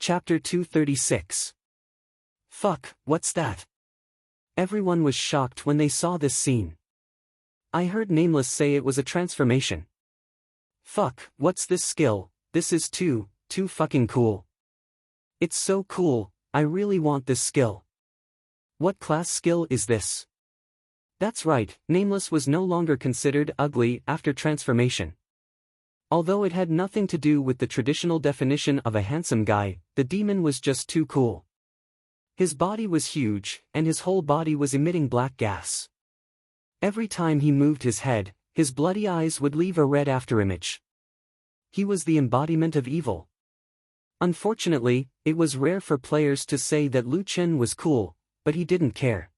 Chapter 236. Fuck, what's that? Everyone was shocked when they saw this scene. I heard Nameless say it was a transformation. Fuck, what's this skill? This is too fucking cool. It's so cool, I really want this skill. What class skill is this? That's right, Nameless was no longer considered ugly after transformation. Although it had nothing to do with the traditional definition of a handsome guy, the demon was just too cool. His body was huge, and his whole body was emitting black gas. Every time he moved his head, his bloody eyes would leave a red afterimage. He was the embodiment of evil. Unfortunately, it was rare for players to say that Lu Chen was cool, but he didn't care.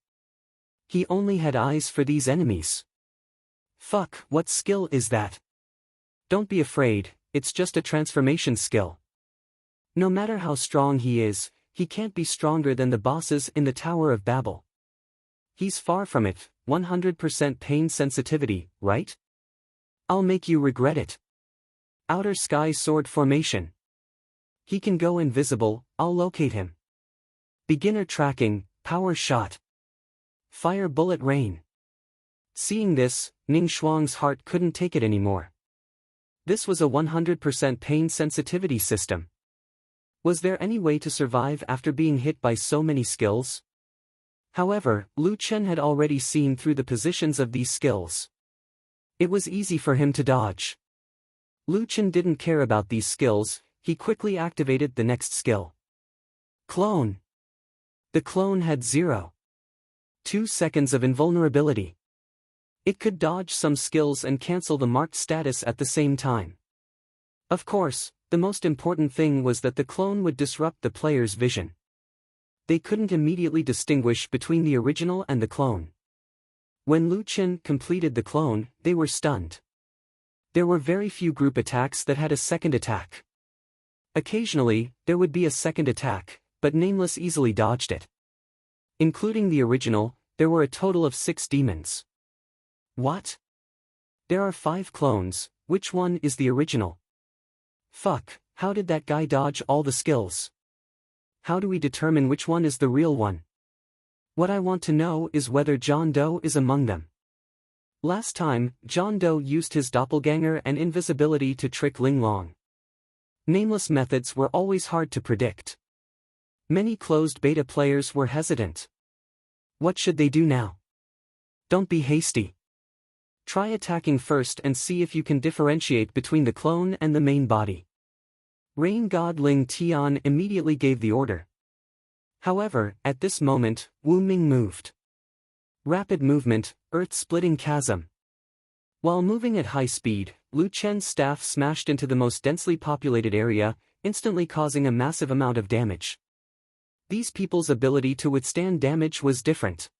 He only had eyes for these enemies. Fuck, what skill is that? Don't be afraid, it's just a transformation skill. No matter how strong he is, he can't be stronger than the bosses in the Tower of Babel. He's far from it, 100% pain sensitivity, right? I'll make you regret it. Outer Sky Sword Formation. He can go invisible, I'll locate him. Beginner tracking, power shot. Fire bullet rain. Seeing this, Ning Shuang's heart couldn't take it anymore. This was a 100% pain sensitivity system. Was there any way to survive after being hit by so many skills? However, Lu Chen had already seen through the positions of these skills. It was easy for him to dodge. Lu Chen didn't care about these skills, he quickly activated the next skill. Clone. The clone had 0.2 seconds of invulnerability. It could dodge some skills and cancel the marked status at the same time. Of course, the most important thing was that the clone would disrupt the player's vision. They couldn't immediately distinguish between the original and the clone. When Lu Chen completed the clone, they were stunned. There were very few group attacks that had a second attack. Occasionally, there would be a second attack, but Nameless easily dodged it. Including the original, there were a total of 6 demons. What? There are 5 clones, which one is the original? Fuck, how did that guy dodge all the skills? How do we determine which one is the real one? What I want to know is whether John Doe is among them. Last time, John Doe used his doppelganger and invisibility to trick Ling Long. Nameless methods were always hard to predict. Many closed beta players were hesitant. What should they do now? Don't be hasty. Try attacking first and see if you can differentiate between the clone and the main body. Rain God Ling Tian immediately gave the order. However, at this moment, Wu Ming moved. Rapid movement, earth-splitting chasm. While moving at high speed, Lu Chen's staff smashed into the most densely populated area, instantly causing a massive amount of damage. These people's ability to withstand damage was different.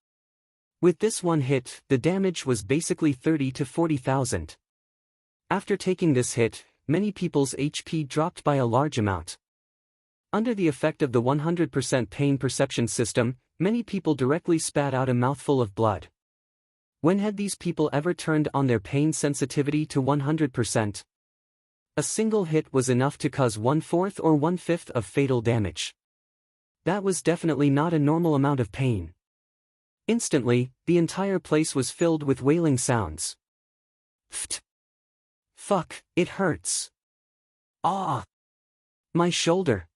With this one hit, the damage was basically 30 to 40,000. After taking this hit, many people's HP dropped by a large amount. Under the effect of the 100% pain perception system, many people directly spat out a mouthful of blood. When had these people ever turned on their pain sensitivity to 100%? A single hit was enough to cause 1/4 or 1/5 of fatal damage. That was definitely not a normal amount of pain. Instantly, the entire place was filled with wailing sounds. Pft. Fuck, it hurts. Ah! My shoulder.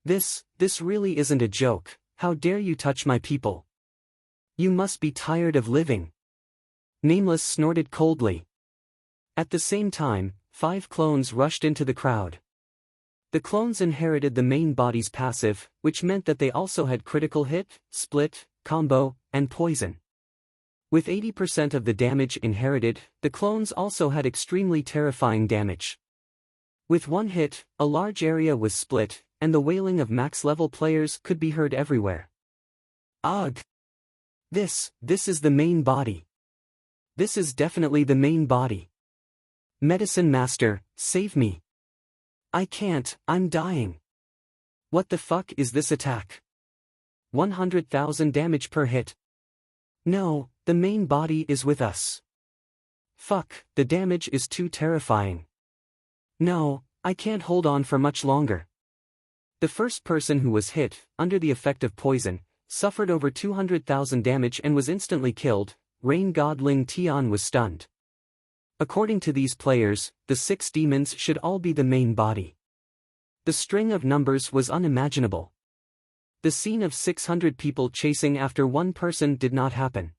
This really isn't a joke, how dare you touch my people? You must be tired of living. Nameless snorted coldly. At the same time, 5 clones rushed into the crowd. The clones inherited the main body's passive, which meant that they also had critical hit, split, combo, and poison. With 80% of the damage inherited, the clones also had extremely terrifying damage. With one hit, a large area was split, and the wailing of max-level players could be heard everywhere. Ugh! This is the main body. This is definitely the main body. Medicine Master, save me. I can't, I'm dying. What the fuck is this attack? 100,000 damage per hit. No, the main body is with us. Fuck, the damage is too terrifying. No, I can't hold on for much longer. The first person who was hit, under the effect of poison, suffered over 200,000 damage and was instantly killed. Rain God Ling Tian was stunned. According to these players, the 6 demons should all be the main body. The string of numbers was unimaginable. The scene of 600 people chasing after one person did not happen.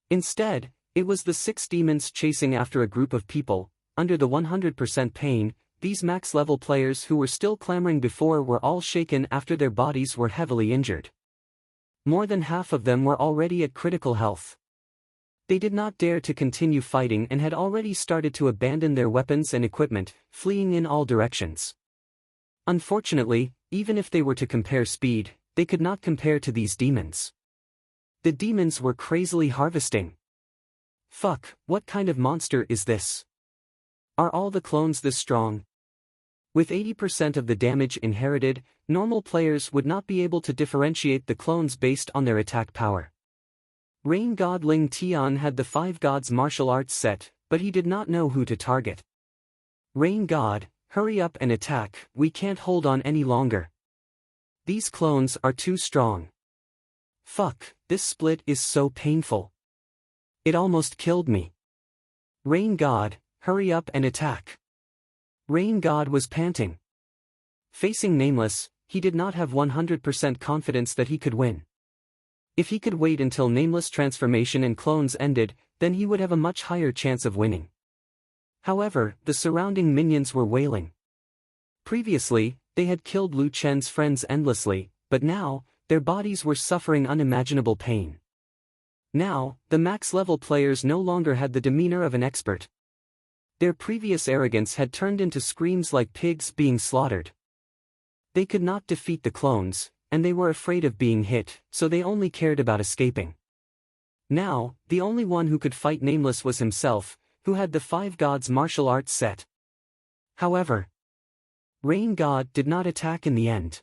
Instead, it was the 6 demons chasing after a group of people. Under the 100% pain, these max-level players who were still clamoring before were all shaken after their bodies were heavily injured. More than half of them were already at critical health. They did not dare to continue fighting and had already started to abandon their weapons and equipment, fleeing in all directions. Unfortunately, even if they were to compare speed, they could not compare to these demons. The demons were crazily harvesting. Fuck, what kind of monster is this? Are all the clones this strong? With 80% of the damage inherited, normal players would not be able to differentiate the clones based on their attack power. Rain God Ling Tian had the 5 gods martial arts set, but he did not know who to target. Rain God, hurry up and attack, we can't hold on any longer. These clones are too strong. Fuck, this split is so painful. It almost killed me. Rain God, hurry up and attack. Rain God was panting. Facing Nameless, he did not have 100% confidence that he could win. If he could wait until Nameless transformation and clones ended, then he would have a much higher chance of winning. However, the surrounding minions were wailing. Previously, they had killed Lu Chen's friends endlessly, but now, their bodies were suffering unimaginable pain. Now, the max-level players no longer had the demeanor of an expert. Their previous arrogance had turned into screams like pigs being slaughtered. They could not defeat the clones, and they were afraid of being hit, so they only cared about escaping. Now, the only one who could fight Nameless was himself, who had the 5 gods martial arts set. However, Rain God did not attack in the end.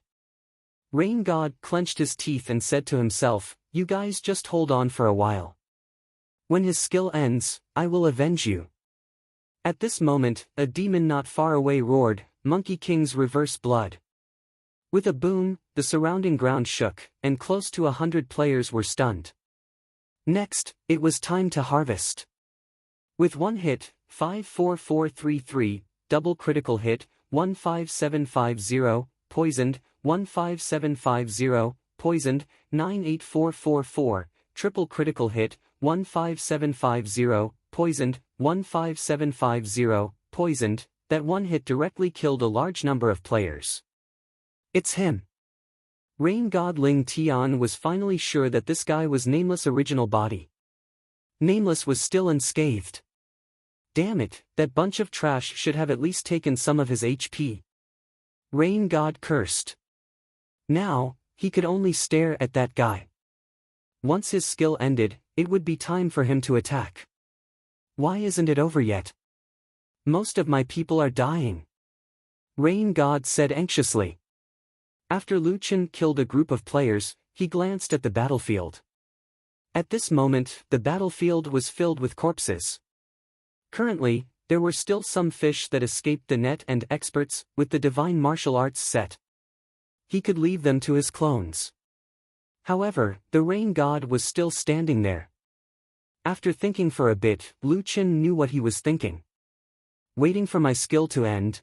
Rain God clenched his teeth and said to himself, "You guys just hold on for a while. When his skill ends, I will avenge you." At this moment, a demon not far away roared, "Monkey King's reverse blood." With a boom, the surrounding ground shook, and close to 100 players were stunned. Next, it was time to harvest. With one hit, 54433, double critical hit, 15750, poisoned, 15750, poisoned, 98444, triple critical hit, 15750, poisoned, 15750, poisoned, that one hit directly killed a large number of players. It's him. Rain God Ling Tian was finally sure that this guy was Nameless' original body. Nameless was still unscathed. Damn it, that bunch of trash should have at least taken some of his HP. Rain God cursed. Now, he could only stare at that guy. Once his skill ended, it would be time for him to attack. Why isn't it over yet? Most of my people are dying. Rain God said anxiously. After Lu Chen killed a group of players, he glanced at the battlefield. At this moment, the battlefield was filled with corpses. Currently, there were still some fish that escaped the net and experts with the divine martial arts set. He could leave them to his clones. However, the Rain God was still standing there. After thinking for a bit, Lu Chen knew what he was thinking. Waiting for my skill to end?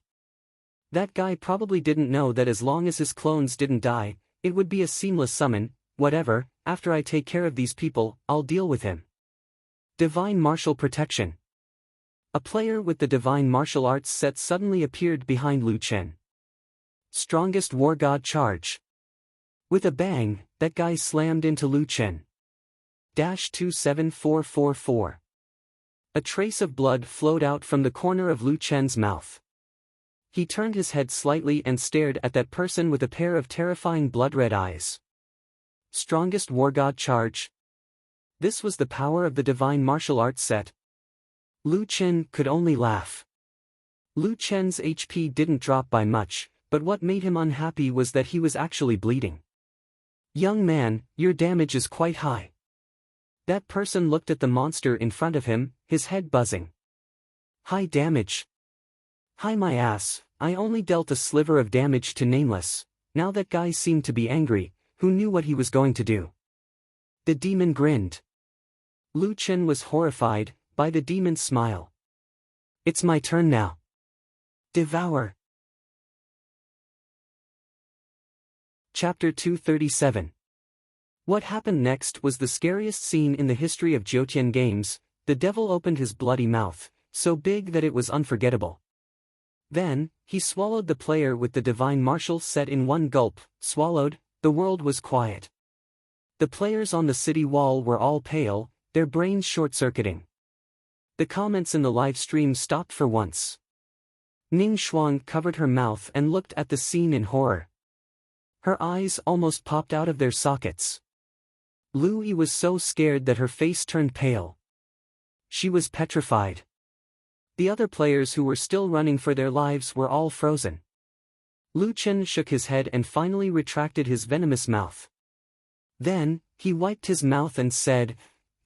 That guy probably didn't know that as long as his clones didn't die, it would be a seamless summon. Whatever, after I take care of these people, I'll deal with him. Divine Martial Protection. A player with the Divine Martial Arts set suddenly appeared behind Lu Chen. Strongest War God Charge. With a bang, that guy slammed into Lu Chen. 27444. A trace of blood flowed out from the corner of Lu Chen's mouth. He turned his head slightly and stared at that person with a pair of terrifying blood-red eyes. Strongest War God Charge. This was the power of the Divine Martial Arts set. Lu Chen could only laugh. Lu Chen's HP didn't drop by much, but what made him unhappy was that he was actually bleeding. Young man, your damage is quite high. That person looked at the monster in front of him, his head buzzing. High damage. Hi my ass, I only dealt a sliver of damage to Nameless, Now that guy seemed to be angry. Who knew what he was going to do? The demon grinned. Lu Chen was horrified by the demon's smile. It's my turn now. Devour. Chapter 237. What happened next was the scariest scene in the history of Jiutian games. The devil opened his bloody mouth, so big that it was unforgettable. Then, he swallowed the player with the divine martial set in one gulp. Swallowed. The world was quiet. The players on the city wall were all pale, their brains short-circuiting. The comments in the live stream stopped for once. Ning Shuang covered her mouth and looked at the scene in horror. Her eyes almost popped out of their sockets. Lu Yi was so scared that her face turned pale. She was petrified. The other players who were still running for their lives were all frozen. Lu Chen shook his head and finally retracted his venomous mouth. Then, he wiped his mouth and said,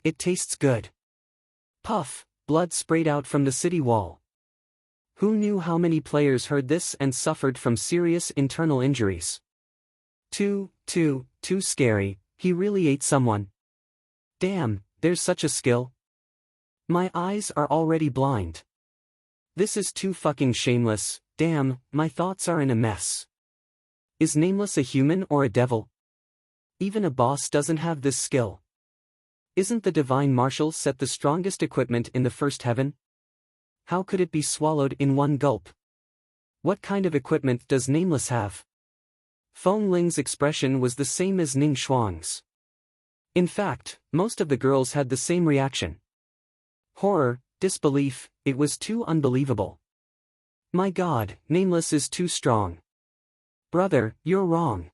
"It tastes good." Puff, blood sprayed out from the city wall. Who knew how many players heard this and suffered from serious internal injuries? Too scary, he really ate someone. Damn, there's such a skill. My eyes are already blind. This is too fucking shameless. Damn, my thoughts are in a mess. Is Nameless a human or a devil? Even a boss doesn't have this skill. Isn't the divine martial set the strongest equipment in the first heaven? How could it be swallowed in one gulp? What kind of equipment does Nameless have? Feng Ling's expression was the same as Ning Shuang's. In fact, most of the girls had the same reaction. Horror, disbelief, it was too unbelievable. My God, Nameless is too strong. Brother, you're wrong.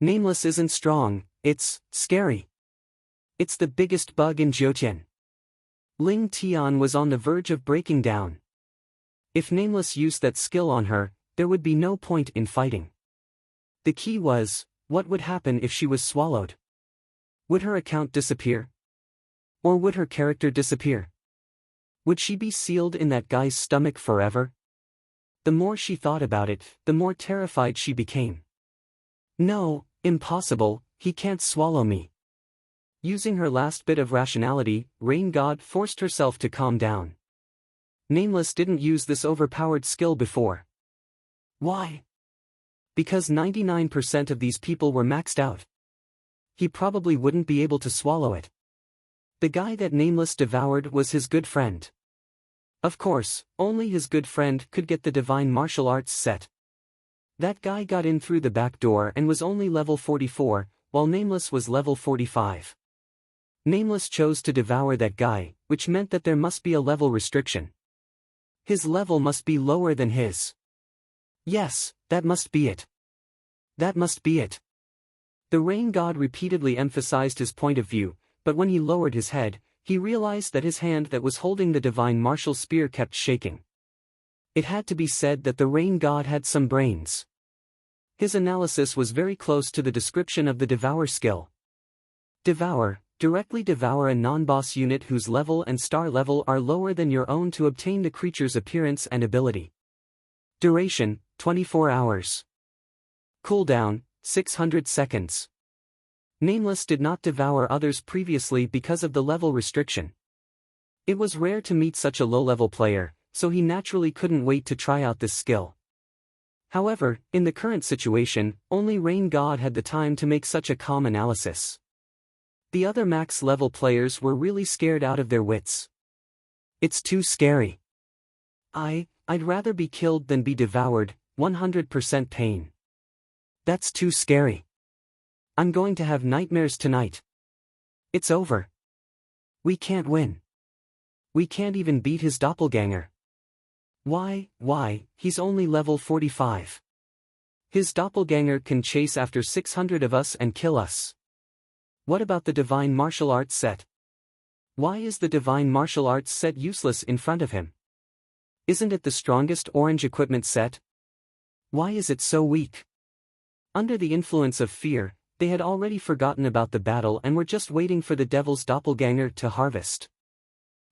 Nameless isn't strong, it's scary. It's the biggest bug in Jiutian. Ling Tian was on the verge of breaking down. If Nameless used that skill on her, there would be no point in fighting. The key was, what would happen if she was swallowed? Would her account disappear? Or would her character disappear? Would she be sealed in that guy's stomach forever? The more she thought about it, the more terrified she became. No, impossible, he can't swallow me. Using her last bit of rationality, Rain God forced herself to calm down. Nameless didn't use this overpowered skill before. Why? Because 99% of these people were maxed out. He probably wouldn't be able to swallow it. The guy that Nameless devoured was his good friend. Of course, only his good friend could get the divine martial arts set. That guy got in through the back door and was only level 44, while Nameless was level 45. Nameless chose to devour that guy, which meant that there must be a level restriction. His level must be lower than his. Yes, that must be it. That must be it. The Rain God repeatedly emphasized his point of view, but when he lowered his head, he realized that his hand that was holding the divine martial spear kept shaking. It had to be said that the Rain God had some brains. His analysis was very close to the description of the Devour skill. Devour, directly devour a non-boss unit whose level and star level are lower than your own to obtain the creature's appearance and ability. Duration, 24 hours. Cooldown, 600 seconds. Nameless did not devour others previously because of the level restriction. It was rare to meet such a low-level player, so he naturally couldn't wait to try out this skill. However, in the current situation, only Rain God had the time to make such a calm analysis. The other max-level players were really scared out of their wits. It's too scary. I'd rather be killed than be devoured, 100% pain. That's too scary. I'm going to have nightmares tonight. It's over. We can't win. We can't even beat his doppelganger. Why, he's only level 45. His doppelganger can chase after 600 of us and kill us. What about the divine martial arts set? Why is the divine martial arts set useless in front of him? Isn't it the strongest orange equipment set? Why is it so weak? Under the influence of fear, they had already forgotten about the battle and were just waiting for the devil's doppelganger to harvest.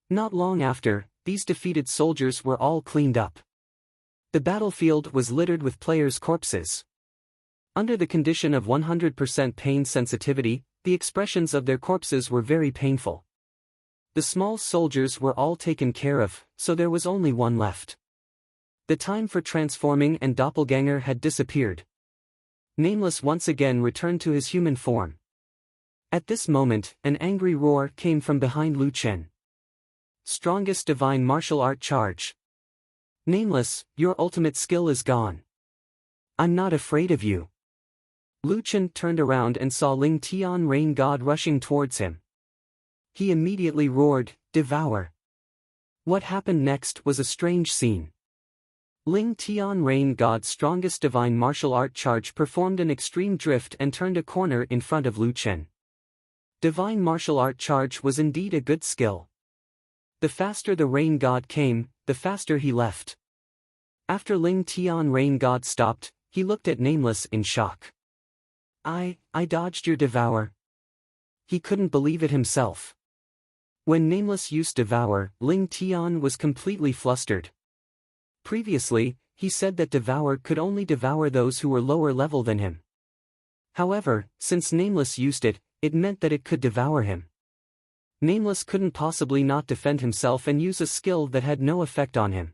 Not long after, these defeated soldiers were all cleaned up. The battlefield was littered with players' corpses. Under the condition of 100% pain sensitivity, the expressions of their corpses were very painful. The small soldiers were all taken care of, so there was only one left. The time for transforming and doppelganger had disappeared. Nameless once again returned to his human form. At this moment, an angry roar came from behind Lu Chen. Strongest divine martial art charge. Nameless, your ultimate skill is gone. I'm not afraid of you. Lu Chen turned around and saw Ling Tian Rain God rushing towards him. He immediately roared, "Devour!" What happened next was a strange scene. Ling Tian Rain God's strongest divine martial art charge performed an extreme drift and turned a corner in front of Lu Chen. Divine martial art charge was indeed a good skill. The faster the Rain God came, the faster he left. After Ling Tian Rain God stopped, he looked at Nameless in shock. I dodged your devour. He couldn't believe it himself. When Nameless used devour, Ling Tian was completely flustered. Previously, he said that devour could only devour those who were lower level than him. However, since Nameless used it, it meant that it could devour him. Nameless couldn't possibly not defend himself and use a skill that had no effect on him.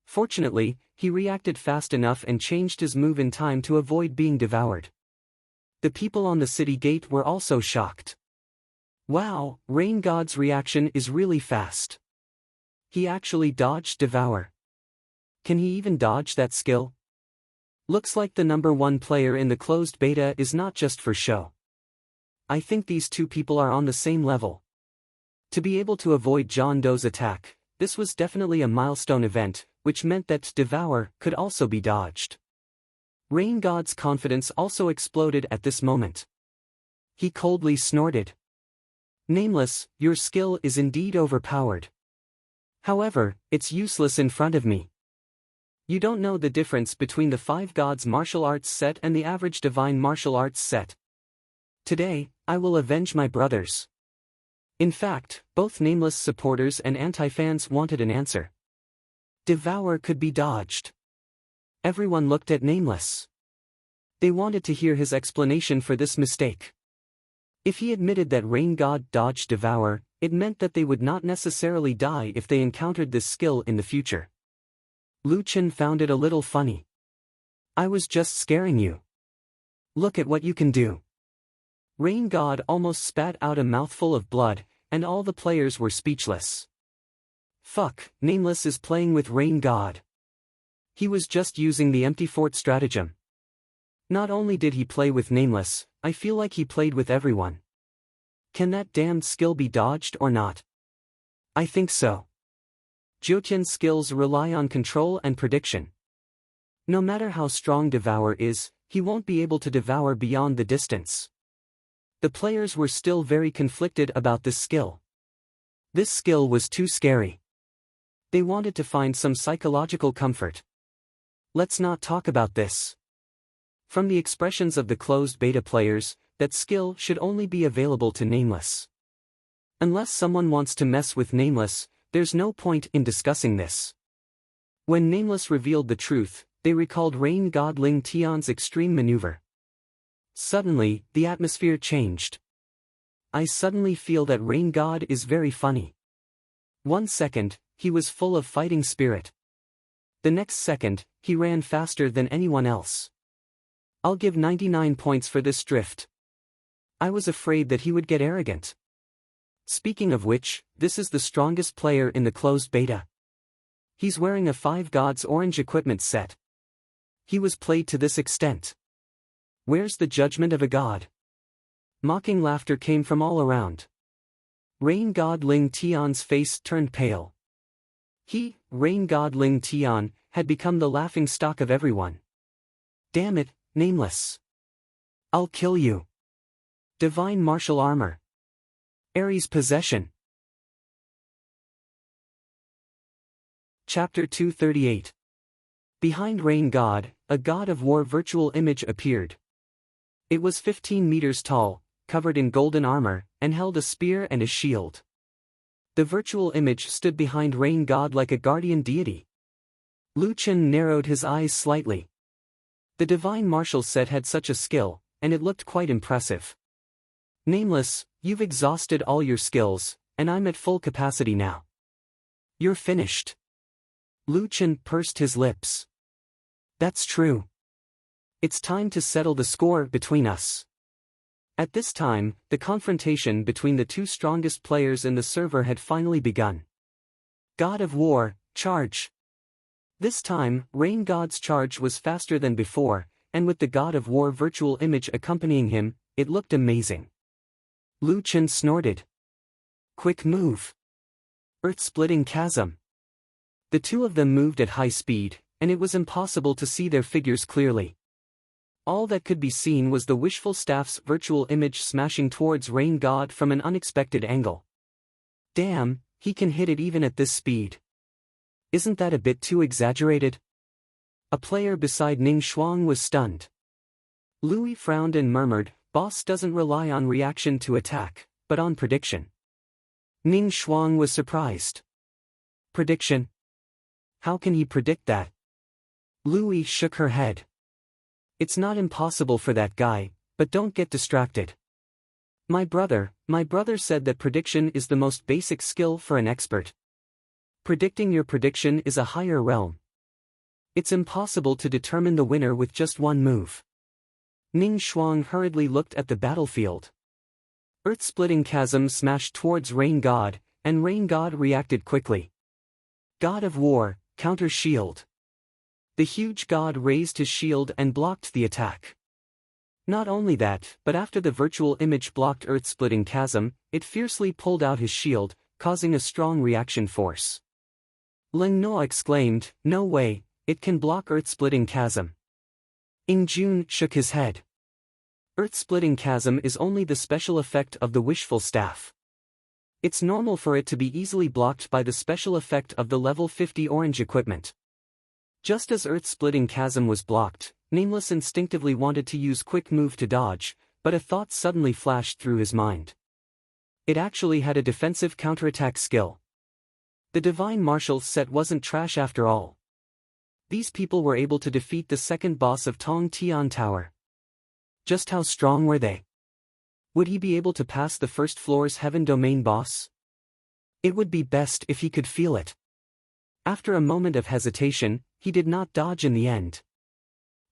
Fortunately, he reacted fast enough and changed his move in time to avoid being devoured. The people on the city gate were also shocked. Wow, Rain God's reaction is really fast. He actually dodged devour. Can he even dodge that skill? Looks like the number one player in the closed beta is not just for show. I think these two people are on the same level. To be able to avoid John Doe's attack, this was definitely a milestone event, which meant that devour could also be dodged. Rain God's confidence also exploded at this moment. He coldly snorted. Nameless, your skill is indeed overpowered. However, it's useless in front of me. You don't know the difference between the 5 gods martial arts set and the average divine martial arts set. Today, I will avenge my brothers. In fact, both Nameless supporters and anti-fans wanted an answer. Devour could be dodged. Everyone looked at Nameless. They wanted to hear his explanation for this mistake. If he admitted that Rain God dodged Devour, it meant that they would not necessarily die if they encountered this skill in the future. Lu Chen found it a little funny. I was just scaring you. Look at what you can do. Rain God almost spat out a mouthful of blood, and all the players were speechless. Fuck, Nameless is playing with Rain God. He was just using the empty fort stratagem. Not only did he play with Nameless, I feel like he played with everyone. Can that damned skill be dodged or not? I think so. Jiutian's skills rely on control and prediction. No matter how strong Devour is, he won't be able to devour beyond the distance. The players were still very conflicted about this skill. This skill was too scary. They wanted to find some psychological comfort. Let's not talk about this. From the expressions of the closed beta players, that skill should only be available to Nameless. Unless someone wants to mess with Nameless, there's no point in discussing this. When Nameless revealed the truth, they recalled Rain God Ling Tian's extreme maneuver. Suddenly, the atmosphere changed. I suddenly feel that Rain God is very funny. 1 second, he was full of fighting spirit. The next second, he ran faster than anyone else. I'll give 99 points for this drift. I was afraid that he would get arrogant. Speaking of which, this is the strongest player in the closed beta. He's wearing a 5 gods orange equipment set. He was played to this extent. Where's the judgment of a god? Mocking laughter came from all around. Rain God Ling Tian's face turned pale. He, Rain God Ling Tian, had become the laughing stock of everyone. Damn it, Nameless. I'll kill you. Divine martial armor. Ares possession. Chapter 238. Behind Rain God, a god of war virtual image appeared. It was 15 meters tall, covered in golden armor, and held a spear and a shield. The virtual image stood behind Rain God like a guardian deity. Lu Chen narrowed his eyes slightly. The divine martial set had such a skill, and it looked quite impressive. Nameless, you've exhausted all your skills, and I'm at full capacity now. You're finished. Lu Chen pursed his lips. That's true. It's time to settle the score between us. At this time, the confrontation between the two strongest players in the server had finally begun. God of War, charge! This time, Rain God's charge was faster than before, and with the God of War virtual image accompanying him, it looked amazing. Lu Chen snorted. Quick move. Earth-splitting chasm. The two of them moved at high speed, and it was impossible to see their figures clearly. All that could be seen was the wishful staff's virtual image smashing towards Rain God from an unexpected angle. Damn, he can hit it even at this speed. Isn't that a bit too exaggerated? A player beside Ning Shuang was stunned. Louis frowned and murmured, boss doesn't rely on reaction to attack, but on prediction. Ning Shuang was surprised. Prediction? How can he predict that? Louis shook her head. It's not impossible for that guy, but don't get distracted. My brother said that prediction is the most basic skill for an expert. Predicting your prediction is a higher realm. It's impossible to determine the winner with just one move. Ning Shuang hurriedly looked at the battlefield. Earth-splitting chasm smashed towards Rain God, and Rain God reacted quickly. God of War, counter shield. The huge god raised his shield and blocked the attack. Not only that, but after the virtual image blocked Earth-splitting chasm, it fiercely pulled out his shield, causing a strong reaction force. Ling No exclaimed, no way, it can block Earth-splitting chasm. Ing Jun shook his head. Earth-splitting chasm is only the special effect of the wishful staff. It's normal for it to be easily blocked by the special effect of the level 50 orange equipment. Just as Earth-splitting chasm was blocked, Nameless instinctively wanted to use quick move to dodge, but a thought suddenly flashed through his mind. It actually had a defensive counterattack skill. The divine martial set wasn't trash after all. These people were able to defeat the second boss of Tong Tian Tower. Just how strong were they? Would he be able to pass the first floor's Heaven Domain boss? It would be best if he could feel it. After a moment of hesitation, he did not dodge in the end.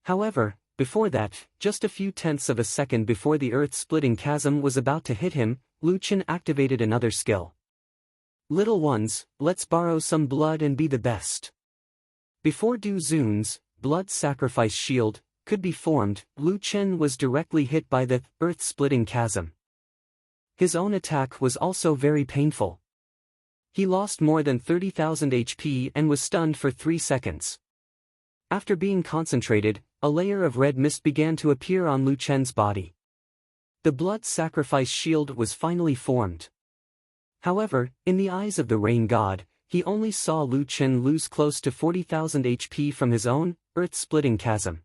However, before that, just a few tenths of a second before the earth-splitting chasm was about to hit him, Lu Chen activated another skill. Little ones, let's borrow some blood and be the best. Before Du Zun's blood sacrifice shield could be formed, Lu Chen was directly hit by the earth-splitting chasm. His own attack was also very painful. He lost more than 30,000 HP and was stunned for 3 seconds. After being concentrated, a layer of red mist began to appear on Lu Chen's body. The blood sacrifice shield was finally formed. However, in the eyes of the Rain God, he only saw Lu Chen lose close to 40,000 HP from his own earth-splitting chasm.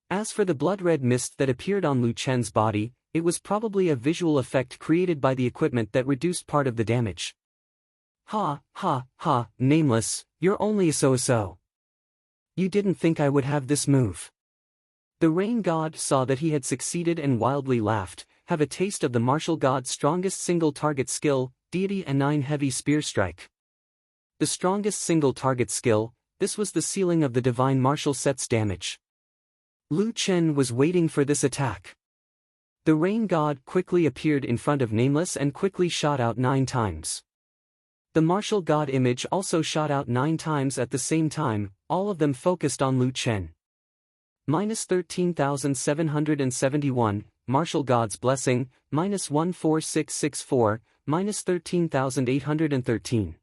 As for the blood-red mist that appeared on Lu Chen's body, it was probably a visual effect created by the equipment that reduced part of the damage. Ha, ha, ha, Nameless, you're only a so-so. You didn't think I would have this move. The Rain God saw that he had succeeded and wildly laughed, have a taste of the martial god's strongest single-target skill, Deity and 9 heavy spear strike. The strongest single-target skill, this was the ceiling of the divine martial set's damage. Lu Chen was waiting for this attack. The Rain God quickly appeared in front of Nameless and quickly shot out 9 times. The martial god image also shot out 9 times at the same time, all of them focused on Lu Chen. Minus 13,771, martial god's blessing, minus 14664, minus 13,813.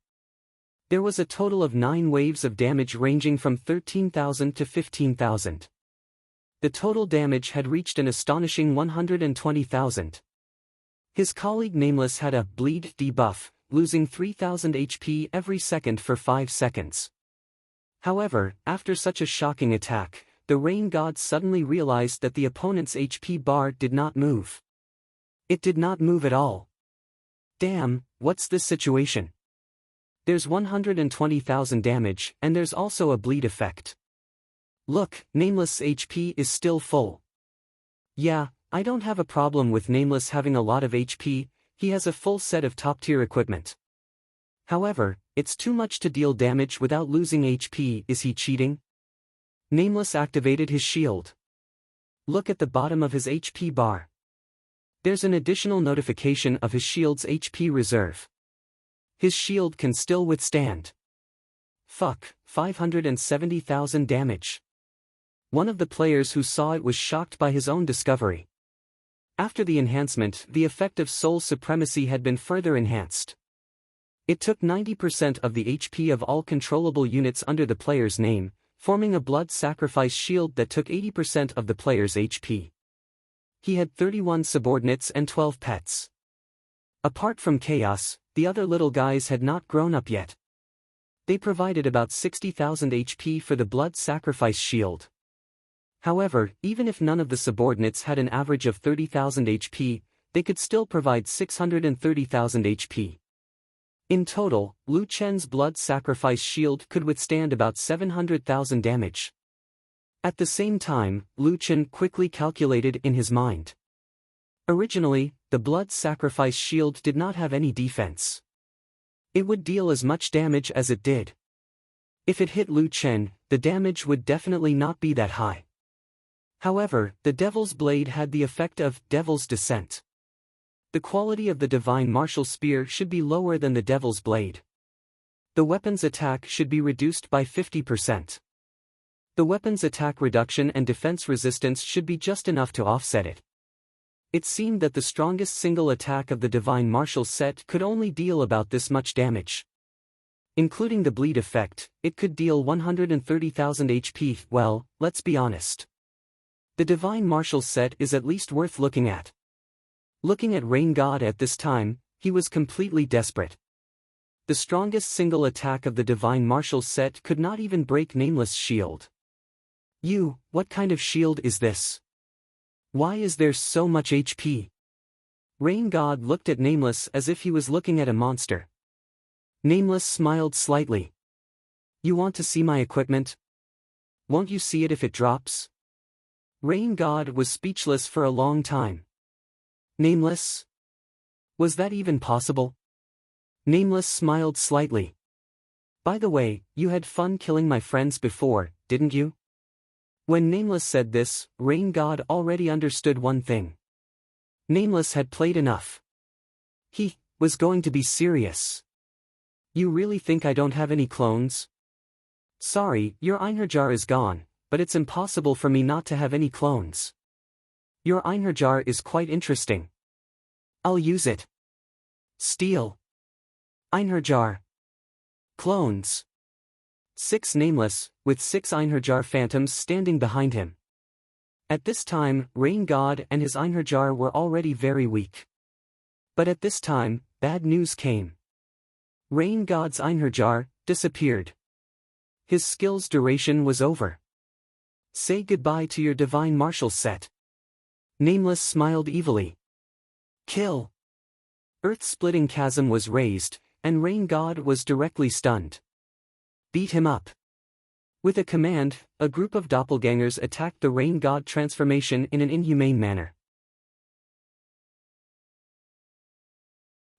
There was a total of 9 waves of damage ranging from 13,000 to 15,000. The total damage had reached an astonishing 120,000. His colleague Nameless had a bleed debuff, losing 3,000 HP every second for 5 seconds. However, after such a shocking attack, the Rain God suddenly realized that the opponent's HP bar did not move. It did not move at all. Damn, what's this situation? There's 120,000 damage, and there's also a bleed effect. Look, Nameless' HP is still full. Yeah, I don't have a problem with Nameless having a lot of HP, he has a full set of top-tier equipment. However, it's too much to deal damage without losing HP, is he cheating? Nameless activated his shield. Look at the bottom of his HP bar. There's an additional notification of his shield's HP reserve. His shield can still withstand. Fuck, 570,000 damage. One of the players who saw it was shocked by his own discovery. After the enhancement, the effect of Soul Supremacy had been further enhanced. It took 90% of the HP of all controllable units under the player's name, forming a blood sacrifice shield that took 80% of the player's HP. He had 31 subordinates and 12 pets. Apart from Chaos, the other little guys had not grown up yet. They provided about 60,000 HP for the blood sacrifice shield. However, even if none of the subordinates had an average of 30,000 HP, they could still provide 630,000 HP. In total, Lu Chen's blood sacrifice shield could withstand about 700,000 damage. At the same time, Lu Chen quickly calculated in his mind. Originally, the blood sacrifice shield did not have any defense. It would deal as much damage as it did. If it hit Lu Chen, the damage would definitely not be that high. However, the Devil's Blade had the effect of Devil's Descent. The quality of the Divine Martial Spear should be lower than the Devil's Blade. The weapon's attack should be reduced by 50%. The weapon's attack reduction and defense resistance should be just enough to offset it. It seemed that the strongest single attack of the Divine Martial set could only deal about this much damage. Including the bleed effect, it could deal 130,000 HP. Well, let's be honest. The Divine Martial set is at least worth looking at. Looking at Rain God at this time, he was completely desperate. The strongest single attack of the Divine Martial set could not even break Nameless' shield. What kind of shield is this? Why is there so much HP? Rain God looked at Nameless as if he was looking at a monster. Nameless smiled slightly. You want to see my equipment? Won't you see it if it drops? Rain God was speechless for a long time. Nameless? Was that even possible? Nameless smiled slightly. By the way, you had fun killing my friends before, didn't you? When Nameless said this, Rain God already understood one thing. Nameless had played enough. He was going to be serious. You really think I don't have any clones? Sorry, your Einherjar is gone, but it's impossible for me not to have any clones. Your Einherjar is quite interesting. I'll use it. Steal. Einherjar. Clones. 6 Nameless, with 6 Einherjar phantoms standing behind him. At this time, Rain God and his Einherjar were already very weak. But at this time, bad news came. Rain God's Einherjar disappeared. His skill's duration was over. Say goodbye to your Divine Martial set. Nameless smiled evilly. Kill. Earth-splitting chasm was raised, and Rain God was directly stunned. Beat him up. With a command, a group of doppelgangers attacked the Rain God transformation in an inhumane manner.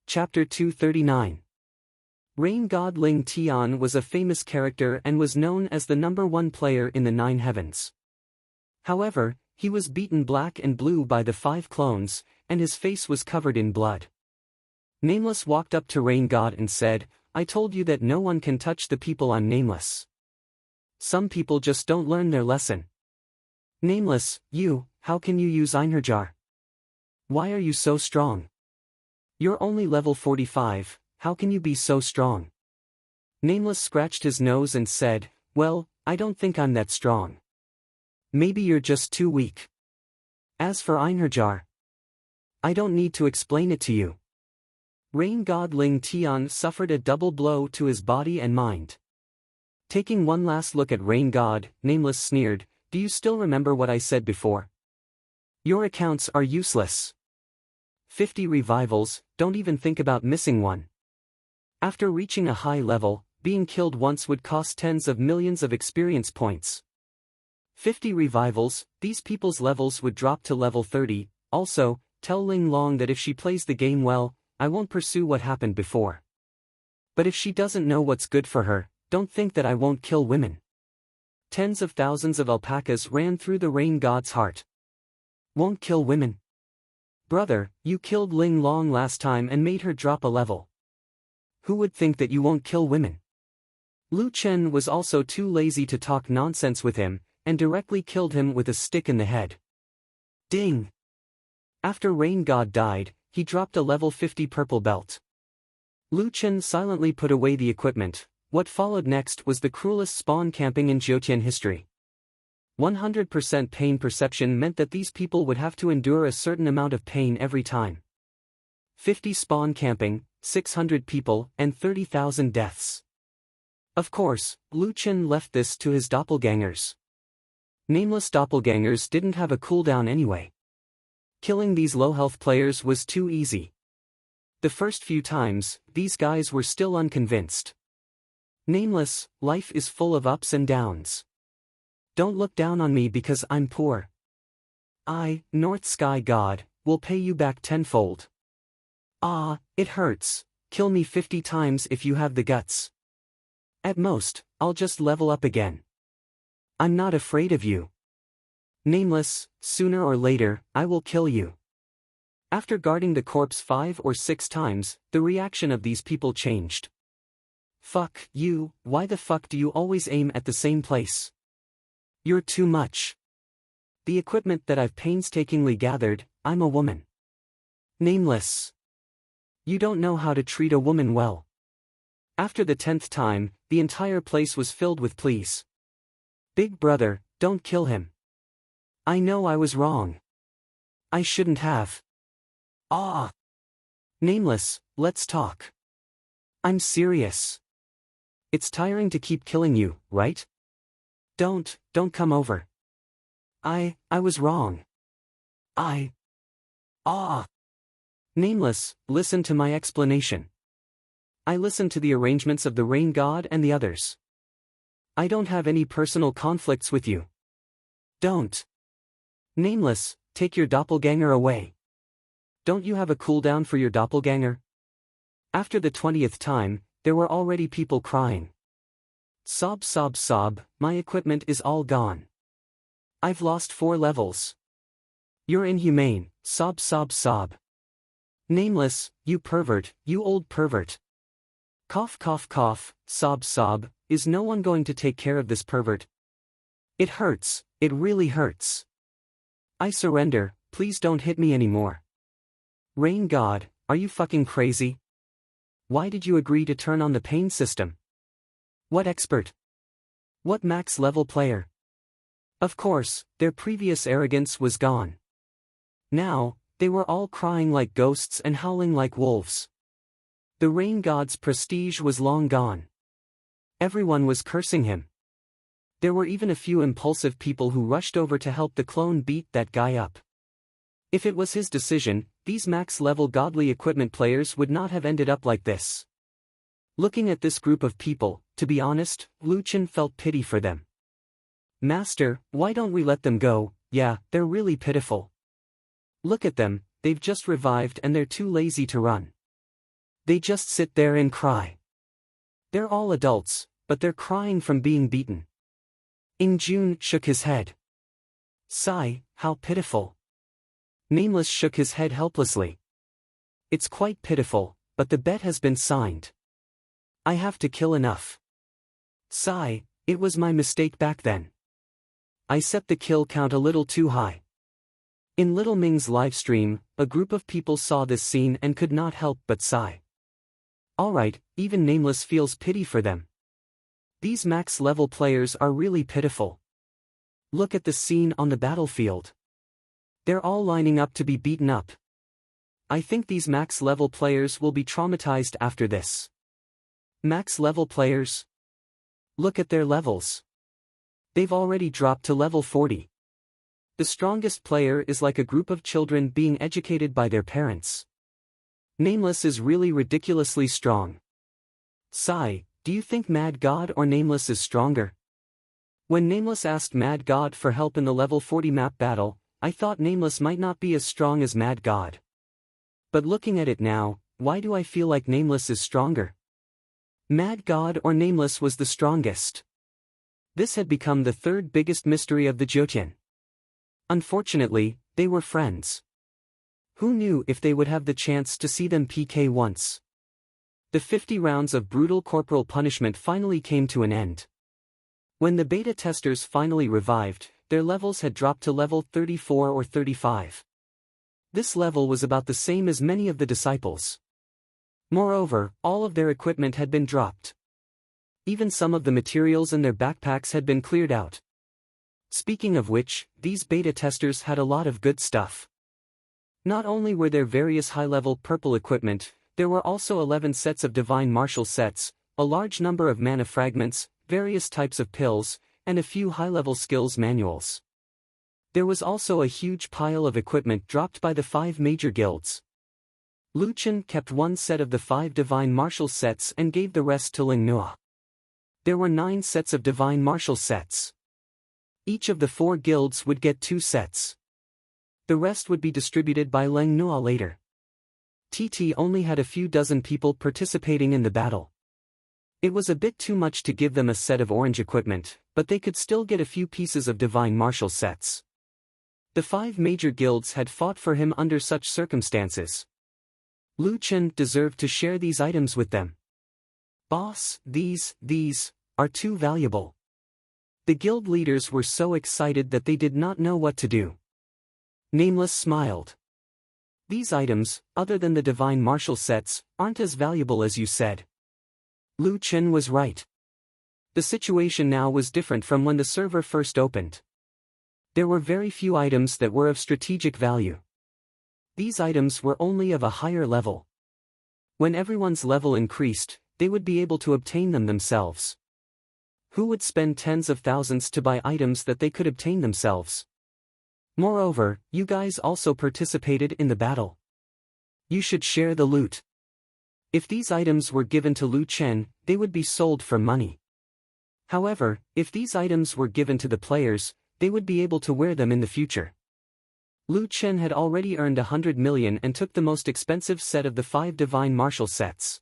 Chapter 239. Rain God Ling Tian was a famous character and was known as the #1 player in the 9 heavens. However, he was beaten black and blue by the 5 clones, and his face was covered in blood. Nameless walked up to Rain God and said, I told you that no one can touch the people I'm Nameless. Some people just don't learn their lesson. Nameless, how can you use Einherjar? Why are you so strong? You're only level 45, how can you be so strong? Nameless scratched his nose and said, well, I don't think I'm that strong. Maybe you're just too weak. As for Einherjar, I don't need to explain it to you. Rain God Ling Tian suffered a double blow to his body and mind. Taking one last look at Rain God, Nameless sneered, do you still remember what I said before? Your accounts are useless. 50 revivals, don't even think about missing one. After reaching a high level, being killed once would cost tens of millions of experience points. 50 revivals, these people's levels would drop to level 30, also, tell Ling Long that if she plays the game well, I won't pursue what happened before. But if she doesn't know what's good for her, don't think that I won't kill women. Tens of thousands of alpacas ran through the rain god's heart. Won't kill women? Brother, you killed Ling Long last time and made her drop a level. Who would think that you won't kill women? Lu Chen was also too lazy to talk nonsense with him, and directly killed him with a stick in the head. Ding! After Rain God died, he dropped a level 50 purple belt. Lu Chen silently put away the equipment. What followed next was the cruelest spawn camping in Jiutian history. 100% pain perception meant that these people would have to endure a certain amount of pain every time. 50 spawn camping, 600 people, and 30,000 deaths. Of course, Lu Chen left this to his doppelgangers. Nameless doppelgangers didn't have a cooldown anyway. Killing these low-health players was too easy. The first few times, these guys were still unconvinced. Nameless, life is full of ups and downs. Don't look down on me because I'm poor. I, North Sky God, will pay you back tenfold. Ah, it hurts, kill me 50 times if you have the guts. At most, I'll just level up again. I'm not afraid of you. Nameless, sooner or later, I will kill you. After guarding the corpse 5 or 6 times, the reaction of these people changed. Fuck you, why the fuck do you always aim at the same place? You're too much. The equipment that I've painstakingly gathered, I'm a woman. Nameless. You don't know how to treat a woman well. After the 10th time, the entire place was filled with pleas. Big brother, don't kill him. I know I was wrong. I shouldn't have. Ah. Nameless, let's talk. I'm serious. It's tiring to keep killing you, right? Don't come over. I was wrong. Ah. Nameless, listen to my explanation. I listened to the arrangements of the Rain God and the others. I don't have any personal conflicts with you. Don't. Nameless, take your doppelganger away. Don't you have a cooldown for your doppelganger? After the 20th time, there were already people crying. Sob sob sob, my equipment is all gone. I've lost 4 levels. You're inhumane, sob sob sob. Nameless, you pervert, you old pervert. Cough cough cough, sob sob, is no one going to take care of this pervert? It hurts, it really hurts. I surrender, please don't hit me anymore. Rain God, are you fucking crazy? Why did you agree to turn on the pain system? What expert? What max level player? Of course, their previous arrogance was gone. Now, they were all crying like ghosts and howling like wolves. The Rain God's prestige was long gone. Everyone was cursing him. There were even a few impulsive people who rushed over to help the clone beat that guy up. If it was his decision, these max-level godly equipment players would not have ended up like this. Looking at this group of people, to be honest, Lu Chen felt pity for them. Master, why don't we let them go? Yeah, they're really pitiful. Look at them, they've just revived and they're too lazy to run. They just sit there and cry. They're all adults, but they're crying from being beaten. In June shook his head. Sigh, how pitiful. Nameless shook his head helplessly. It's quite pitiful, but the bet has been signed. I have to kill enough. Sigh, it was my mistake back then. I set the kill count a little too high. In Little Ming's livestream, a group of people saw this scene and could not help but sigh. Alright, even Nameless feels pity for them. These max-level players are really pitiful. Look at the scene on the battlefield. They're all lining up to be beaten up. I think these max-level players will be traumatized after this. Max-level players? Look at their levels. They've already dropped to level 40. The strongest player is like a group of children being educated by their parents. Nameless is really ridiculously strong. Sigh, do you think Mad God or Nameless is stronger? When Nameless asked Mad God for help in the level 40 map battle, I thought Nameless might not be as strong as Mad God. But looking at it now, why do I feel like Nameless is stronger? Mad God or Nameless was the strongest. This had become the third biggest mystery of the Jotun. Unfortunately, they were friends. Who knew if they would have the chance to see them PK once? The 50 rounds of brutal corporal punishment finally came to an end. When the beta testers finally revived, their levels had dropped to level 34 or 35. This level was about the same as many of the disciples. Moreover, all of their equipment had been dropped. Even some of the materials in their backpacks had been cleared out. Speaking of which, these beta testers had a lot of good stuff. Not only were there various high-level purple equipment, there were also 11 sets of divine martial sets, a large number of mana fragments, various types of pills, and a few high-level skills manuals. There was also a huge pile of equipment dropped by the 5 major guilds. Lu Chen kept one set of the 5 divine martial sets and gave the rest to Ling Nua. There were 9 sets of divine martial sets. Each of the 4 guilds would get 2 sets. The rest would be distributed by Ling Nua later. TT only had a few dozen people participating in the battle. It was a bit too much to give them a set of orange equipment, but they could still get a few pieces of divine martial sets. The 5 major guilds had fought for him under such circumstances. Lu Chen deserved to share these items with them. Boss, these are too valuable. The guild leaders were so excited that they did not know what to do. Nameless smiled. These items, other than the divine martial sets, aren't as valuable as you said. Lu Chen was right. The situation now was different from when the server first opened. There were very few items that were of strategic value. These items were only of a higher level. When everyone's level increased, they would be able to obtain them themselves. Who would spend tens of thousands to buy items that they could obtain themselves? Moreover, you guys also participated in the battle. You should share the loot. If these items were given to Lu Chen, they would be sold for money. However, if these items were given to the players, they would be able to wear them in the future. Lu Chen had already earned 100 million and took the most expensive set of the 5 divine martial sets.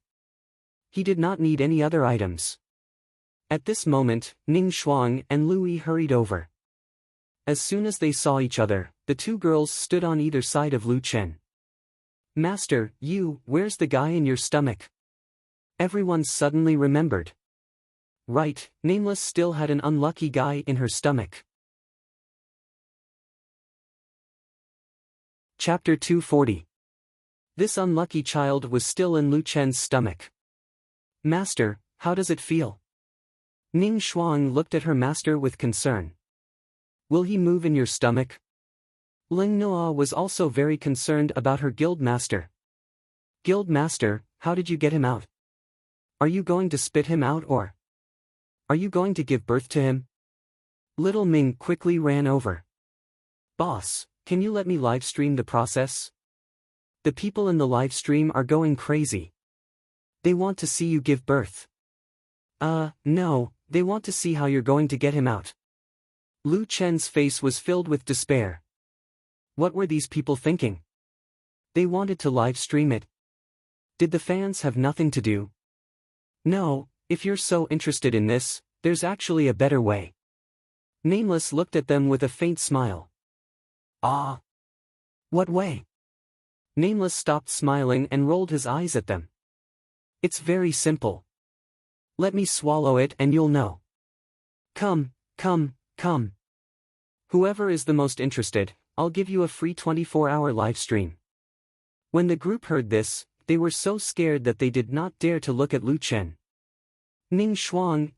He did not need any other items. At this moment, Ning Shuang and Lu Yi hurried over. As soon as they saw each other, the 2 girls stood on either side of Lu Chen. Master, where's the guy in your stomach? Everyone suddenly remembered. Right, Nameless still had an unlucky guy in her stomach. Chapter 240. This unlucky child was still in Lu Chen's stomach. Master, how does it feel? Ning Shuang looked at her master with concern. Will he move in your stomach? Ling Nua was also very concerned about her guild master. Guild master, how did you get him out? Are you going to spit him out or? Are you going to give birth to him? Little Ming quickly ran over. Boss, can you let me live stream the process? The people in the live stream are going crazy. They want to see you give birth. No, they want to see how you're going to get him out. Lu Chen's face was filled with despair. What were these people thinking? They wanted to live stream it. Did the fans have nothing to do? No, if you're so interested in this, there's actually a better way. Nameless looked at them with a faint smile. Ah! What way? Nameless stopped smiling and rolled his eyes at them. It's very simple. Let me swallow it and you'll know. Come. Whoever is the most interested, I'll give you a free 24-hour live stream. When the group heard this, they were so scared that they did not dare to look at Lu Chen. Ning Shuang,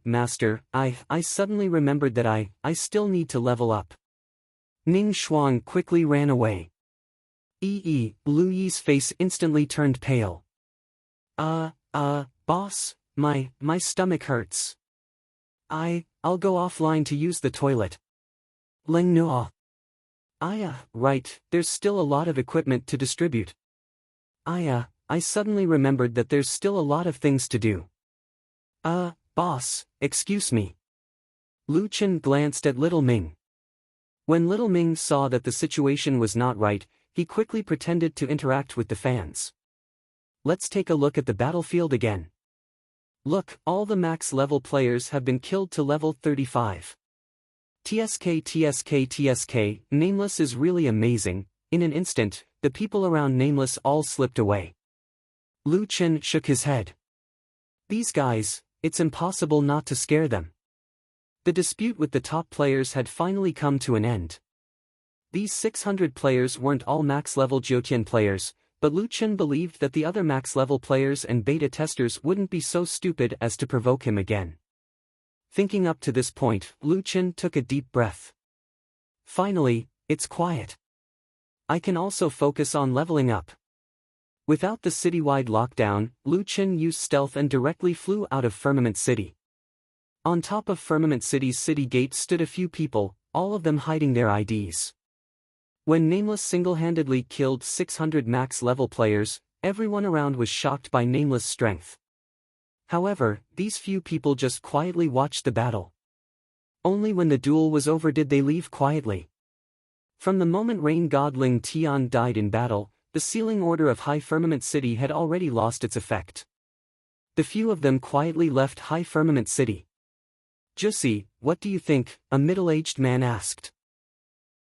master, I suddenly remembered that I still need to level up. Ning Shuang quickly ran away. Lu Yi's face instantly turned pale. Boss, my stomach hurts. I'll go offline to use the toilet. Ling Nua. Right, there's still a lot of equipment to distribute. I suddenly remembered that there's still a lot of things to do. Boss, excuse me. Lu Chen glanced at Little Ming. When Little Ming saw that the situation was not right, he quickly pretended to interact with the fans. Let's take a look at the battlefield again. Look, all the max level players have been killed to level 35. TSK, Nameless is really amazing. In an instant, the people around Nameless all slipped away. Lu Chen shook his head. These guys, it's impossible not to scare them. The dispute with the top players had finally come to an end. These 600 players weren't all max-level Jiutian players, but Lu Chen believed that the other max-level players and beta testers wouldn't be so stupid as to provoke him again. Thinking up to this point, Lu Chen took a deep breath. Finally, it's quiet. I can also focus on leveling up. Without the citywide lockdown, Lu Chen used stealth and directly flew out of Firmament City. On top of Firmament City's city gate stood a few people, all of them hiding their IDs. When Nameless single-handedly killed 600 max-level players, everyone around was shocked by Nameless' strength. However, these few people just quietly watched the battle. Only when the duel was over did they leave quietly. From the moment Rain God Ling Tian died in battle, the sealing order of High Firmament City had already lost its effect. The few of them quietly left High Firmament City. Jussi, what do you think? A middle-aged man asked.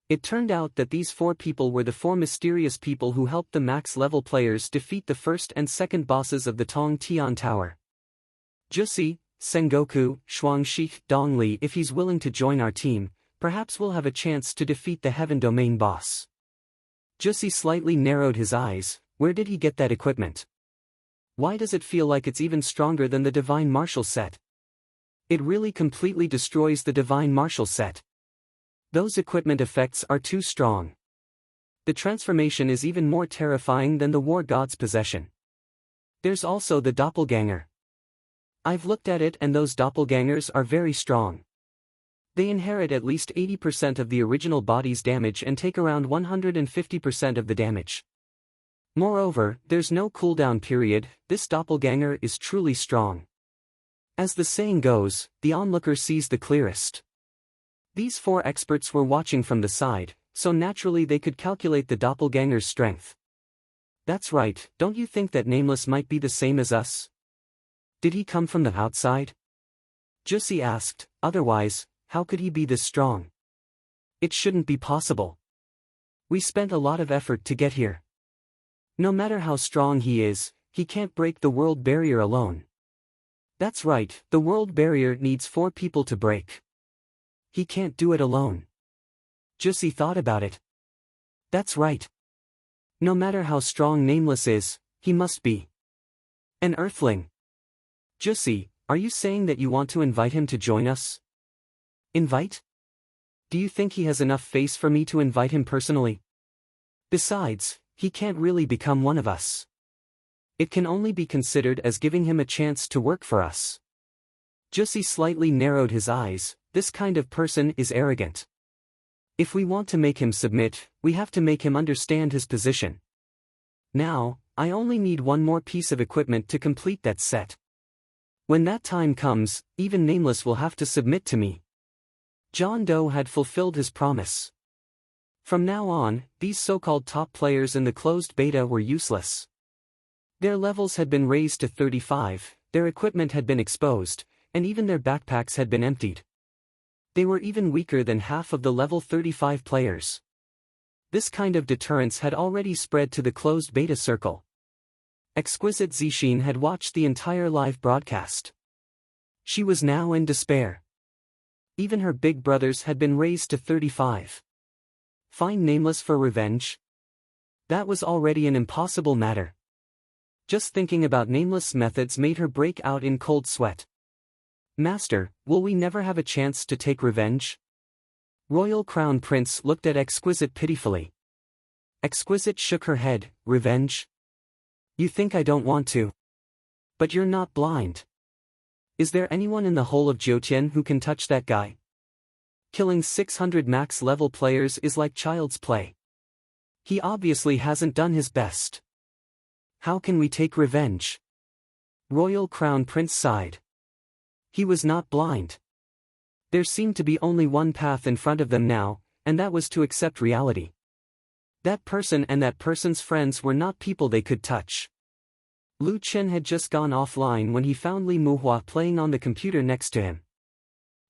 It turned out that these 4 people were the 4 mysterious people who helped the max-level players defeat the first and second bosses of the Tong Tian Tower. Jussi, Sengoku, Shuangshi, Dongli, if he's willing to join our team, perhaps we'll have a chance to defeat the Heaven Domain boss. Jussi slightly narrowed his eyes. Where did he get that equipment? Why does it feel like it's even stronger than the Divine Martial set? It really completely destroys the Divine Martial set. Those equipment effects are too strong. The transformation is even more terrifying than the War God's possession. There's also the doppelganger. I've looked at it and those doppelgangers are very strong. They inherit at least 80% of the original body's damage and take around 150% of the damage. Moreover, there's no cooldown period. This doppelganger is truly strong. As the saying goes, the onlooker sees the clearest. These 4 experts were watching from the side, so naturally they could calculate the doppelganger's strength. That's right, don't you think that Nameless might be the same as us? Did he come from the outside? Jussi asked, otherwise, how could he be this strong? It shouldn't be possible. We spent a lot of effort to get here. No matter how strong he is, he can't break the world barrier alone. That's right, the world barrier needs 4 people to break. He can't do it alone. Jussi thought about it. That's right. No matter how strong Nameless is, he must be an Earthling. Jussi, are you saying that you want to invite him to join us? Invite? Do you think he has enough face for me to invite him personally? Besides, he can't really become one of us. It can only be considered as giving him a chance to work for us. Jussi slightly narrowed his eyes. This kind of person is arrogant. If we want to make him submit, we have to make him understand his position. Now, I only need one more piece of equipment to complete that set. When that time comes, even Nameless will have to submit to me. John Doe had fulfilled his promise. From now on, these so-called top players in the closed beta were useless. Their levels had been raised to 35, their equipment had been exposed, and even their backpacks had been emptied. They were even weaker than half of the level 35 players. This kind of deterrence had already spread to the closed beta circle. Exquisite Zixin had watched the entire live broadcast. She was now in despair. Even her big brothers had been raised to 35. Find Nameless for revenge? That was already an impossible matter. Just thinking about Nameless' methods made her break out in cold sweat. Master, will we never have a chance to take revenge? Royal Crown Prince looked at Exquisite pitifully. Exquisite shook her head. Revenge? You think I don't want to? But you're not blind. Is there anyone in the whole of Jiutian who can touch that guy? Killing 600 max-level players is like child's play. He obviously hasn't done his best. How can we take revenge? Royal Crown Prince sighed. He was not blind. There seemed to be only one path in front of them now, and that was to accept reality. That person and that person's friends were not people they could touch. Lu Chen had just gone offline when he found Li Muhua playing on the computer next to him.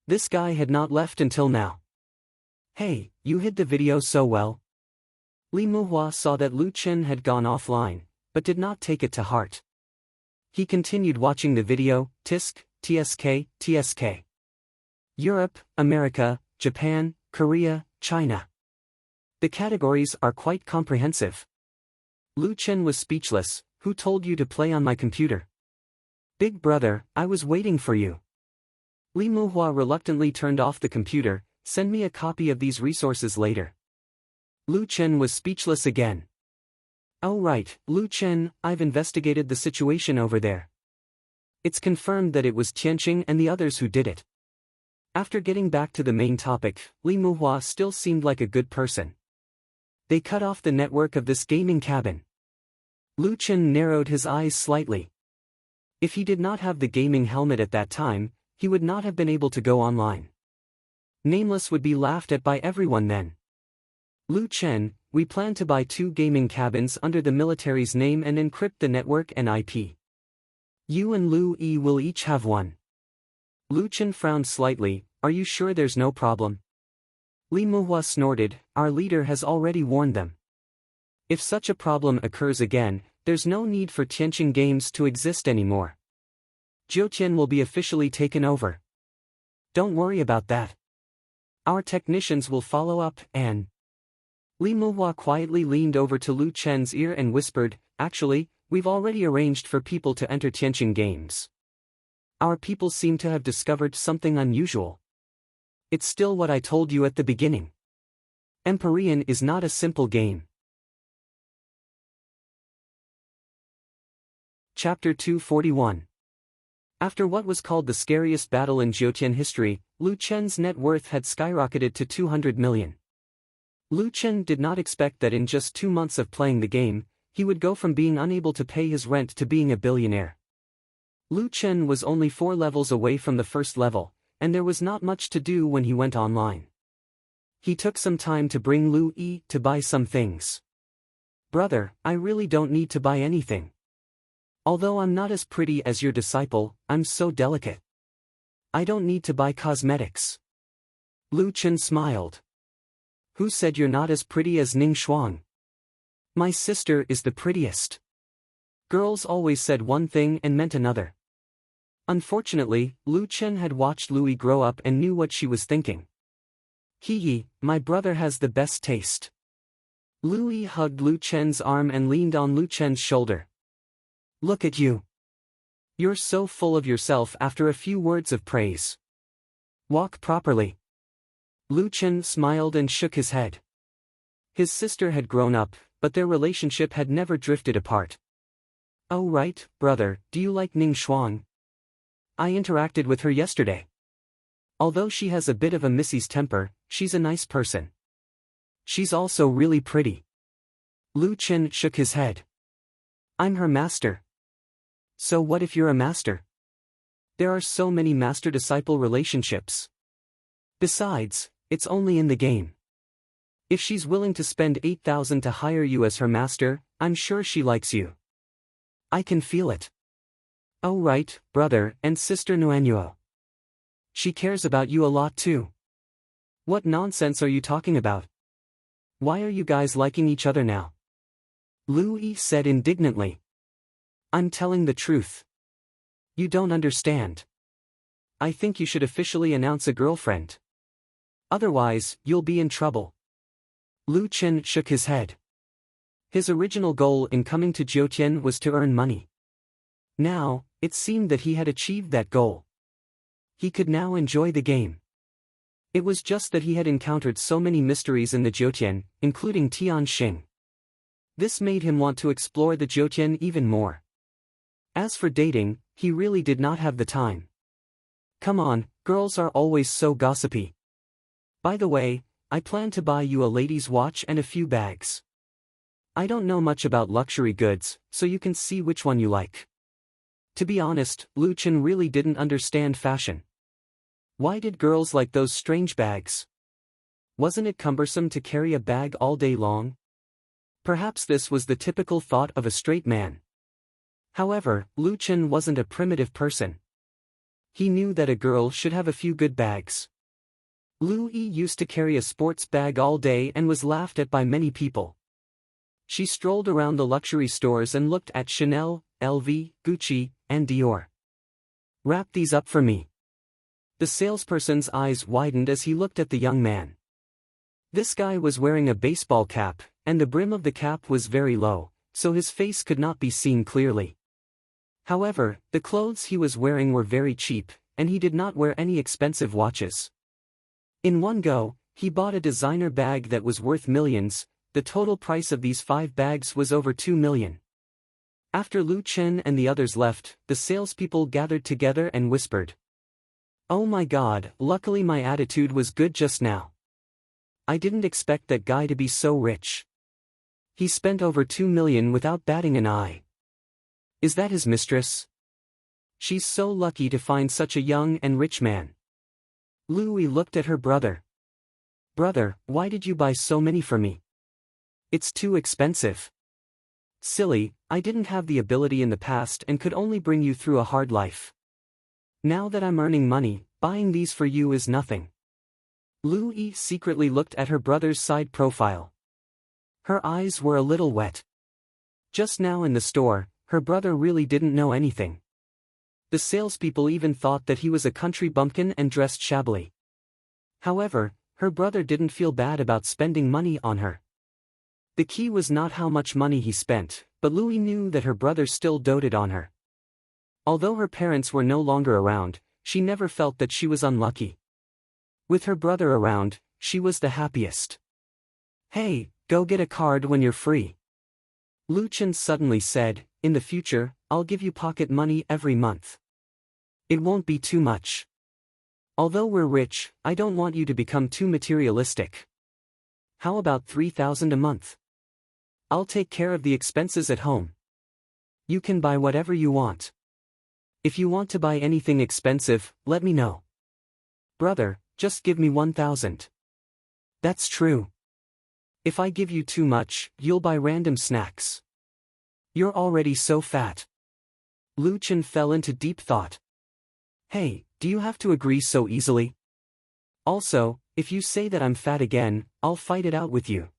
This guy had not left until now. "Hey, you hid the video so well." Li Muhua saw that Lu Chen had gone offline, but did not take it to heart. He continued watching the video, tisk, tsk, tsk. Europe, America, Japan, Korea, China. The categories are quite comprehensive. Lu Chen was speechless. "Who told you to play on my computer?" "Big brother, I was waiting for you." Li Muhua reluctantly turned off the computer. "Send me a copy of these resources later." Lu Chen was speechless again. "Oh right, Lu Chen, I've investigated the situation over there. It's confirmed that it was Tianqing and the others who did it." After getting back to the main topic, Li Muhua still seemed like a good person. "They cut off the network of this gaming cabin." Lu Chen narrowed his eyes slightly. If he did not have the gaming helmet at that time, he would not have been able to go online. Nameless would be laughed at by everyone then. "Lu Chen, we plan to buy 2 gaming cabins under the military's name and encrypt the network and IP. You and Lu Yi will each have one." Lu Chen frowned slightly. "Are you sure there's no problem?" Li Muhua snorted. "Our leader has already warned them. If such a problem occurs again, there's no need for Tianqing Games to exist anymore. Jiutian will be officially taken over. Don't worry about that. Our technicians will follow up and..." Li Muhua quietly leaned over to Lu Chen's ear and whispered, "Actually, we've already arranged for people to enter Tianqing Games. Our people seem to have discovered something unusual. It's still what I told you at the beginning. Empyrean is not a simple game." Chapter 241. After what was called the scariest battle in Jiutian history, Lu Chen's net worth had skyrocketed to 200 million. Lu Chen did not expect that in just 2 months of playing the game, he would go from being unable to pay his rent to being a billionaire. Lu Chen was only 4 levels away from the first level, and there was not much to do when he went online. He took some time to bring Lu Yi to buy some things. "Brother, I really don't need to buy anything. Although I'm not as pretty as your disciple, I'm so delicate. I don't need to buy cosmetics." Lu Chen smiled. "Who said you're not as pretty as Ning Shuang? My sister is the prettiest." Girls always said one thing and meant another. Unfortunately, Lu Chen had watched Louis grow up and knew what she was thinking. "Hee, my brother has the best taste." Louis hugged Lu Chen's arm and leaned on Lu Chen's shoulder. "Look at you. You're so full of yourself after a few words of praise. Walk properly." Lu Chen smiled and shook his head. His sister had grown up, but their relationship had never drifted apart. "Oh right, brother, do you like Ning Shuang? I interacted with her yesterday. Although she has a bit of a Missy's temper, she's a nice person. She's also really pretty." Lu Chen shook his head. "I'm her master." "So what if you're a master? There are so many master-disciple relationships. Besides, it's only in the game. If she's willing to spend 8,000 to hire you as her master, I'm sure she likes you. I can feel it." "Oh right, brother and sister Nuanyuo. She cares about you a lot too." "What nonsense are you talking about? Why are you guys liking each other now?" Lu Yi said indignantly. "I'm telling the truth. You don't understand. I think you should officially announce a girlfriend. Otherwise, you'll be in trouble." Lu Chen shook his head. His original goal in coming to Jiutian was to earn money. Now, it seemed that he had achieved that goal. He could now enjoy the game. It was just that he had encountered so many mysteries in the Jiutian, including Tianxing. This made him want to explore the Jiutian even more. As for dating, he really did not have the time. Come on, girls are always so gossipy. By the way, I plan to buy you a lady's watch and a few bags. I don't know much about luxury goods, so you can see which one you like. To be honest, Lu Chen really didn't understand fashion. Why did girls like those strange bags? Wasn't it cumbersome to carry a bag all day long? Perhaps this was the typical thought of a straight man. However, Lu Chen wasn't a primitive person. He knew that a girl should have a few good bags. Lu Yi used to carry a sports bag all day and was laughed at by many people. She strolled around the luxury stores and looked at Chanel, LV, Gucci, and Dior. "Wrap these up for me." The salesperson's eyes widened as he looked at the young man. This guy was wearing a baseball cap, and the brim of the cap was very low, so his face could not be seen clearly. However, the clothes he was wearing were very cheap, and he did not wear any expensive watches. In one go, he bought a designer bag that was worth millions. The total price of these 5 bags was over 2 million. After Lu Chen and the others left, the salespeople gathered together and whispered, "Oh my God, luckily my attitude was good just now. I didn't expect that guy to be so rich. He spent over 2 million without batting an eye. Is that his mistress? She's so lucky to find such a young and rich man." Louis looked at her brother. "Brother, why did you buy so many for me? It's too expensive." "Silly, I didn't have the ability in the past and could only bring you through a hard life. Now that I'm earning money, buying these for you is nothing." Lu Yi secretly looked at her brother's side profile. Her eyes were a little wet. Just now in the store, her brother really didn't know anything. The salespeople even thought that he was a country bumpkin and dressed shabbily. However, her brother didn't feel bad about spending money on her. The key was not how much money he spent, but Louis knew that her brother still doted on her. Although her parents were no longer around, she never felt that she was unlucky. With her brother around, she was the happiest. "Hey, go get a card when you're free." Lu Chen suddenly said, "In the future, I'll give you pocket money every month. It won't be too much. Although we're rich, I don't want you to become too materialistic. How about 3,000 a month? I'll take care of the expenses at home. You can buy whatever you want. If you want to buy anything expensive, let me know. Brother, just give me 1,000. That's true. If I give you too much, you'll buy random snacks. You're already so fat." Lu Chen fell into deep thought. "Hey, do you have to agree so easily? Also, if you say that I'm fat again, I'll fight it out with you."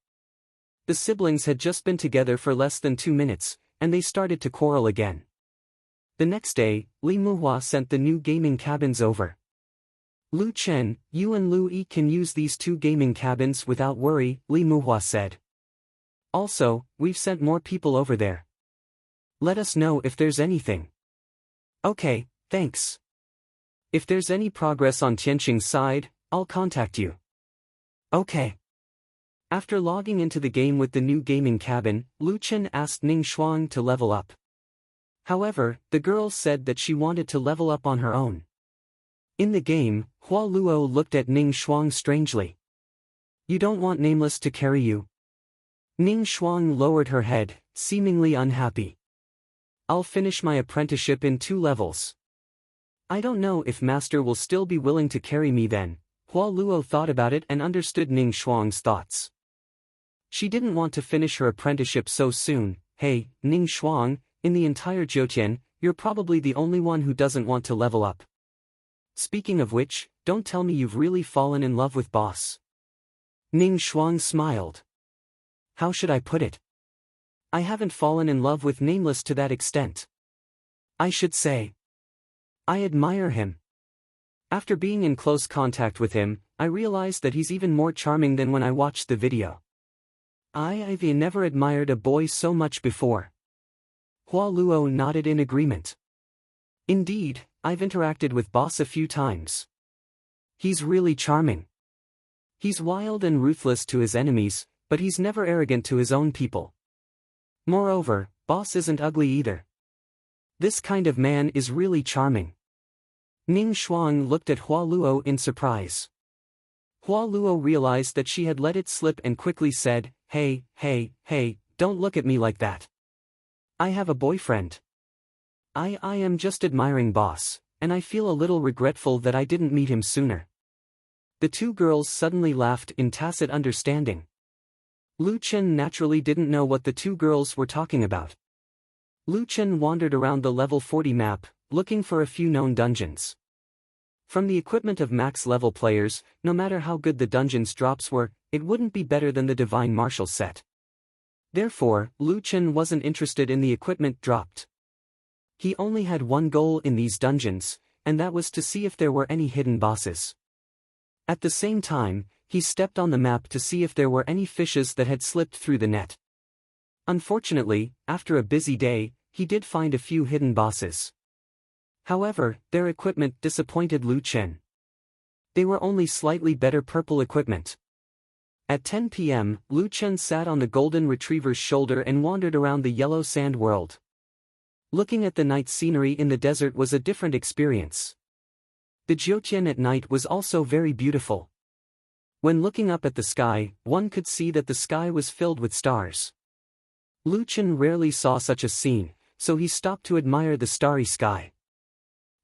The siblings had just been together for less than 2 minutes, and they started to quarrel again. The next day, Li Muhua sent the new gaming cabins over. "Lu Chen, you and Lu Yi can use these 2 gaming cabins without worry," Li Muhua said. "Also, we've sent more people over there. Let us know if there's anything." "Okay, thanks. If there's any progress on Tianqing's side, I'll contact you." "Okay." After logging into the game with the new gaming cabin, Lu Chen asked Ning Shuang to level up. However, the girl said that she wanted to level up on her own. In the game, Hua Luo looked at Ning Shuang strangely. "You don't want Nameless to carry you?" Ning Shuang lowered her head, seemingly unhappy. "I'll finish my apprenticeship in 2 levels. I don't know if Master will still be willing to carry me then." Hua Luo thought about it and understood Ning Shuang's thoughts. She didn't want to finish her apprenticeship so soon. "Hey, Ning Shuang, in the entire Zhoutian, you're probably the only one who doesn't want to level up. Speaking of which, don't tell me you've really fallen in love with Boss." Ning Shuang smiled. "How should I put it? I haven't fallen in love with Nameless to that extent. I should say, I admire him. After being in close contact with him, I realized that he's even more charming than when I watched the video. I've never admired a boy so much before." Hua Luo nodded in agreement. "Indeed, I've interacted with Boss a few times. He's really charming. He's wild and ruthless to his enemies, but he's never arrogant to his own people. Moreover, Boss isn't ugly either. This kind of man is really charming." Ning Shuang looked at Hua Luo in surprise. Hua Luo realized that she had let it slip and quickly said, Hey, don't look at me like that. I have a boyfriend. I am just admiring Boss, and I feel a little regretful that I didn't meet him sooner." The two girls suddenly laughed in tacit understanding. Lu Chen naturally didn't know what the two girls were talking about. Lu Chen wandered around the level 40 map, looking for a few known dungeons. From the equipment of max-level players, no matter how good the dungeon's drops were, it wouldn't be better than the Divine Martial set. Therefore, Lu Chen wasn't interested in the equipment dropped. He only had one goal in these dungeons, and that was to see if there were any hidden bosses. At the same time, he stepped on the map to see if there were any fishes that had slipped through the net. Unfortunately, after a busy day, he did find a few hidden bosses. However, their equipment disappointed Lu Chen. They were only slightly better purple equipment. At 10 p.m., Lu Chen sat on the golden retriever's shoulder and wandered around the yellow sand world. Looking at the night scenery in the desert was a different experience. The Jiutian at night was also very beautiful. When looking up at the sky, one could see that the sky was filled with stars. Lu Chen rarely saw such a scene, so he stopped to admire the starry sky.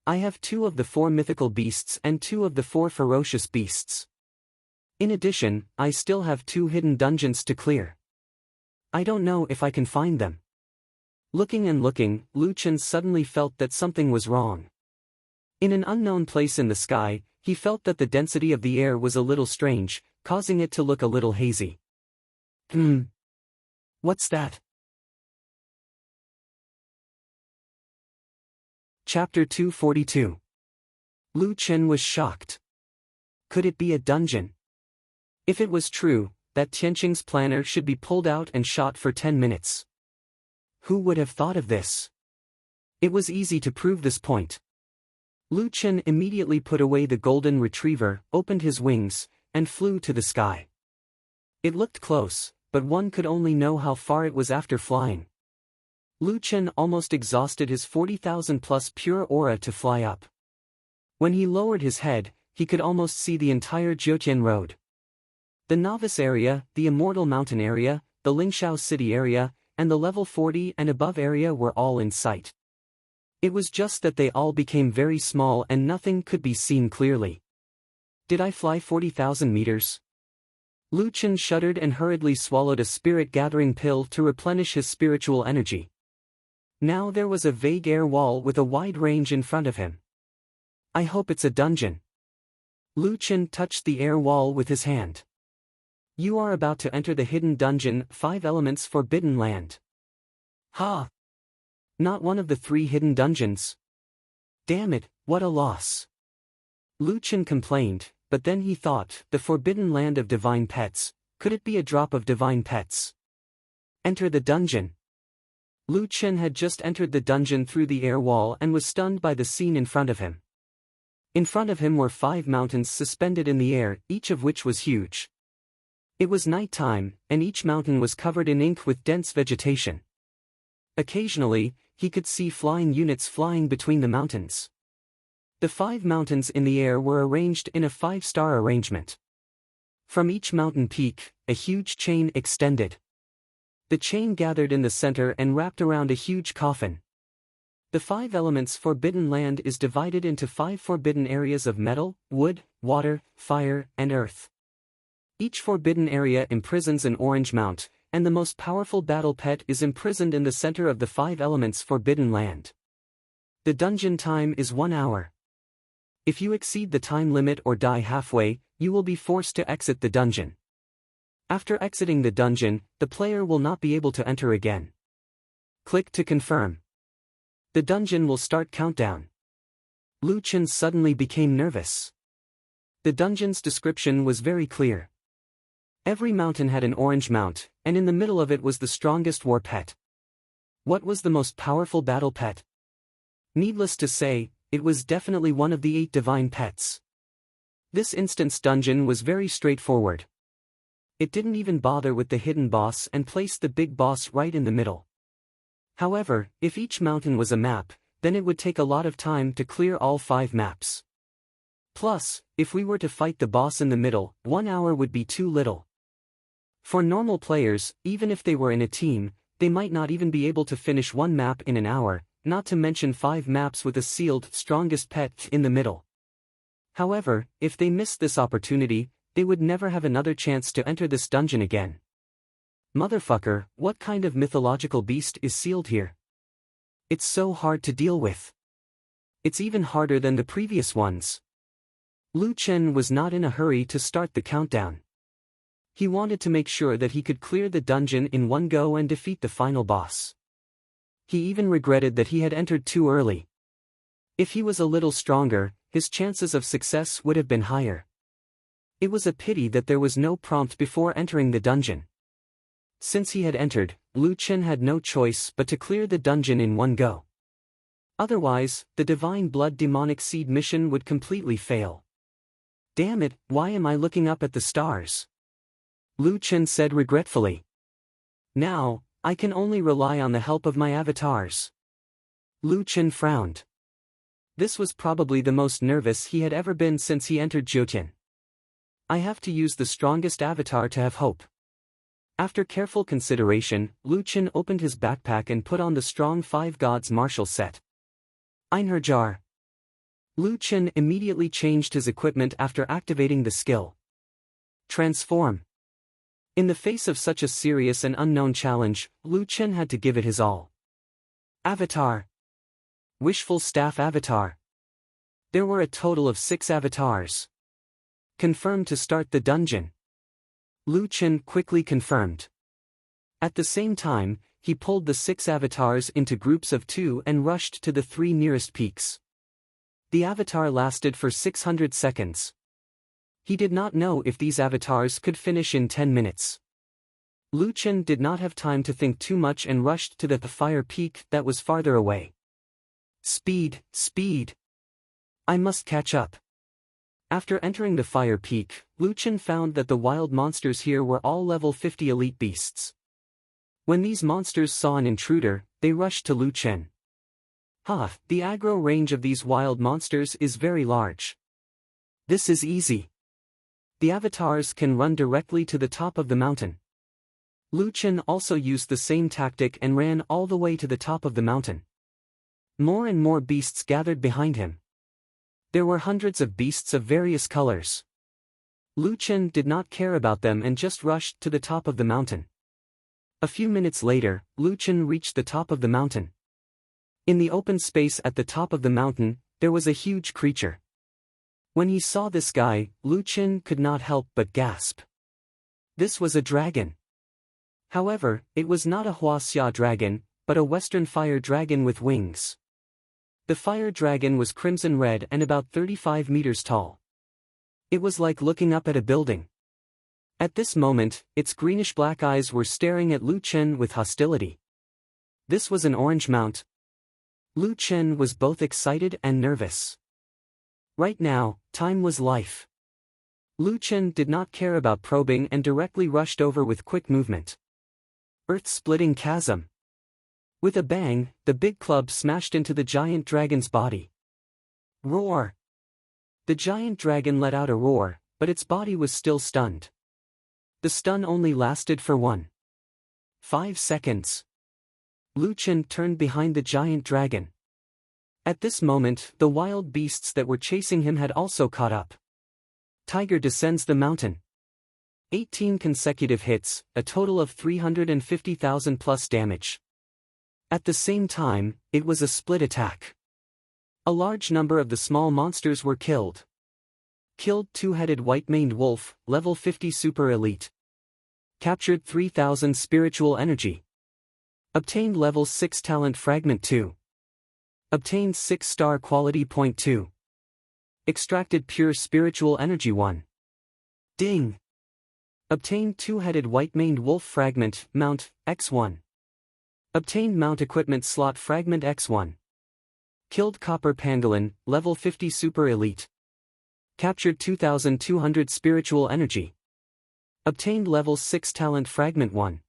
"I have 2 of the 4 mythical beasts and 2 of the 4 ferocious beasts. In addition, I still have 2 hidden dungeons to clear. I don't know if I can find them." Looking and looking, Lu Chen suddenly felt that something was wrong. In an unknown place in the sky, he felt that the density of the air was a little strange, causing it to look a little hazy. What's that? Chapter 242. Lu Chen was shocked. Could it be a dungeon? If it was true, that Tianqing's planner should be pulled out and shot for 10 minutes. Who would have thought of this? It was easy to prove this point. Lu Chen immediately put away the golden retriever, opened his wings, and flew to the sky. It looked close, but one could only know how far it was after flying. Lu Chen almost exhausted his 40,000 plus pure aura to fly up. When he lowered his head, he could almost see the entire Jiutian Road. The Novice area, the Immortal Mountain area, the Lingshao City area, and the level 40 and above area were all in sight. It was just that they all became very small and nothing could be seen clearly. Did I fly 40,000 meters? Lu Chen shuddered and hurriedly swallowed a spirit-gathering pill to replenish his spiritual energy. Now there was a vague air wall with a wide range in front of him. I hope it's a dungeon. Lu Chen touched the air wall with his hand. You are about to enter the hidden dungeon, 5 Elements Forbidden Land. Ha! Not one of the 3 hidden dungeons. Damn it, what a loss. Lu Chen complained, but then he thought, the Forbidden Land of Divine Pets, could it be a drop of divine pets? Enter the dungeon. Lu Chen had just entered the dungeon through the air wall and was stunned by the scene in front of him. In front of him were 5 mountains suspended in the air, each of which was huge. It was night time, and each mountain was covered in ink with dense vegetation. Occasionally, he could see flying units flying between the mountains. The 5 mountains in the air were arranged in a 5-star arrangement. From each mountain peak, a huge chain extended. The chain gathered in the center and wrapped around a huge coffin. The 5 Elements Forbidden Land is divided into 5 forbidden areas of metal, wood, water, fire, and earth. Each forbidden area imprisons an orange mount, and the most powerful battle pet is imprisoned in the center of the 5 Elements Forbidden Land. The dungeon time is 1 hour. If you exceed the time limit or die halfway, you will be forced to exit the dungeon. After exiting the dungeon, the player will not be able to enter again. Click to confirm. The dungeon will start countdown. Lu Chen suddenly became nervous. The dungeon's description was very clear. Every mountain had an orange mount, and in the middle of it was the strongest war pet. What was the most powerful battle pet? Needless to say, it was definitely one of the 8 divine pets. This instance dungeon was very straightforward. It didn't even bother with the hidden boss and placed the big boss right in the middle. However, if each mountain was a map, then it would take a lot of time to clear all 5 maps. Plus, if we were to fight the boss in the middle, 1 hour would be too little. For normal players, even if they were in a team, they might not even be able to finish 1 map in an hour, not to mention 5 maps with a sealed strongest pet in the middle. However, if they missed this opportunity, they would never have another chance to enter this dungeon again. Motherfucker, what kind of mythological beast is sealed here? It's so hard to deal with. It's even harder than the previous ones. Lu Chen was not in a hurry to start the countdown. He wanted to make sure that he could clear the dungeon in one go and defeat the final boss. He even regretted that he had entered too early. If he was a little stronger, his chances of success would have been higher. It was a pity that there was no prompt before entering the dungeon. Since he had entered, Lu Chen had no choice but to clear the dungeon in one go. Otherwise, the Divine Blood Demonic Seed mission would completely fail. Damn it, why am I looking up at the stars? Lu Chen said regretfully. Now, I can only rely on the help of my avatars. Lu Chen frowned. This was probably the most nervous he had ever been since he entered Jyotian. I have to use the strongest avatar to have hope. After careful consideration, Lu Chen opened his backpack and put on the strong 5 gods martial set. Einherjar. Lu Chen immediately changed his equipment after activating the skill. Transform. In the face of such a serious and unknown challenge, Lu Chen had to give it his all. Avatar. Wishful Staff Avatar. There were a total of 6 avatars. Confirmed to start the dungeon. Lu Chen quickly confirmed. At the same time, he pulled the 6 avatars into groups of 2 and rushed to the 3 nearest peaks. The avatar lasted for 600 seconds. He did not know if these avatars could finish in 10 minutes. Lu Chen did not have time to think too much and rushed to the fire peak that was farther away. Speed, speed! I must catch up. After entering the fire peak, Lu Chen found that the wild monsters here were all level 50 elite beasts. When these monsters saw an intruder, they rushed to Lu Chen. The aggro range of these wild monsters is very large. This is easy. The avatars can run directly to the top of the mountain. Lu Chen also used the same tactic and ran all the way to the top of the mountain. More and more beasts gathered behind him. There were hundreds of beasts of various colors. Lu Chen did not care about them and just rushed to the top of the mountain. A few minutes later, Lu Chen reached the top of the mountain. In the open space at the top of the mountain, there was a huge creature. When he saw this guy, Lu Chen could not help but gasp. This was a dragon. However, it was not a Huaxia dragon, but a Western fire dragon with wings. The fire dragon was crimson red and about 35 meters tall. It was like looking up at a building. At this moment, its greenish-black eyes were staring at Lu Chen with hostility. This was an orange mount. Lu Chen was both excited and nervous. Right now, time was life. Lu Chen did not care about probing and directly rushed over with quick movement. Earth-splitting chasm. With a bang, the big club smashed into the giant dragon's body. Roar! The giant dragon let out a roar, but its body was still stunned. The stun only lasted for 1.5 seconds. Lu Chen turned behind the giant dragon. At this moment, the wild beasts that were chasing him had also caught up. Tiger descends the mountain. 18 consecutive hits, a total of 350,000 plus damage. At the same time, it was a split attack. A large number of the small monsters were killed. Killed two-headed white-maned wolf, level 50 super elite. Captured 3,000 spiritual energy. Obtained level 6 talent fragment 2. Obtained 6-star quality point 2. Extracted pure spiritual energy 1. Ding! Obtained two-headed white-maned wolf fragment, mount, X1. Obtained mount equipment slot fragment X1. Killed copper pangolin, level 50 super elite. Captured 2,200 spiritual energy. Obtained level 6 talent fragment 1.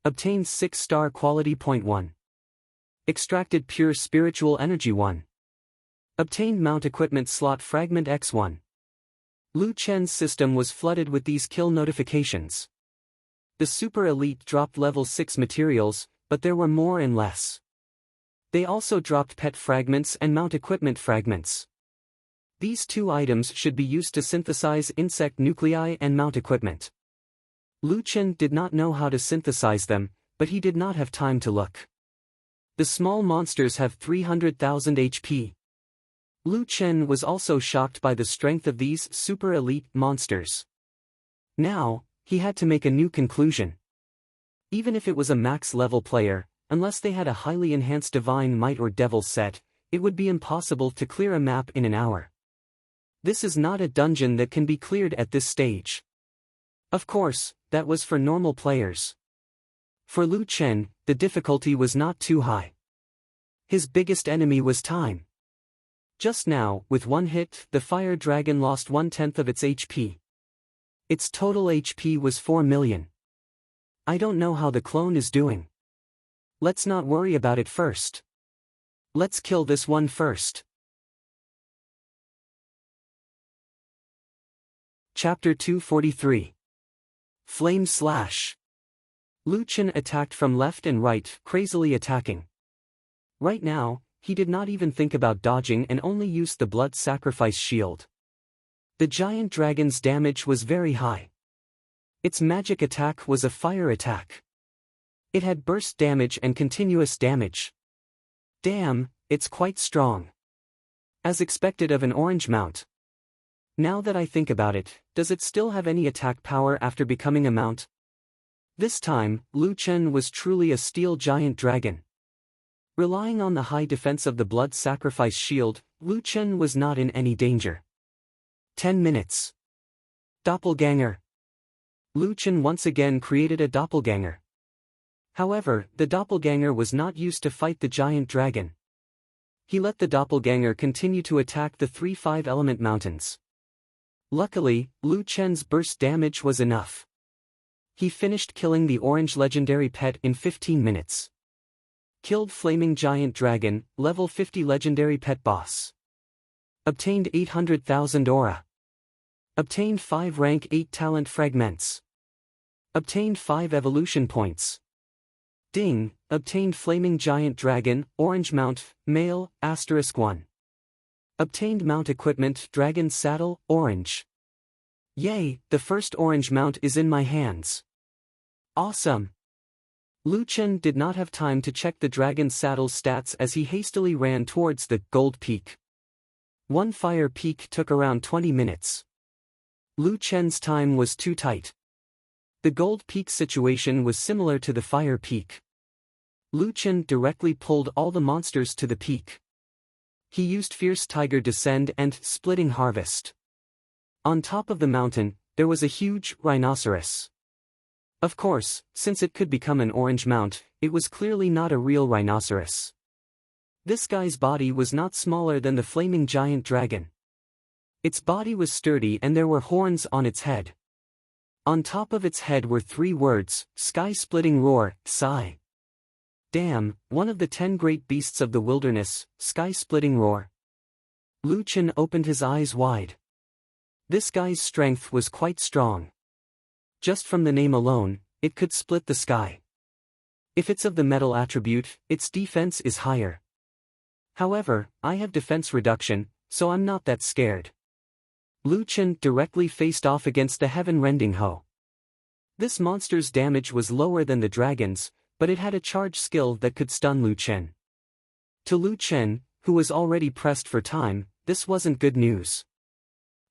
Obtained 6-star quality point 1. Extracted pure spiritual energy 1. Obtained mount equipment slot fragment X1. Lu Chen's system was flooded with these kill notifications. The super elite dropped level 6 materials, but there were more and less. They also dropped pet fragments and mount equipment fragments. These two items should be used to synthesize insect nuclei and mount equipment. Lu Chen did not know how to synthesize them, but he did not have time to look. The small monsters have 300,000 HP. Lu Chen was also shocked by the strength of these super elite monsters. Now, he had to make a new conclusion. Even if it was a max-level player, unless they had a highly enhanced Divine Might or Devil set, it would be impossible to clear a map in an hour. This is not a dungeon that can be cleared at this stage. Of course, that was for normal players. For Lu Chen, the difficulty was not too high. His biggest enemy was time. Just now, with one hit, the fire dragon lost 1/10 of its HP. Its total HP was 4 million. I don't know how the clone is doing. Let's not worry about it first. Let's kill this one first. Chapter 243. Flame Slash. Lu Chen attacked from left and right, crazily attacking. Right now, he did not even think about dodging and only used the blood sacrifice shield. The giant dragon's damage was very high. Its magic attack was a fire attack. It had burst damage and continuous damage. Damn, it's quite strong. As expected of an orange mount. Now that I think about it, does it still have any attack power after becoming a mount? This time, Lu Chen was truly a steel giant dragon. Relying on the high defense of the blood sacrifice shield, Lu Chen was not in any danger. 10 minutes. Doppelganger. Lu Chen once again created a doppelganger. However, the doppelganger was not used to fight the giant dragon. He let the doppelganger continue to attack the 3-5 element mountains. Luckily, Lu Chen's burst damage was enough. He finished killing the orange legendary pet in 15 minutes. Killed flaming giant dragon, level 50 legendary pet boss. Obtained 800,000 aura. Obtained 5 rank 8 talent fragments. Obtained 5 evolution points. Ding, obtained flaming giant dragon, orange mount, male, *1. Obtained mount equipment dragon saddle, orange. Yay, the first orange mount is in my hands. Awesome. Lu Chen did not have time to check the dragon saddle's stats as he hastily ran towards the gold peak. One fire peak took around 20 minutes. Lu Chen's time was too tight. The gold peak situation was similar to the fire peak. Lu Chen directly pulled all the monsters to the peak. He used Fierce Tiger Descend and Splitting Harvest. On top of the mountain, there was a huge rhinoceros. Of course, since it could become an orange mount, it was clearly not a real rhinoceros. This guy's body was not smaller than the flaming giant dragon. Its body was sturdy and there were horns on its head. On top of its head were 3 words, Sky-Splitting Roar, Sigh. Damn, one of the 10 great beasts of the wilderness, Sky-Splitting Roar. Lu Chen opened his eyes wide. This guy's strength was quite strong. Just from the name alone, it could split the sky. If it's of the metal attribute, its defense is higher. However, I have defense reduction, so I'm not that scared. Lu Chen directly faced off against the heaven-rending Ho. This monster's damage was lower than the dragon's, but it had a charge skill that could stun Lu Chen. To Lu Chen, who was already pressed for time, this wasn't good news.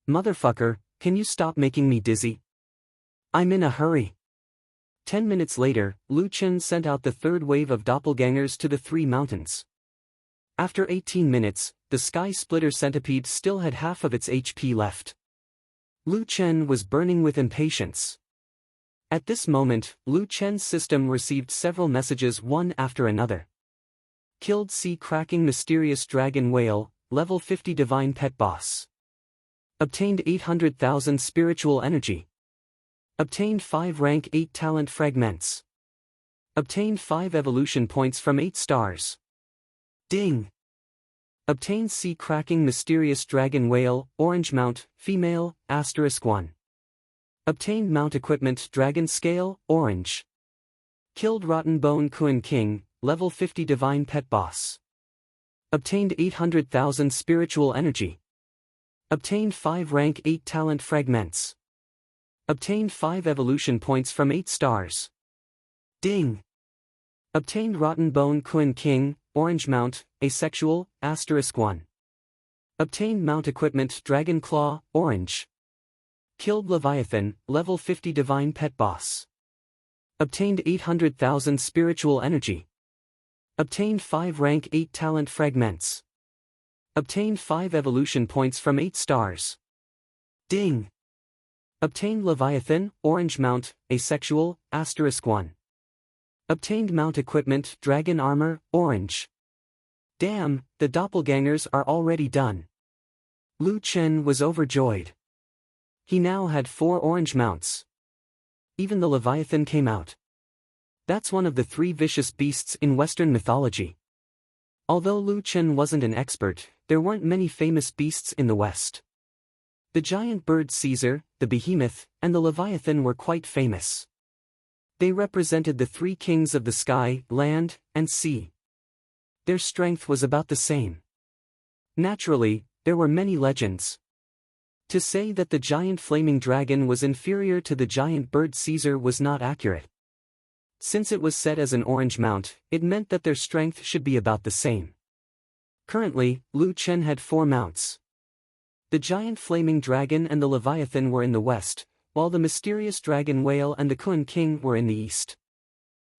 Motherfucker, can you stop making me dizzy? I'm in a hurry. 10 minutes later, Lu Chen sent out the 3rd wave of doppelgangers to the 3 mountains. After 18 minutes, the Sky Splitter Centipede still had half of its HP left. Lu Chen was burning with impatience. At this moment, Lu Chen's system received several messages one after another. Killed sea-cracking mysterious dragon whale, level 50 divine pet boss. Obtained 800,000 spiritual energy. Obtained 5 rank 8 talent fragments. Obtained 5 evolution points from 8 stars. Ding! Obtained sea-cracking mysterious dragon whale, orange mount, female, *1. Obtained mount equipment dragon scale, orange. Killed rotten bone Kuan King, level 50 divine pet boss. Obtained 800,000 spiritual energy. Obtained 5 rank 8 talent fragments. Obtained 5 evolution points from 8 stars. Ding! Obtained Rotten Bone Queen King, Orange Mount, Asexual, *1. Obtained Mount Equipment Dragon Claw, Orange. Killed Leviathan, level 50 Divine Pet Boss. Obtained 800,000 spiritual energy. Obtained 5 rank 8 talent fragments. Obtained 5 evolution points from 8 stars. Ding! Obtained Leviathan, Orange Mount, Asexual, *1. Obtained Mount Equipment Dragon Armor, Orange. Damn, the doppelgangers are already done. Lu Chen was overjoyed. He now had 4 orange mounts. Even the Leviathan came out. That's one of the 3 vicious beasts in Western mythology. Although Lu Chen wasn't an expert, there weren't many famous beasts in the West. The giant bird Caesar, the behemoth, and the Leviathan were quite famous. They represented the 3 kings of the sky, land, and sea. Their strength was about the same. Naturally, there were many legends. To say that the giant flaming dragon was inferior to the giant bird Caesar was not accurate. Since it was set as an orange mount, it meant that their strength should be about the same. Currently, Lu Chen had 4 mounts. The giant flaming dragon and the Leviathan were in the west, while the mysterious dragon whale and the Kun King were in the east.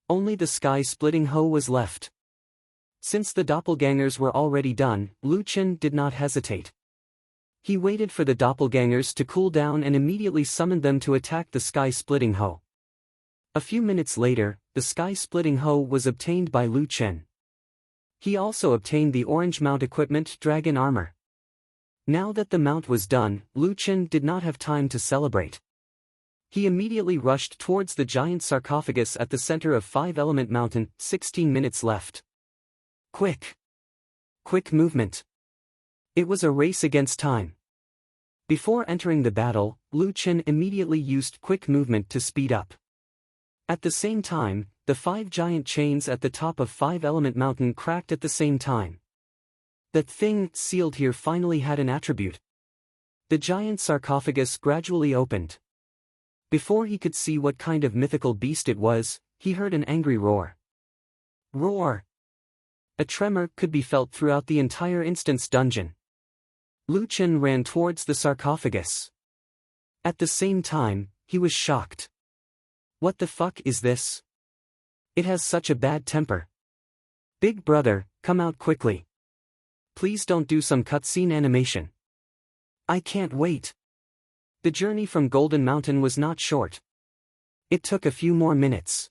Only the sky-splitting Ho was left. Since the doppelgangers were already done, Lu Chen did not hesitate. He waited for the doppelgangers to cool down and immediately summoned them to attack the sky-splitting Ho. A few minutes later, the sky-splitting Ho was obtained by Lu Chen. He also obtained the orange mount equipment Dragon Armor. Now that the mount was done, Lu Chen did not have time to celebrate. He immediately rushed towards the giant sarcophagus at the center of 5-element mountain. 16 minutes left. Quick! Quick movement. It was a race against time. Before entering the battle, Lu Chen immediately used quick movement to speed up. At the same time, the 5 giant chains at the top of 5-element mountain cracked at the same time. That thing sealed here finally had an attribute. The giant sarcophagus gradually opened. Before he could see what kind of mythical beast it was, he heard an angry roar. Roar! A tremor could be felt throughout the entire instance dungeon. Lu Chen ran towards the sarcophagus. At the same time, he was shocked. What the fuck is this? It has such a bad temper. Big brother, come out quickly. Please don't do some cutscene animation. I can't wait. The journey from Golden Mountain was not short. It took a few more minutes.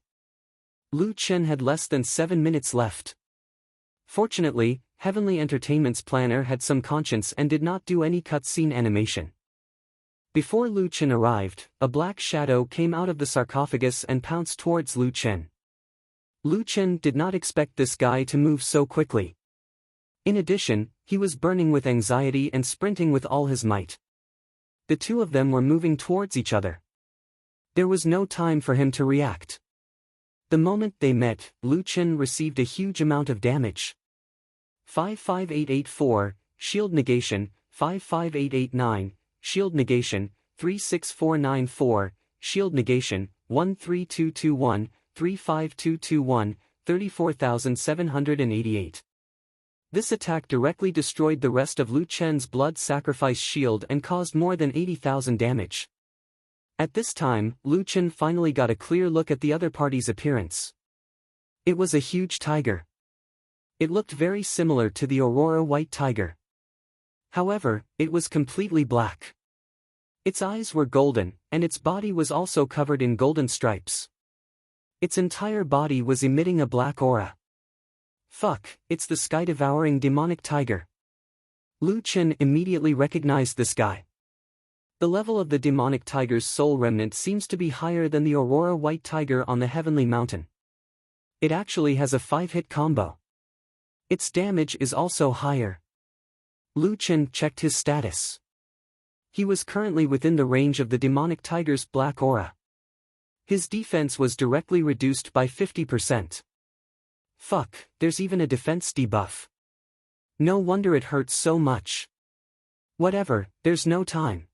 Lu Chen had less than 7 minutes left. Fortunately, Heavenly Entertainment's planner had some conscience and did not do any cutscene animation. Before Lu Chen arrived, a black shadow came out of the sarcophagus and pounced towards Lu Chen. Lu Chen did not expect this guy to move so quickly. In addition, he was burning with anxiety and sprinting with all his might. The 2 of them were moving towards each other. There was no time for him to react. The moment they met, Lu Chen received a huge amount of damage. 55884, shield negation, 55889, shield negation, 36494, shield negation, 13221, 35221, 34,788. This attack directly destroyed the rest of Lu Chen's blood sacrifice shield and caused more than 80,000 damage. At this time, Lu Chen finally got a clear look at the other party's appearance. It was a huge tiger. It looked very similar to the Aurora White Tiger. However, it was completely black. Its eyes were golden, and its body was also covered in golden stripes. Its entire body was emitting a black aura. Fuck, it's the sky-devouring demonic tiger. Lu Chen immediately recognized this guy. The level of the demonic tiger's soul remnant seems to be higher than the Aurora White Tiger on the Heavenly Mountain. It actually has a 5-hit combo. Its damage is also higher. Lu Chen checked his status. He was currently within the range of the demonic tiger's black aura. His defense was directly reduced by 50%. Fuck, there's even a defense debuff. No wonder it hurts so much. Whatever, there's no time.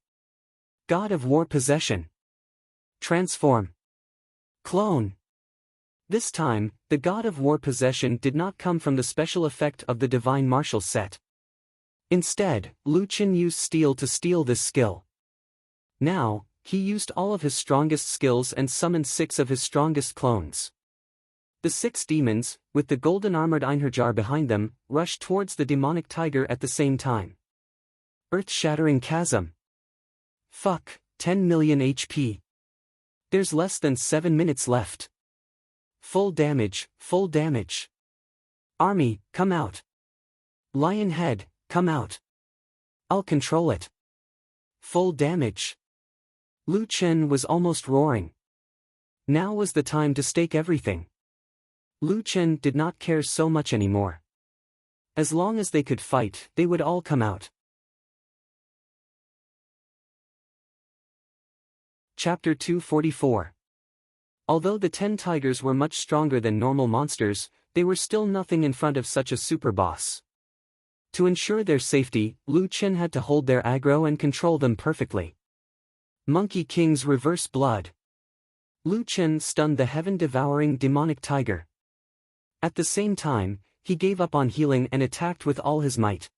God of War possession. Transform. Clone. This time, the God of War possession did not come from the special effect of the Divine Martial set. Instead, Lu Qin used steel to steal this skill. Now, he used all of his strongest skills and summoned 6 of his strongest clones. The 6 demons, with the golden armored Einherjar behind them, rushed towards the demonic tiger at the same time. Earth-shattering chasm. Fuck, 10 million HP. There's less than 7 minutes left. Full damage, full damage. Army, come out. Lion head, come out. I'll control it. Full damage. Lu Qin was almost roaring. Now was the time to stake everything. Lu Qin did not care so much anymore. As long as they could fight, they would all come out. Chapter 244. Although the 10 tigers were much stronger than normal monsters, they were still nothing in front of such a super boss. To ensure their safety, Lu Qin had to hold their aggro and control them perfectly. Monkey King's reverse blood. Lu Qin stunned the heaven-devouring demonic tiger. At the same time, he gave up on healing and attacked with all his might.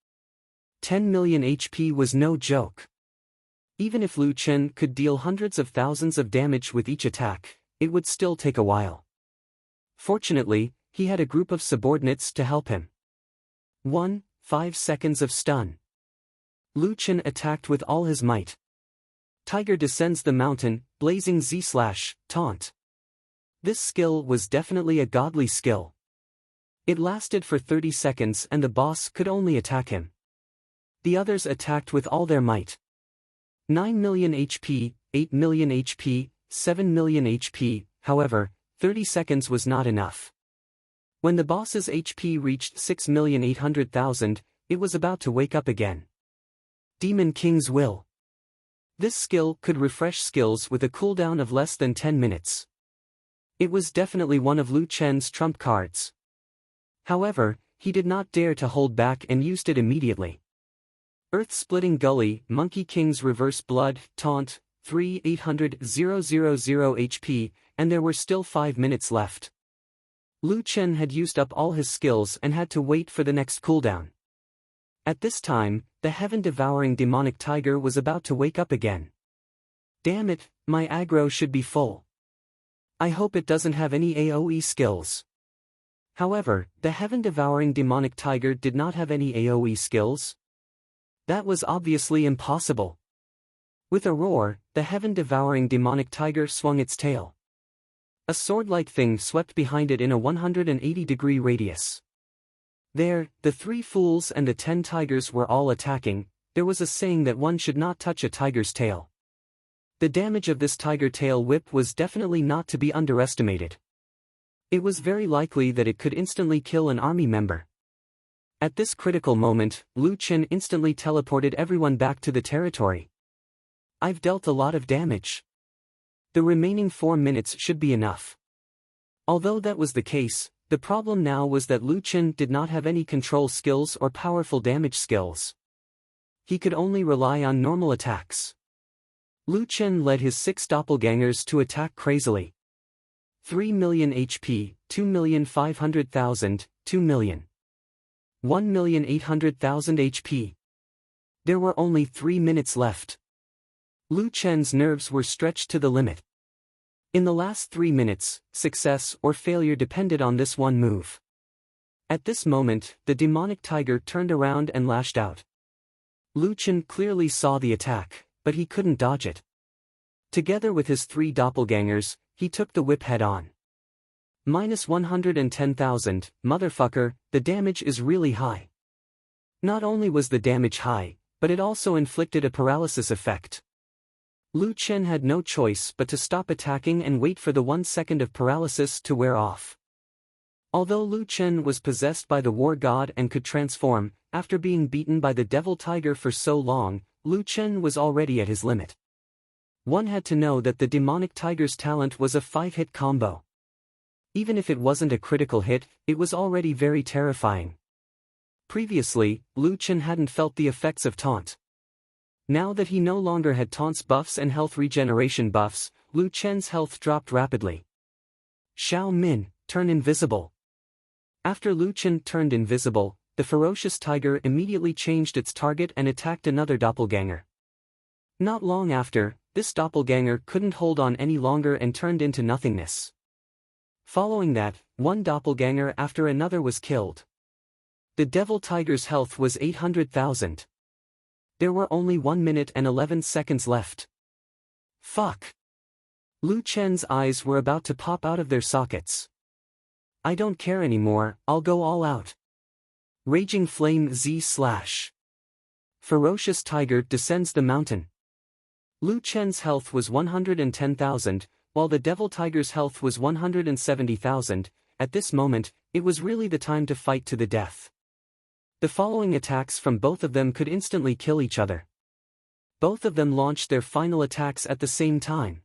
10 million HP was no joke. Even if Lu Qin could deal hundreds of thousands of damage with each attack, it would still take a while. Fortunately, he had a group of subordinates to help him. 5 seconds of stun. Lu Qin attacked with all his might. Tiger descends the mountain, blazing Z/, taunt. This skill was definitely a godly skill. It lasted for 30 seconds and the boss could only attack him. The others attacked with all their might. 9 million HP, 8 million HP, 7 million HP, however, 30 seconds was not enough. When the boss's HP reached 6,800,000, it was about to wake up again. Demon King's Will. This skill could refresh skills with a cooldown of less than 10 minutes. It was definitely one of Lu Qin's trump cards. However, he did not dare to hold back and used it immediately. Earth-splitting gully, Monkey King's reverse blood, taunt, 3,800,000 HP, and there were still 5 minutes left. Lu Qin had used up all his skills and had to wait for the next cooldown. At this time, the heaven-devouring demonic tiger was about to wake up again. Damn it, my aggro should be full. I hope it doesn't have any AoE skills. However, the heaven-devouring demonic tiger did not have any AoE skills. That was obviously impossible. With a roar, the heaven-devouring demonic tiger swung its tail. A sword-like thing swept behind it in a 180-degree radius. There, the 3 fools and the 10 tigers were all attacking. There was a saying that one should not touch a tiger's tail. The damage of this tiger tail whip was definitely not to be underestimated. It was very likely that it could instantly kill an army member. At this critical moment, Lu Qin instantly teleported everyone back to the territory. I've dealt a lot of damage. The remaining 4 minutes should be enough. Although that was the case, the problem now was that Lu Qin did not have any control skills or powerful damage skills. He could only rely on normal attacks. Lu Qin led his 6 doppelgangers to attack crazily. 3 million HP, 2,500,000, 2 million. 1,800,000 HP. There were only 3 minutes left. Lu Qin's nerves were stretched to the limit. In the last 3 minutes, success or failure depended on this one move. At this moment, the demonic tiger turned around and lashed out. Lu Qin clearly saw the attack, but he couldn't dodge it. Together with his 3 doppelgangers, he took the whip head-on. Minus 110,000, motherfucker, the damage is really high. Not only was the damage high, but it also inflicted a paralysis effect. Lu Qin had no choice but to stop attacking and wait for the 1 second of paralysis to wear off. Although Lu Qin was possessed by the war god and could transform, after being beaten by the devil tiger for so long, Lu Qin was already at his limit. One had to know that the demonic tiger's talent was a 5-hit combo. Even if it wasn't a critical hit, it was already very terrifying. Previously, Lu Chen hadn't felt the effects of taunt. Now that he no longer had taunts buffs and health regeneration buffs, Lu Chen's health dropped rapidly. Xiao Min, turn invisible. After Lu Chen turned invisible, the ferocious tiger immediately changed its target and attacked another doppelganger. Not long after, this doppelganger couldn't hold on any longer and turned into nothingness. Following that, one doppelganger after another was killed. The devil tiger's health was 800,000. There were only 1 minute and 11 seconds left. Fuck. Lu Chen's eyes were about to pop out of their sockets. I don't care anymore, I'll go all out. Raging Flame Z/. Ferocious Tiger descends the mountain. Lu Chen's health was 110,000, while the Devil Tiger's health was 170,000. At this moment, it was really the time to fight to the death. The following attacks from both of them could instantly kill each other. Both of them launched their final attacks at the same time.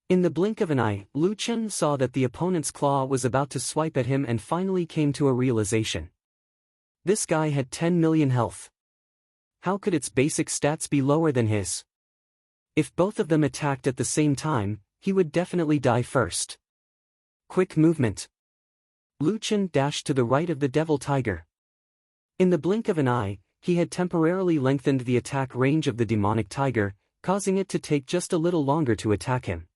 In the blink of an eye, Lu Chen saw that the opponent's claw was about to swipe at him and finally came to a realization. This guy had 10 million health. How could its basic stats be lower than his? If both of them attacked at the same time, he would definitely die first. Quick movement. Lu Chen dashed to the right of the Devil Tiger. In the blink of an eye, he had temporarily lengthened the attack range of the demonic tiger, causing it to take just a little longer to attack him.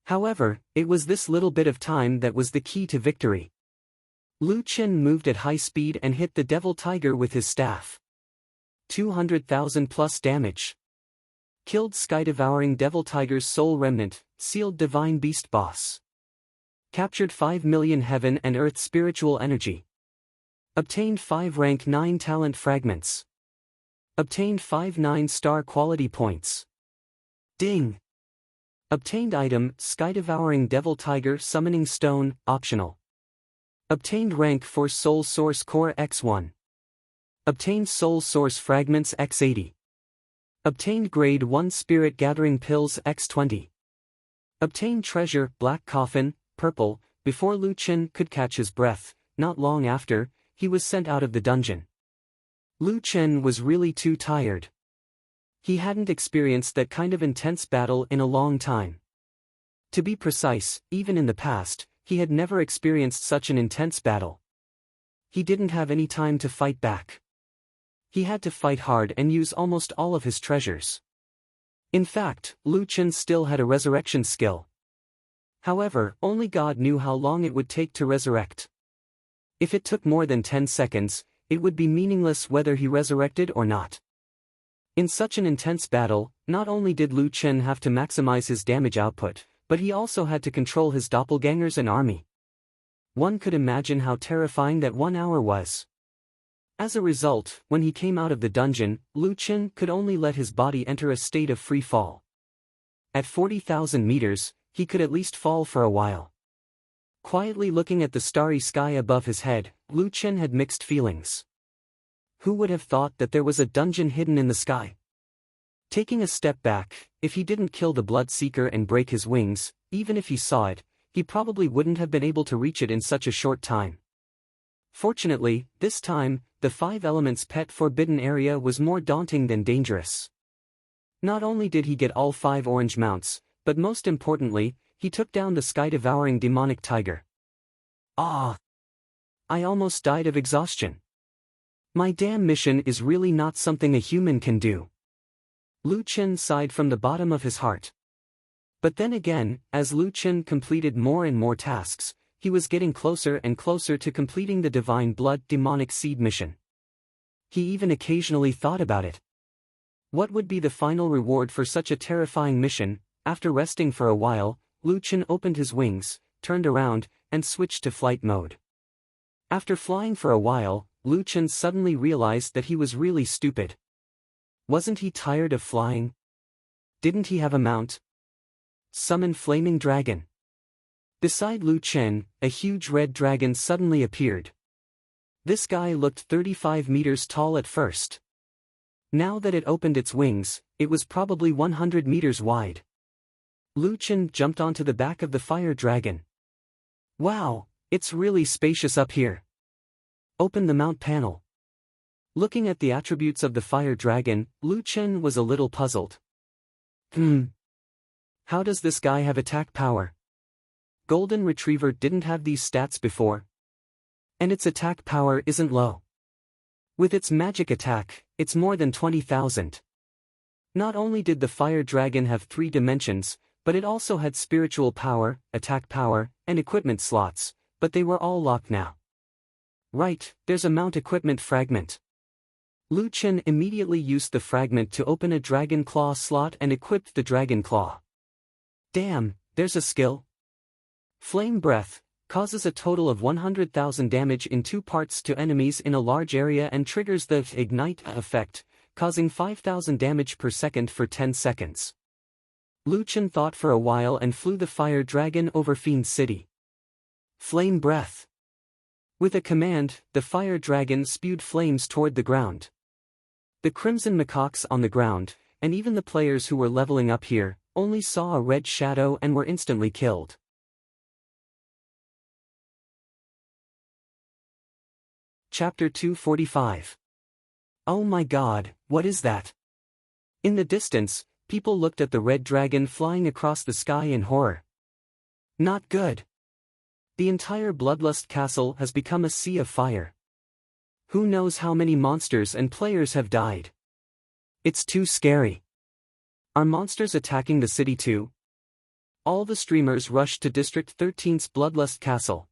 However, it was this little bit of time that was the key to victory. Lu Chen moved at high speed and hit the Devil Tiger with his staff. 200,000 plus damage. Killed Sky-devouring Devil Tiger's soul remnant, sealed Divine Beast boss. Captured 5 million heaven and earth spiritual energy. Obtained 5 rank 9 talent fragments. Obtained 5 9-star quality points. Ding! Obtained item, Sky-devouring Devil Tiger Summoning Stone, optional. Obtained rank for Soul Source Core X1. Obtained Soul Source Fragments X80. Obtained Grade 1 Spirit Gathering Pills X20. Obtained Treasure, Black Coffin, purple. Before Lu Chen could catch his breath, not long after, he was sent out of the dungeon. Lu Chen was really too tired. He hadn't experienced that kind of intense battle in a long time. To be precise, even in the past, he had never experienced such an intense battle. He didn't have any time to fight back. He had to fight hard and use almost all of his treasures. In fact, Lu Chen still had a resurrection skill. However, only God knew how long it would take to resurrect. If it took more than 10 seconds, it would be meaningless whether he resurrected or not. In such an intense battle, not only did Lu Chen have to maximize his damage output, but he also had to control his doppelgangers and army. One could imagine how terrifying that 1 hour was. As a result, when he came out of the dungeon, Lu Chen could only let his body enter a state of free fall. At 40,000 meters, he could at least fall for a while. Quietly looking at the starry sky above his head, Lu Chen had mixed feelings. Who would have thought that there was a dungeon hidden in the sky? Taking a step back, if he didn't kill the Bloodseeker and break his wings, even if he saw it, he probably wouldn't have been able to reach it in such a short time. Fortunately, this time, the 5 elements pet forbidden area was more daunting than dangerous. Not only did he get all 5 orange mounts, but most importantly, he took down the sky-devouring demonic tiger. Ah! I almost died of exhaustion. My damn mission is really not something a human can do. Lu Chen sighed from the bottom of his heart. But then again, as Lu Chen completed more and more tasks, he was getting closer and closer to completing the Divine Blood Demonic Seed mission. He even occasionally thought about it. What would be the final reward for such a terrifying mission? After resting for a while, Lu Chen opened his wings, turned around, and switched to flight mode. After flying for a while, Lu Chen suddenly realized that he was really stupid. Wasn't he tired of flying? Didn't he have a mount? Summon Flaming Dragon. Beside Lu Chen, a huge red dragon suddenly appeared. This guy looked 35 meters tall at first. Now that it opened its wings, it was probably 100 meters wide. Lu Chen jumped onto the back of the fire dragon. Wow, it's really spacious up here. Open the mount panel. Looking at the attributes of the fire dragon, Lu Chen was a little puzzled. How does this guy have attack power? Golden Retriever didn't have these stats before. And its attack power isn't low. With its magic attack, it's more than 20,000. Not only did the fire dragon have 3 dimensions, but it also had spiritual power, attack power, and equipment slots, but they were all locked now. Right, there's a mount equipment fragment. Lu Chen immediately used the fragment to open a dragon claw slot and equipped the dragon claw. Damn, there's a skill. Flame Breath causes a total of 100,000 damage in 2 parts to enemies in a large area and triggers the Ignite effect, causing 5,000 damage per second for 10 seconds. Lu Chen thought for a while and flew the fire dragon over Fiend City. Flame Breath. With a command, the fire dragon spewed flames toward the ground. The crimson macaques on the ground, and even the players who were leveling up here, only saw a red shadow and were instantly killed. Chapter 245. Oh my god, what is that? In the distance, people looked at the red dragon flying across the sky in horror. Not good. The entire Bloodlust Castle has become a sea of fire. Who knows how many monsters and players have died? It's too scary. Are monsters attacking the city too? All the streamers rushed to District 13's Bloodlust Castle.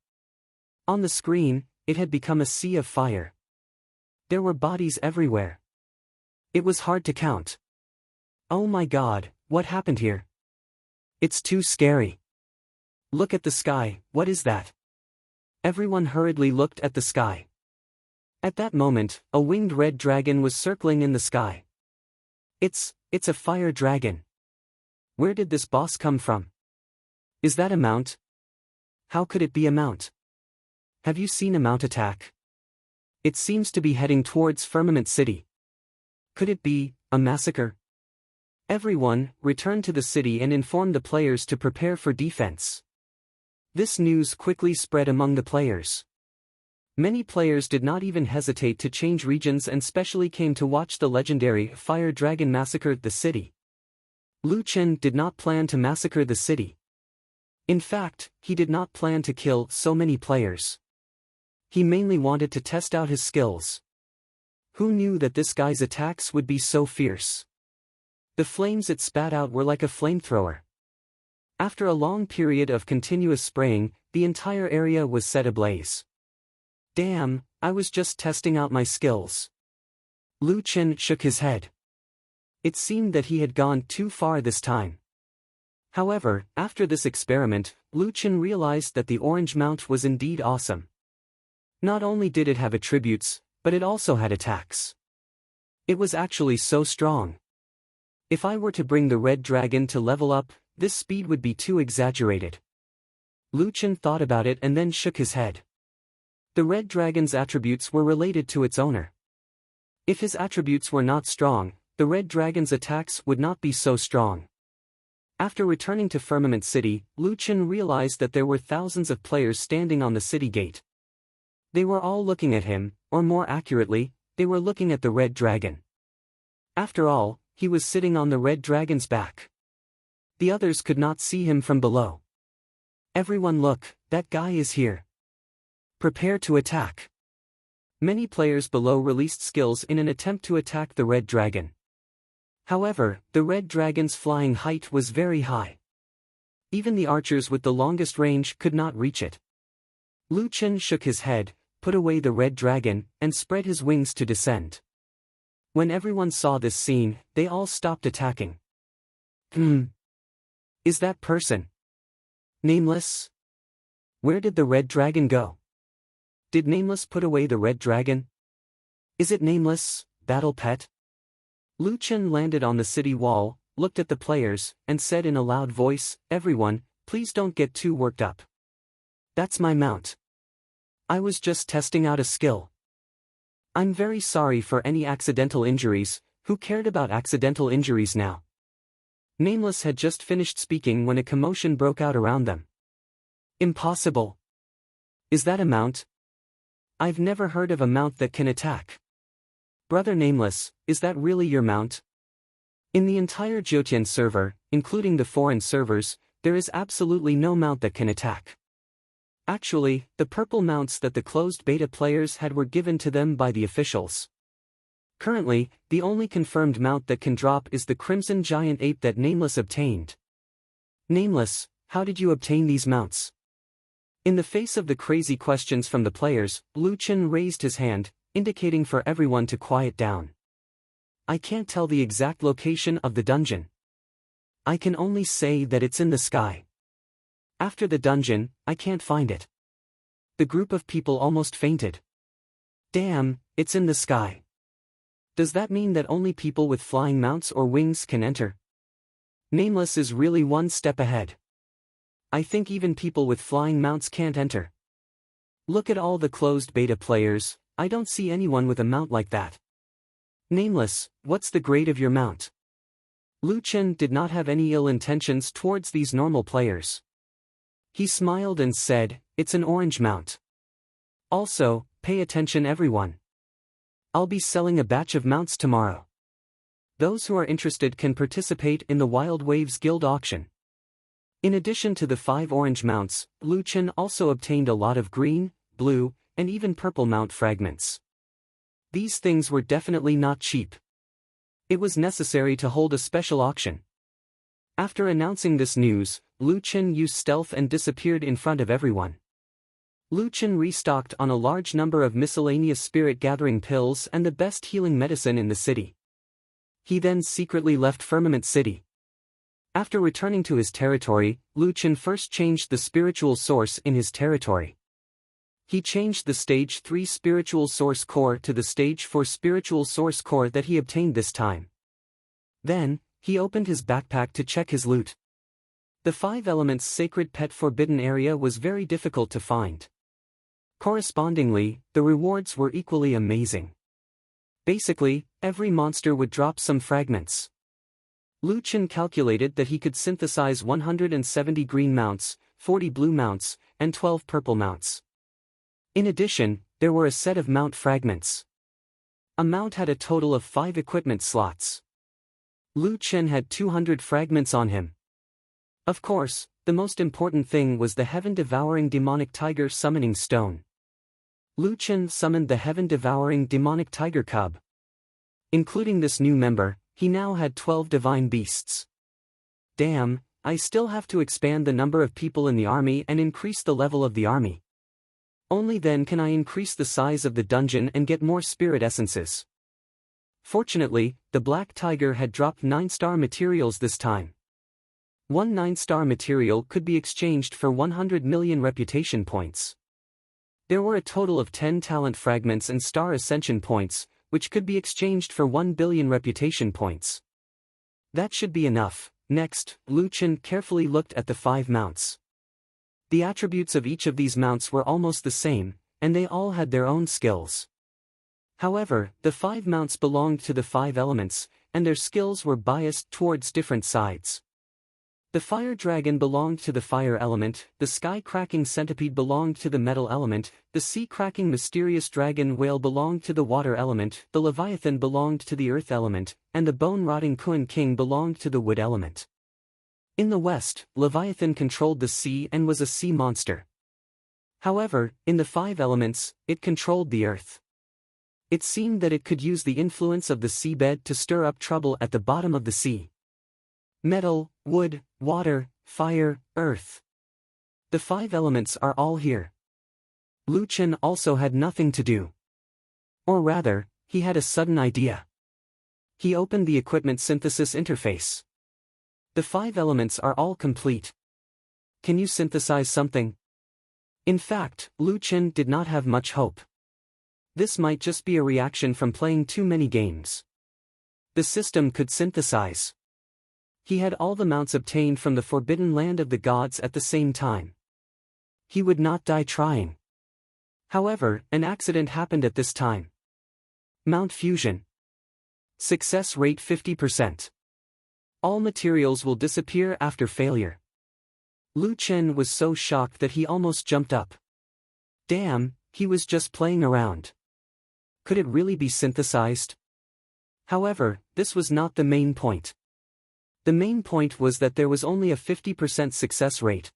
On the screen, it had become a sea of fire. There were bodies everywhere. It was hard to count. Oh my god, what happened here? It's too scary. Look at the sky, what is that? Everyone hurriedly looked at the sky. At that moment, a winged red dragon was circling in the sky. It's a fire dragon. Where did this boss come from? Is that a mount? How could it be a mount? Have you seen a mount attack? It seems to be heading towards Firmament City. Could it be a massacre? Everyone returned to the city and informed the players to prepare for defense. This news quickly spread among the players. Many players did not even hesitate to change regions and specially came to watch the legendary Fire Dragon massacre the city. Lu Chen did not plan to massacre the city. In fact, he did not plan to kill so many players. He mainly wanted to test out his skills. Who knew that this guy's attacks would be so fierce? The flames it spat out were like a flamethrower. After a long period of continuous spraying, the entire area was set ablaze. Damn, I was just testing out my skills. Lu Chen shook his head. It seemed that he had gone too far this time. However, after this experiment, Lu Chen realized that the orange mount was indeed awesome. Not only did it have attributes, but it also had attacks. It was actually so strong. If I were to bring the red dragon to level up, this speed would be too exaggerated. Lu Chen thought about it and then shook his head. The red dragon's attributes were related to its owner. If his attributes were not strong, the red dragon's attacks would not be so strong. After returning to Firmament City, Lu Chen realized that there were thousands of players standing on the city gate. They were all looking at him, or more accurately, they were looking at the red dragon. After all, he was sitting on the red dragon's back. The others could not see him from below. Everyone look, that guy is here. Prepare to attack. Many players below released skills in an attempt to attack the red dragon. However, the red dragon's flying height was very high. Even the archers with the longest range could not reach it. Lu Chen shook his head, put away the red dragon, and spread his wings to descend. When everyone saw this scene, they all stopped attacking. Is that person Nameless? Where did the red dragon go? Did Nameless put away the red dragon? Is it Nameless, battle pet? Lu Chen landed on the city wall, looked at the players, and said in a loud voice, "Everyone, please don't get too worked up. That's my mount. I was just testing out a skill. I'm very sorry for any accidental injuries. Who cared about accidental injuries now?" Nameless had just finished speaking when a commotion broke out around them. Impossible. Is that a mount? I've never heard of a mount that can attack. Brother Nameless, is that really your mount? In the entire Jyotian server, including the foreign servers, there is absolutely no mount that can attack. Actually, the purple mounts that the closed beta players had were given to them by the officials. Currently, the only confirmed mount that can drop is the Crimson Giant Ape that Nameless obtained. Nameless, how did you obtain these mounts? In the face of the crazy questions from the players, Lu Chen raised his hand, indicating for everyone to quiet down. I can't tell the exact location of the dungeon. I can only say that it's in the sky. After the dungeon, I can't find it. The group of people almost fainted. Damn, it's in the sky. Does that mean that only people with flying mounts or wings can enter? Nameless is really one step ahead. I think even people with flying mounts can't enter. Look at all the closed beta players, I don't see anyone with a mount like that. Nameless, what's the grade of your mount? Lu Chen did not have any ill intentions towards these normal players. He smiled and said, it's an orange mount. Also, pay attention everyone. I'll be selling a batch of mounts tomorrow. Those who are interested can participate in the Wild Waves Guild auction. In addition to the 5 orange mounts, Lu Chen also obtained a lot of green, blue, and even purple mount fragments. These things were definitely not cheap. It was necessary to hold a special auction. After announcing this news, Lu Chen used stealth and disappeared in front of everyone. Lu Chen restocked on a large number of miscellaneous spirit-gathering pills and the best healing medicine in the city. He then secretly left Firmament City. After returning to his territory, Lu Chen first changed the spiritual source in his territory. He changed the Stage 3 Spiritual Source Core to the Stage 4 Spiritual Source Core that he obtained this time. Then, he opened his backpack to check his loot. The 5 Elements Sacred Pet Forbidden Area was very difficult to find. Correspondingly, the rewards were equally amazing. Basically, every monster would drop some fragments. Lu Chen calculated that he could synthesize 170 green mounts, 40 blue mounts, and 12 purple mounts. In addition, there were a set of mount fragments. A mount had a total of 5 equipment slots. Lu Chen had 200 fragments on him. Of course, the most important thing was the Heaven-Devouring Demonic Tiger Summoning Stone. Lu Chen summoned the Heaven-Devouring Demonic Tiger Cub. Including this new member, he now had 12 divine beasts. Damn, I still have to expand the number of people in the army and increase the level of the army. Only then can I increase the size of the dungeon and get more spirit essences. Fortunately, the Black Tiger had dropped 9-star materials this time. One 9-star material could be exchanged for 100 million reputation points. There were a total of 10 talent fragments and star ascension points, which could be exchanged for 1 billion reputation points. That should be enough. Next, Lu Chen carefully looked at the 5 mounts. The attributes of each of these mounts were almost the same, and they all had their own skills. However, the 5 mounts belonged to the 5 elements, and their skills were biased towards different sides. The Fire Dragon belonged to the fire element, the Sky-Cracking Centipede belonged to the metal element, the Sea-Cracking Mysterious Dragon Whale belonged to the water element, the Leviathan belonged to the earth element, and the Bone-Rotting Kuan King belonged to the wood element. In the west, Leviathan controlled the sea and was a sea monster. However, in the 5 elements, it controlled the earth. It seemed that it could use the influence of the seabed to stir up trouble at the bottom of the sea. Metal, wood, water, fire, earth. The 5 elements are all here. Lu Chen also had nothing to do. Or rather, he had a sudden idea. He opened the equipment synthesis interface. The 5 elements are all complete. Can you synthesize something? In fact, Lu Chen did not have much hope. This might just be a reaction from playing too many games. The system could synthesize. He had all the mounts obtained from the Forbidden Land of the Gods at the same time. He would not die trying. However, an accident happened at this time. Mount Fusion. Success rate 50%. All materials will disappear after failure. Lu Chen was so shocked that he almost jumped up. Damn, he was just playing around. Could it really be synthesized? However, this was not the main point. The main point was that there was only a 50% success rate.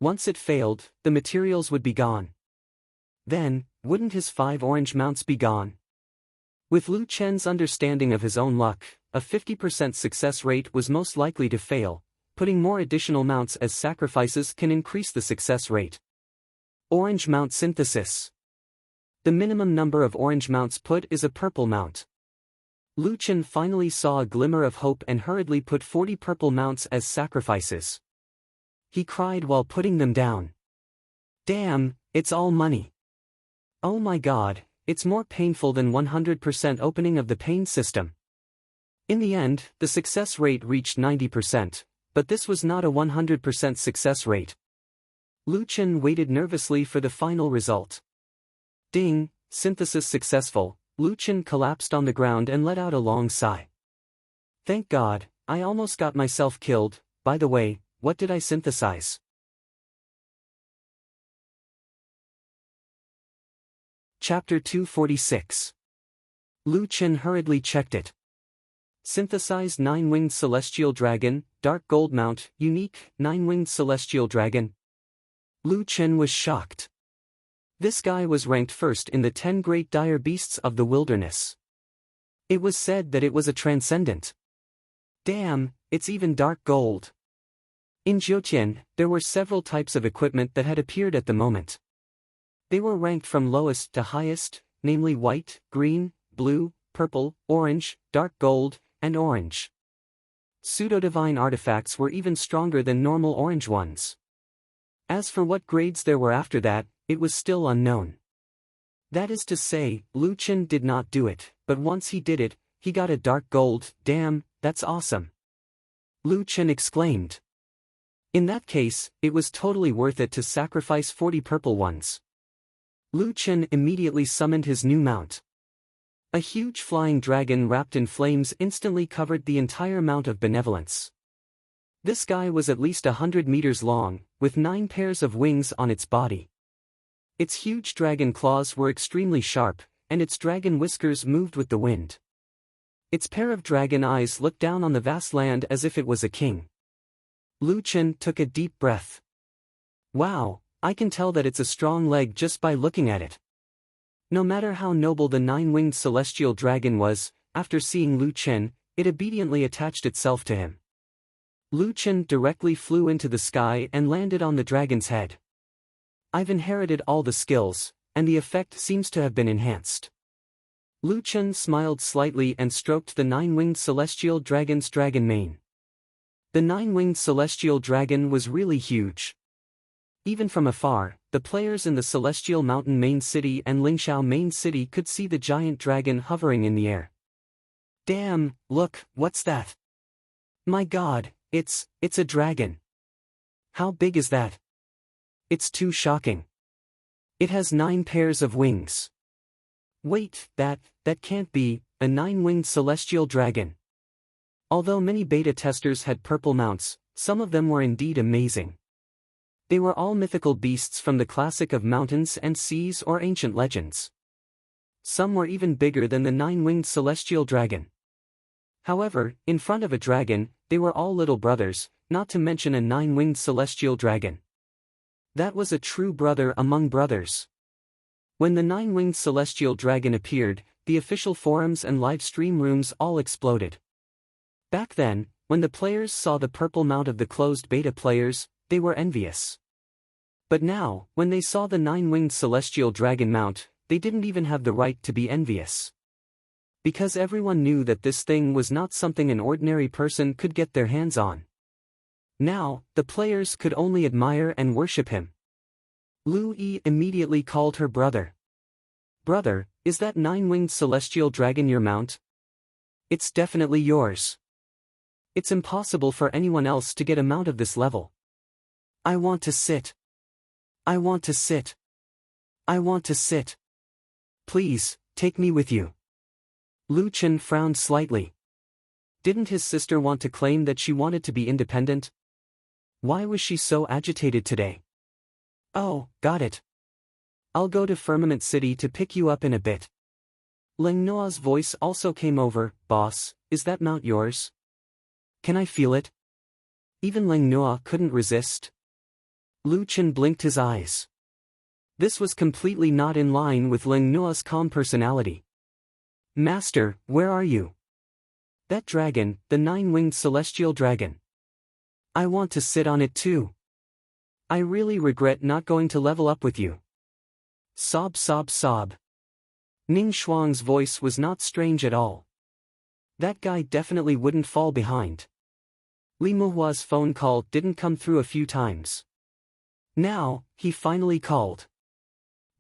Once it failed, the materials would be gone. Then, wouldn't his 5 orange mounts be gone? With Lu Chen's understanding of his own luck, a 50% success rate was most likely to fail. Putting more additional mounts as sacrifices can increase the success rate. Orange mount synthesis. The minimum number of orange mounts put is a purple mount. Lu Chen finally saw a glimmer of hope and hurriedly put 40 purple mounts as sacrifices. He cried while putting them down. Damn, it's all money. Oh my god, it's more painful than 100% opening of the pain system. In the end, the success rate reached 90%, but this was not a 100% success rate. Lu Chen waited nervously for the final result. Ding, synthesis successful. Lu Chen collapsed on the ground and let out a long sigh. Thank God, I almost got myself killed. By the way, what did I synthesize? Chapter 246. Lu Chen hurriedly checked it. Synthesized 9-winged celestial dragon, dark gold mount, unique, 9-winged celestial dragon. Lu Chen was shocked. This guy was ranked first in the 10 great dire beasts of the wilderness. It was said that it was a transcendent. Damn, it's even dark gold. In Jiutian, there were several types of equipment that had appeared at the moment. They were ranked from lowest to highest, namely white, green, blue, purple, orange, dark gold, and orange. Pseudo-divine artifacts were even stronger than normal orange ones. As for what grades there were after that, it was still unknown. That is to say, Lu Chen did not do it, but once he did it, he got a dark gold. Damn, that's awesome. Lu Chen exclaimed. In that case, it was totally worth it to sacrifice 40 purple ones. Lu Chen immediately summoned his new mount. A huge flying dragon wrapped in flames instantly covered the entire Mount of Benevolence. This guy was at least 100 meters long, with 9 pairs of wings on its body. Its huge dragon claws were extremely sharp, and its dragon whiskers moved with the wind. Its pair of dragon eyes looked down on the vast land as if it was a king. Lu Chen took a deep breath. Wow, I can tell that it's a strong leg just by looking at it. No matter how noble the 9-winged celestial dragon was, after seeing Lu Chen, it obediently attached itself to him. Lu Chen directly flew into the sky and landed on the dragon's head. I've inherited all the skills, and the effect seems to have been enhanced. Lu Chen smiled slightly and stroked the 9-winged celestial dragon's dragon mane. The 9-winged celestial dragon was really huge. Even from afar, the players in the Celestial Mountain main city and Lingxiao main city could see the giant dragon hovering in the air. Damn, look, what's that? My god, it's a dragon. How big is that? It's too shocking. It has 9 pairs of wings. Wait, that can't be a 9-winged celestial dragon. Although many beta testers had purple mounts, some of them were indeed amazing. They were all mythical beasts from the classic of mountains and seas or ancient legends. Some were even bigger than the 9-winged celestial dragon. However, in front of a dragon, they were all little brothers, not to mention a 9-winged celestial dragon. That was a true brother among brothers. When the 9-winged celestial dragon appeared, the official forums and live stream rooms all exploded. Back then, when the players saw the purple mount of the closed beta players, they were envious. But now, when they saw the 9-winged celestial dragon mount, they didn't even have the right to be envious. Because everyone knew that this thing was not something an ordinary person could get their hands on. Now, the players could only admire and worship him. Lu Yi immediately called her brother. Brother, is that 9-winged celestial dragon your mount? It's definitely yours. It's impossible for anyone else to get a mount of this level. I want to sit. I want to sit. I want to sit. Please, take me with you. Lu Chen frowned slightly. Didn't his sister want to claim that she wanted to be independent? Why was she so agitated today? Oh, got it. I'll go to Firmament City to pick you up in a bit. Ling Noa's voice also came over. Boss, is that mount yours? Can I feel it? Even Ling Noa couldn't resist. Lu Chen blinked his eyes. This was completely not in line with Ling Noa's calm personality. Master, where are you? That dragon, the nine-winged celestial dragon. I want to sit on it too. I really regret not going to level up with you. Sob sob sob. Ning Shuang's voice was not strange at all. That guy definitely wouldn't fall behind. Li Muhua's phone call didn't come through a few times. Now, he finally called.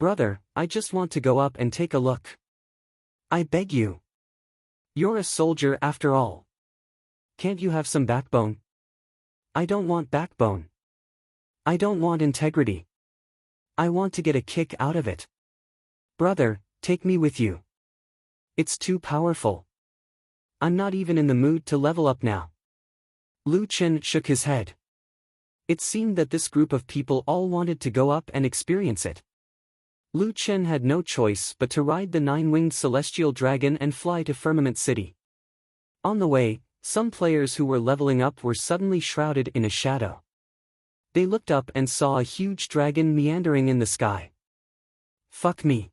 Brother, I just want to go up and take a look. I beg you. You're a soldier after all. Can't you have some backbone? I don't want backbone. I don't want integrity. I want to get a kick out of it. Brother, take me with you. It's too powerful. I'm not even in the mood to level up now. Lu Chen shook his head. It seemed that this group of people all wanted to go up and experience it. Lu Chen had no choice but to ride the nine-winged celestial dragon and fly to Firmament City. On the way, some players who were leveling up were suddenly shrouded in a shadow. They looked up and saw a huge dragon meandering in the sky. Fuck me.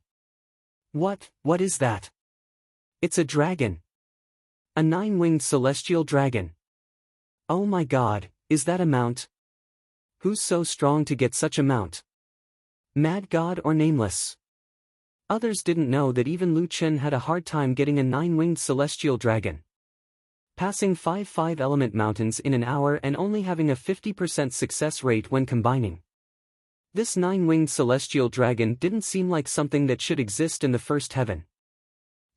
What is that? It's a dragon. A nine-winged celestial dragon. Oh my god, is that a mount? Who's so strong to get such a mount? Mad God or Nameless? Others didn't know that even Lu Chen had a hard time getting a nine-winged celestial dragon. Passing 5 element mountains in an hour and only having a 50% success rate when combining. This nine-winged celestial dragon didn't seem like something that should exist in the first heaven.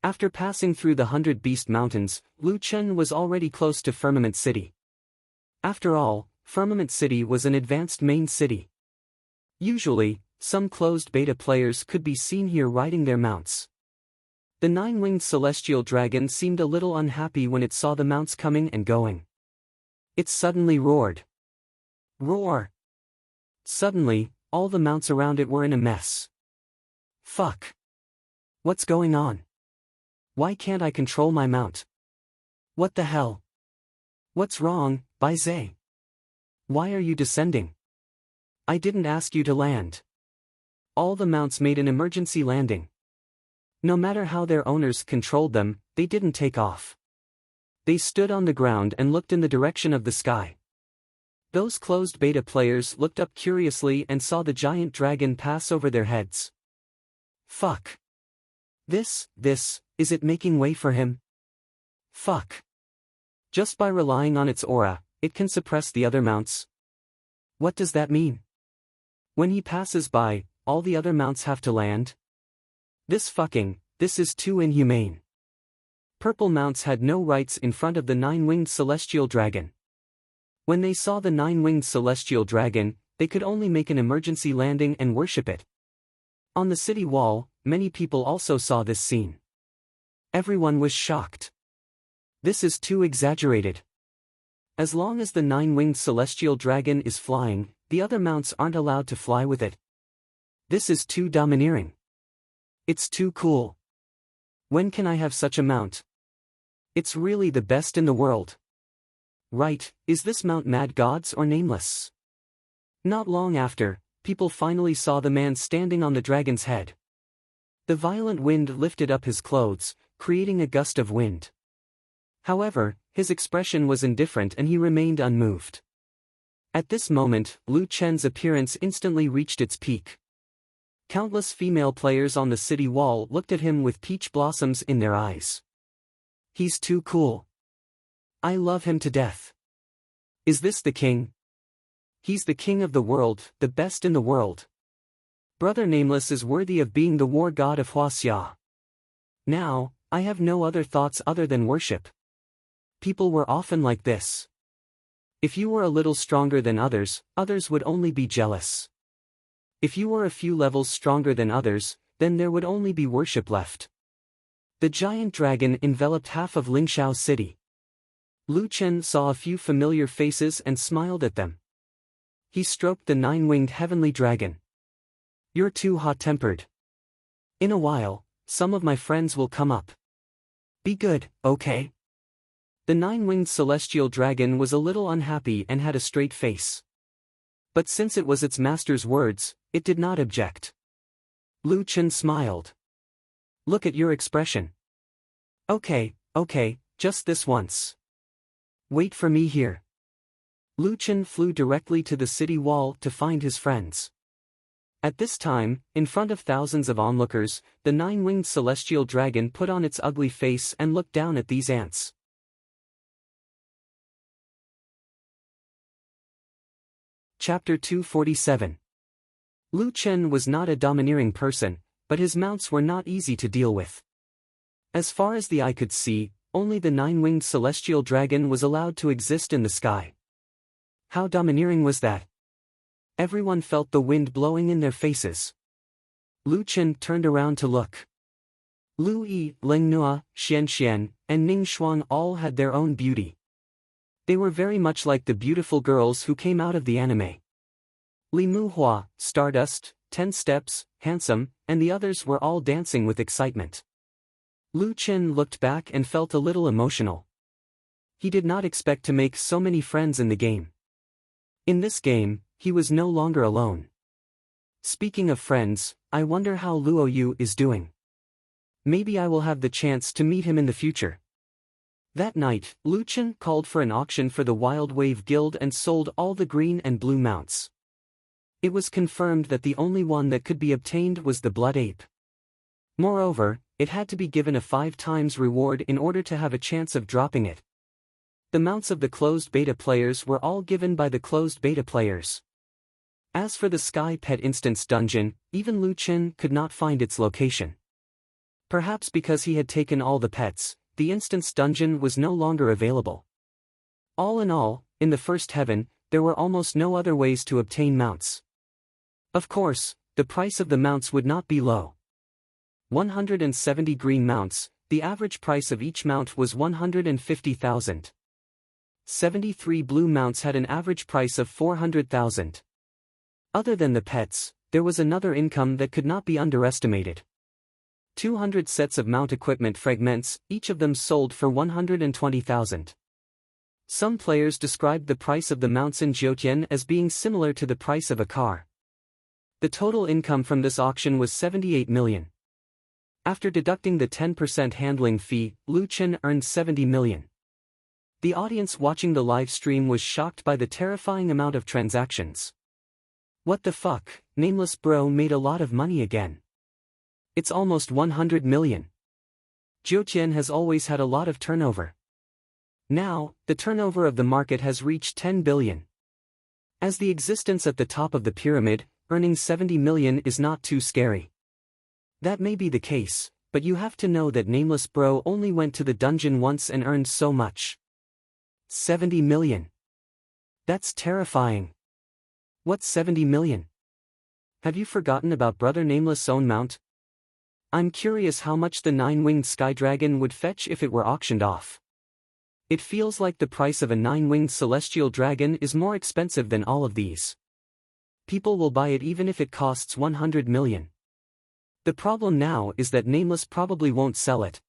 After passing through the 100 Beast Mountains, Lu Chen was already close to Firmament City. After all, Firmament City was an advanced main city. Usually, some closed beta players could be seen here riding their mounts. The nine-winged celestial dragon seemed a little unhappy when it saw the mounts coming and going. It suddenly roared. Roar! Suddenly, all the mounts around it were in a mess. Fuck! What's going on? Why can't I control my mount? What the hell? What's wrong, Bai Zhe? Why are you descending? I didn't ask you to land. All the mounts made an emergency landing. No matter how their owners controlled them, they didn't take off. They stood on the ground and looked in the direction of the sky. Those closed beta players looked up curiously and saw the giant dragon pass over their heads. Fuck. This, is it making way for him? Fuck. Just by relying on its aura, it can suppress the other mounts. What does that mean? When he passes by, all the other mounts have to land? This is too inhumane. Purple mounts had no rights in front of the nine-winged celestial dragon. When they saw the nine-winged celestial dragon, they could only make an emergency landing and worship it. On the city wall, many people also saw this scene. Everyone was shocked. This is too exaggerated. As long as the nine-winged celestial dragon is flying, the other mounts aren't allowed to fly with it. This is too domineering. It's too cool. When can I have such a mount? It's really the best in the world. Right, is this mount Mad Gods or Nameless? Not long after, people finally saw the man standing on the dragon's head. The violent wind lifted up his clothes, creating a gust of wind. However, his expression was indifferent and he remained unmoved. At this moment, Lu Chen's appearance instantly reached its peak. Countless female players on the city wall looked at him with peach blossoms in their eyes. He's too cool. I love him to death. Is this the king? He's the king of the world, the best in the world. Brother Nameless is worthy of being the war god of Huaxia. Now, I have no other thoughts other than worship. People were often like this. If you were a little stronger than others, others would only be jealous. If you were a few levels stronger than others, then there would only be worship left. The giant dragon enveloped half of Lingshao's city. Lu Chen saw a few familiar faces and smiled at them. He stroked the nine-winged heavenly dragon. You're too hot-tempered. In a while, some of my friends will come up. Be good, okay? The nine-winged celestial dragon was a little unhappy and had a straight face. But since it was its master's words, it did not object. Lu Chen smiled. Look at your expression. Okay, just this once. Wait for me here. Lu Chen flew directly to the city wall to find his friends. At this time, in front of thousands of onlookers, the nine-winged celestial dragon put on its ugly face and looked down at these ants. Chapter 247. Lu Chen was not a domineering person, but his mounts were not easy to deal with. As far as the eye could see, only the nine-winged celestial dragon was allowed to exist in the sky. How domineering was that? Everyone felt the wind blowing in their faces. Lu Chen turned around to look. Lu Yi, Ling Nua, Xian Xian, and Ning Shuang all had their own beauty. They were very much like the beautiful girls who came out of the anime. Li Muhua, Stardust, 10 Steps, Handsome, and the others were all dancing with excitement. Lu Chen looked back and felt a little emotional. He did not expect to make so many friends in the game. In this game, he was no longer alone. Speaking of friends, I wonder how Luo Yu is doing. Maybe I will have the chance to meet him in the future. That night, Lu Chen called for an auction for the Wild Wave Guild and sold all the green and blue mounts. It was confirmed that the only one that could be obtained was the Blood Ape. Moreover, it had to be given a 5 times reward in order to have a chance of dropping it. The mounts of the closed beta players were all given by the closed beta players. As for the Sky Pet Instance Dungeon, even Lu Chen could not find its location. Perhaps because he had taken all the pets, the Instance Dungeon was no longer available. All in all, in the first heaven, there were almost no other ways to obtain mounts. Of course, the price of the mounts would not be low. 170 green mounts, the average price of each mount was 150,000. 73 blue mounts had an average price of 400,000. Other than the pets, there was another income that could not be underestimated. 200 sets of mount equipment fragments, each of them sold for 120,000. Some players described the price of the mounts in Jiutian as being similar to the price of a car. The total income from this auction was 78 million. After deducting the 10% handling fee, Lu Chen earned 70 million. The audience watching the live stream was shocked by the terrifying amount of transactions. What the fuck, Nameless Bro made a lot of money again. It's almost 100 million. Jiutian has always had a lot of turnover. Now, the turnover of the market has reached 10 billion. As the existence at the top of the pyramid, earning 70 million is not too scary. That may be the case, but you have to know that Nameless Bro only went to the dungeon once and earned so much. 70 million. That's terrifying. What's 70 million? Have you forgotten about Brother Nameless' own mount? I'm curious how much the 9-winged sky dragon would fetch if it were auctioned off. It feels like the price of a 9-winged celestial dragon is more expensive than all of these. People will buy it even if it costs 100 million. The problem now is that Nameless probably won't sell it.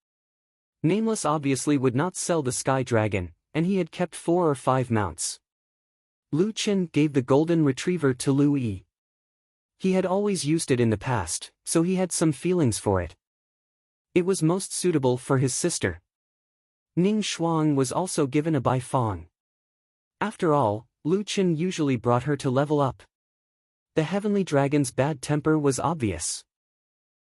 Nameless obviously would not sell the sky dragon, and he had kept 4 or 5 mounts. Lu Chen gave the golden retriever to Lu Yi. He had always used it in the past, so he had some feelings for it. It was most suitable for his sister. Ning Shuang was also given a Bai Fong. After all, Lu Chen usually brought her to level up. The heavenly dragon's bad temper was obvious.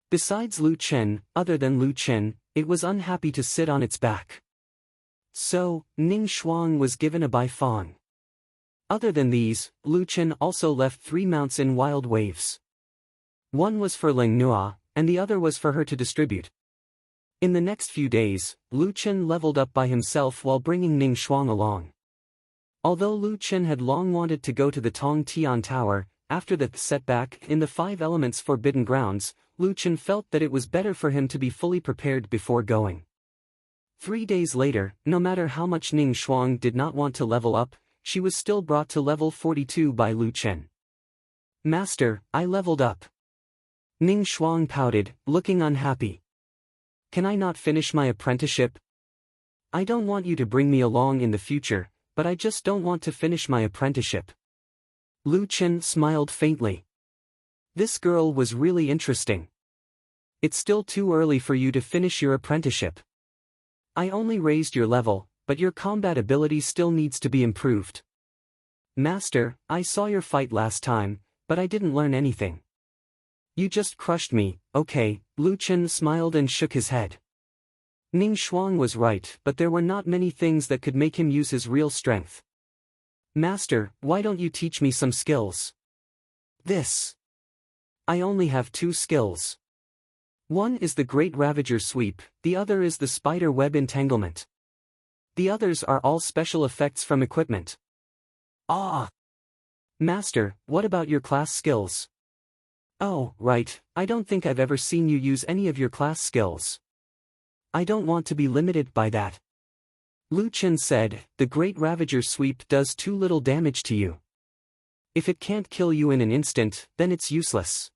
Besides Lu Chen, other than Lu Chen, it was unhappy to sit on its back. So, Ning Shuang was given a Bai Fong. Other than these, Lu Chen also left 3 mounts in Wild Waves. One was for Ling Nua, and the other was for her to distribute. In the next few days, Lu Chen leveled up by himself while bringing Ning Shuang along. Although Lu Chen had long wanted to go to the Tong Tian Tower, after the setback in the 5 Elements Forbidden Grounds, Lu Chen felt that it was better for him to be fully prepared before going. 3 days later, no matter how much Ning Shuang did not want to level up, she was still brought to level 42 by Lu Chen. Master, I leveled up. Ning Shuang pouted, looking unhappy. Can I not finish my apprenticeship? I don't want you to bring me along in the future, but I just don't want to finish my apprenticeship. Lu Chen smiled faintly. This girl was really interesting. It's still too early for you to finish your apprenticeship. I only raised your level, but your combat ability still needs to be improved. Master, I saw your fight last time, but I didn't learn anything. You just crushed me. Okay, Lu Chen smiled and shook his head. Ning Shuang was right, but there were not many things that could make him use his real strength. Master, why don't you teach me some skills? This. I only have 2 skills. One is the Great Ravager Sweep, the other is the Spider Web Entanglement. The others are all special effects from equipment. Ah! Master, what about your class skills? Oh, right, I don't think I've ever seen you use any of your class skills. I don't want to be limited by that. Lu Chen said, the Great Ravager Sweep does too little damage to you. If it can't kill you in an instant, then it's useless.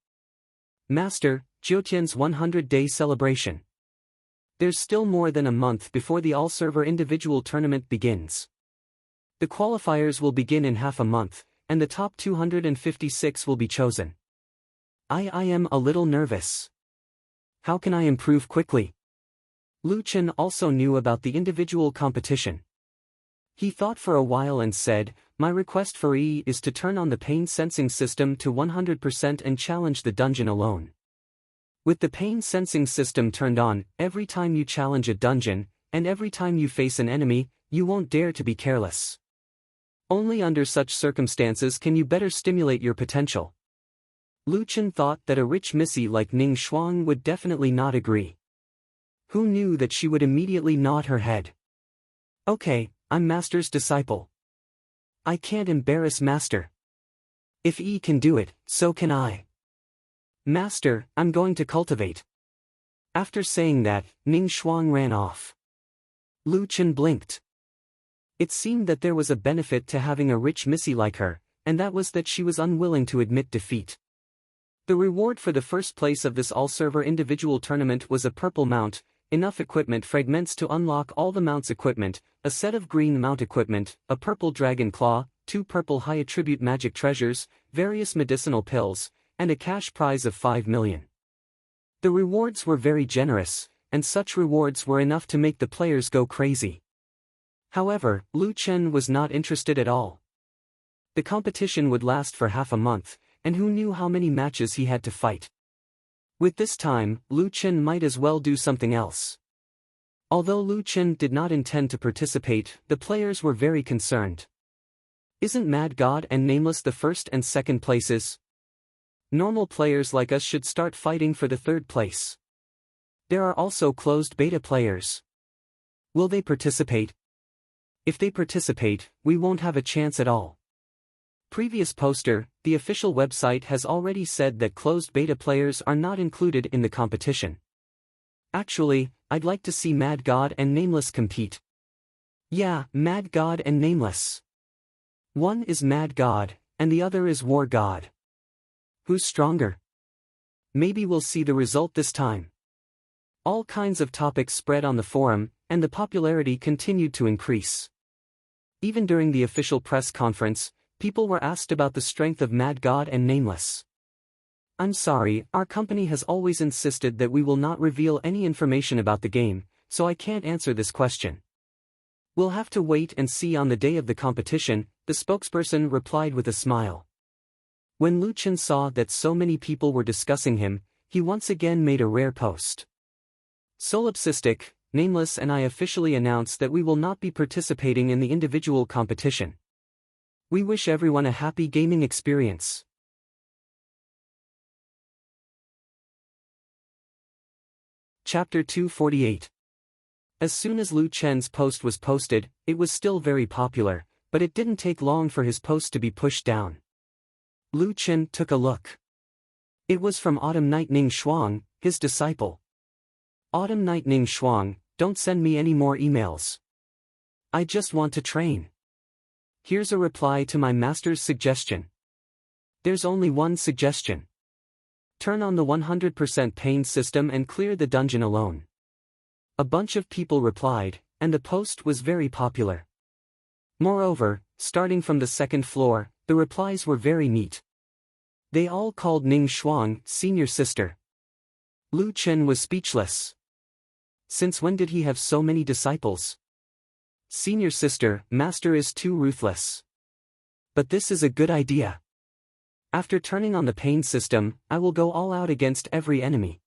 Master, Jiutian's 100-day celebration. There's still more than a month before the all-server individual tournament begins. The qualifiers will begin in half a month, and the top 256 will be chosen. I am a little nervous. How can I improve quickly? Lu Chen also knew about the individual competition. He thought for a while and said, my request for E is to turn on the pain sensing system to 100% and challenge the dungeon alone. With the pain sensing system turned on, every time you challenge a dungeon, and every time you face an enemy, you won't dare to be careless. Only under such circumstances can you better stimulate your potential. Lu Chen thought that a rich missy like Ning Shuang would definitely not agree. Who knew that she would immediately nod her head? Okay, I'm Master's disciple. I can't embarrass Master. If E can do it, so can I. Master, I'm going to cultivate. After saying that, Ning Shuang ran off. Lu Chen blinked. It seemed that there was a benefit to having a rich missy like her, and that was that she was unwilling to admit defeat. The reward for the first place of this all-server individual tournament was a purple mount, enough equipment fragments to unlock all the mount's equipment, a set of green mount equipment, a purple dragon claw, 2 purple high-attribute magic treasures, various medicinal pills, and a cash prize of 5 million. The rewards were very generous, and such rewards were enough to make the players go crazy. However, Lu Chen was not interested at all. The competition would last for half a month, and who knew how many matches he had to fight. With this time, Lu Chen might as well do something else. Although Lu Chen did not intend to participate, the players were very concerned. Isn't Mad God and Nameless the first and second places? Normal players like us should start fighting for the third place. There are also closed beta players. Will they participate? If they participate, we won't have a chance at all. Previous poster, the official website has already said that closed beta players are not included in the competition. Actually, I'd like to see Mad God and Nameless compete. Yeah, Mad God and Nameless. One is Mad God, and the other is War God. Who's stronger? Maybe we'll see the result this time. All kinds of topics spread on the forum, and the popularity continued to increase. Even during the official press conference, people were asked about the strength of Mad God and Nameless. I'm sorry, our company has always insisted that we will not reveal any information about the game, so I can't answer this question. We'll have to wait and see on the day of the competition, the spokesperson replied with a smile. When Lu Chen saw that so many people were discussing him, he once again made a rare post. Solipsistic, Nameless and I officially announce that we will not be participating in the individual competition. We wish everyone a happy gaming experience. Chapter 248. As soon as Lu Chen's post was posted, it was still very popular, but it didn't take long for his post to be pushed down. Lu Chen took a look. It was from Autumn Night Ning Shuang, his disciple. Autumn Night Ning Shuang, don't send me any more emails. I just want to train. Here's a reply to my master's suggestion. There's only one suggestion. Turn on the 100% pain system and clear the dungeon alone. A bunch of people replied, and the post was very popular. Moreover, starting from the second floor, the replies were very neat. They all called Ning Shuang senior sister. Lu Chen was speechless. Since when did he have so many disciples? Senior sister, master is too ruthless. But this is a good idea. After turning on the pain system, I will go all out against every enemy.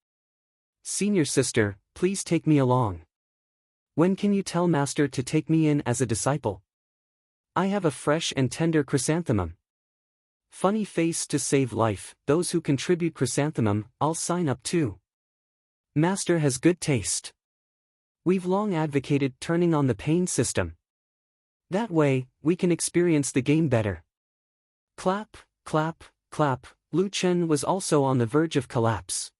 Senior sister, please take me along. When can you tell master to take me in as a disciple? I have a fresh and tender chrysanthemum. Funny face to save life, those who contribute chrysanthemum, I'll sign up too. Master has good taste. We've long advocated turning on the pain system. That way, we can experience the game better. Clap, clap, clap, Lu Chen was also on the verge of collapse.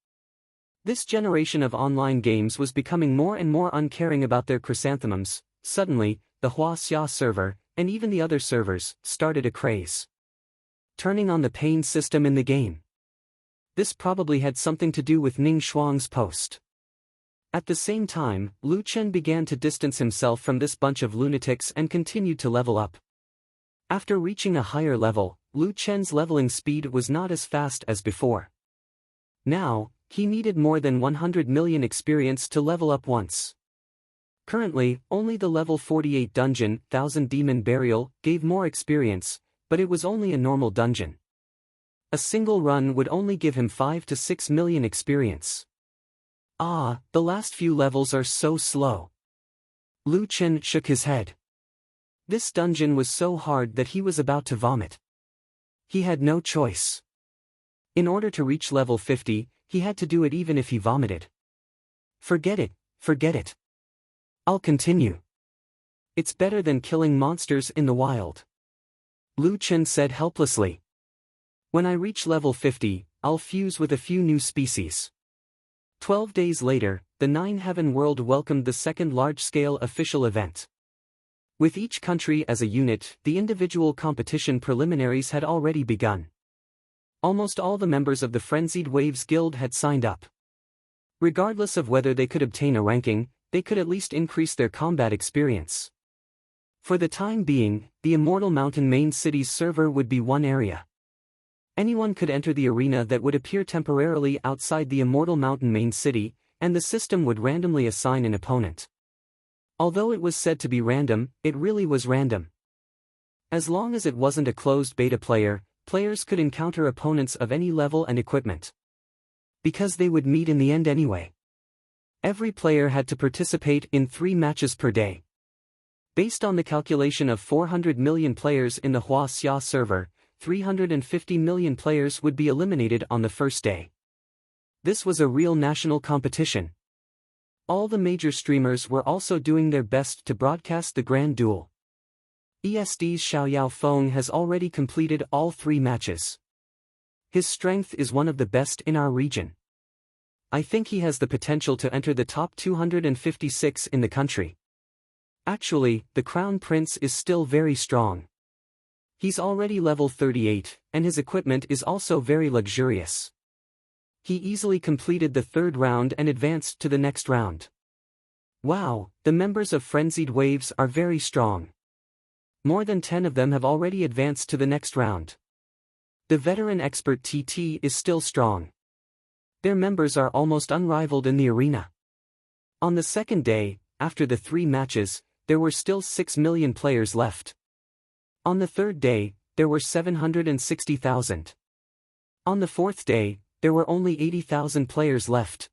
This generation of online games was becoming more and more uncaring about their chrysanthemums. Suddenly, the Huaxia server, and even the other servers, started a craze. Turning on the pain system in the game. This probably had something to do with Ning Shuang's post. At the same time, Lu Chen began to distance himself from this bunch of lunatics and continued to level up. After reaching a higher level, Lu Chen's leveling speed was not as fast as before. Now, he needed more than 100 million experience to level up once. Currently, only the level 48 dungeon, 1000 Demon Burial, gave more experience, but it was only a normal dungeon. A single run would only give him 5 to 6 million experience. Ah, the last few levels are so slow. Lu Chen shook his head. This dungeon was so hard that he was about to vomit. He had no choice. In order to reach level 50, he had to do it even if he vomited. Forget it, forget it. I'll continue. It's better than killing monsters in the wild. Lu Chen said helplessly. When I reach level 50, I'll fuse with a few new species. 12 days later, the Nine Heaven World welcomed the second large-scale official event. With each country as a unit, the individual competition preliminaries had already begun. Almost all the members of the Frenzied Waves Guild had signed up. Regardless of whether they could obtain a ranking, they could at least increase their combat experience. For the time being, the Immortal Mountain main city's server would be one area. Anyone could enter the arena that would appear temporarily outside the Immortal Mountain main city, and the system would randomly assign an opponent. Although it was said to be random, it really was random. As long as it wasn't a closed beta player, players could encounter opponents of any level and equipment. Because they would meet in the end anyway. Every player had to participate in 3 matches per day. Based on the calculation of 400 million players in the Huaxia server, 350 million players would be eliminated on the first day. This was a real national competition. All the major streamers were also doing their best to broadcast the grand duel. ESD's Xiaoyao Feng has already completed all 3 matches. His strength is one of the best in our region. I think he has the potential to enter the top 256 in the country. Actually, the Crown Prince is still very strong. He's already level 38, and his equipment is also very luxurious. He easily completed the 3rd round and advanced to the next round. Wow, the members of Frenzied Waves are very strong. More than 10 of them have already advanced to the next round. The veteran expert TT is still strong. Their members are almost unrivaled in the arena. On the second day, after the 3 matches, there were still 6 million players left. On the 3rd day, there were 760,000. On the 4th day, there were only 80,000 players left.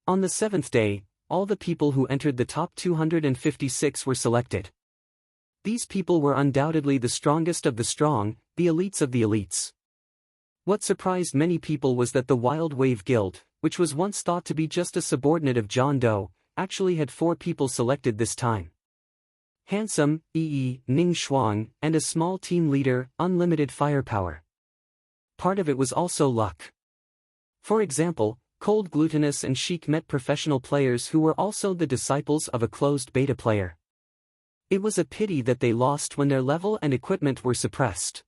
On the 7th day, all the people who entered the top 256 were selected. These people were undoubtedly the strongest of the strong, the elites of the elites. What surprised many people was that the Wild Wave Guild, which was once thought to be just a subordinate of John Doe, actually had 4 people selected this time. Handsome, Yi, Ning Shuang, and a small team leader, unlimited firepower. Part of it was also luck. For example, Cold Glutinous and Sheik met professional players who were also the disciples of a closed beta player. It was a pity that they lost when their level and equipment were suppressed.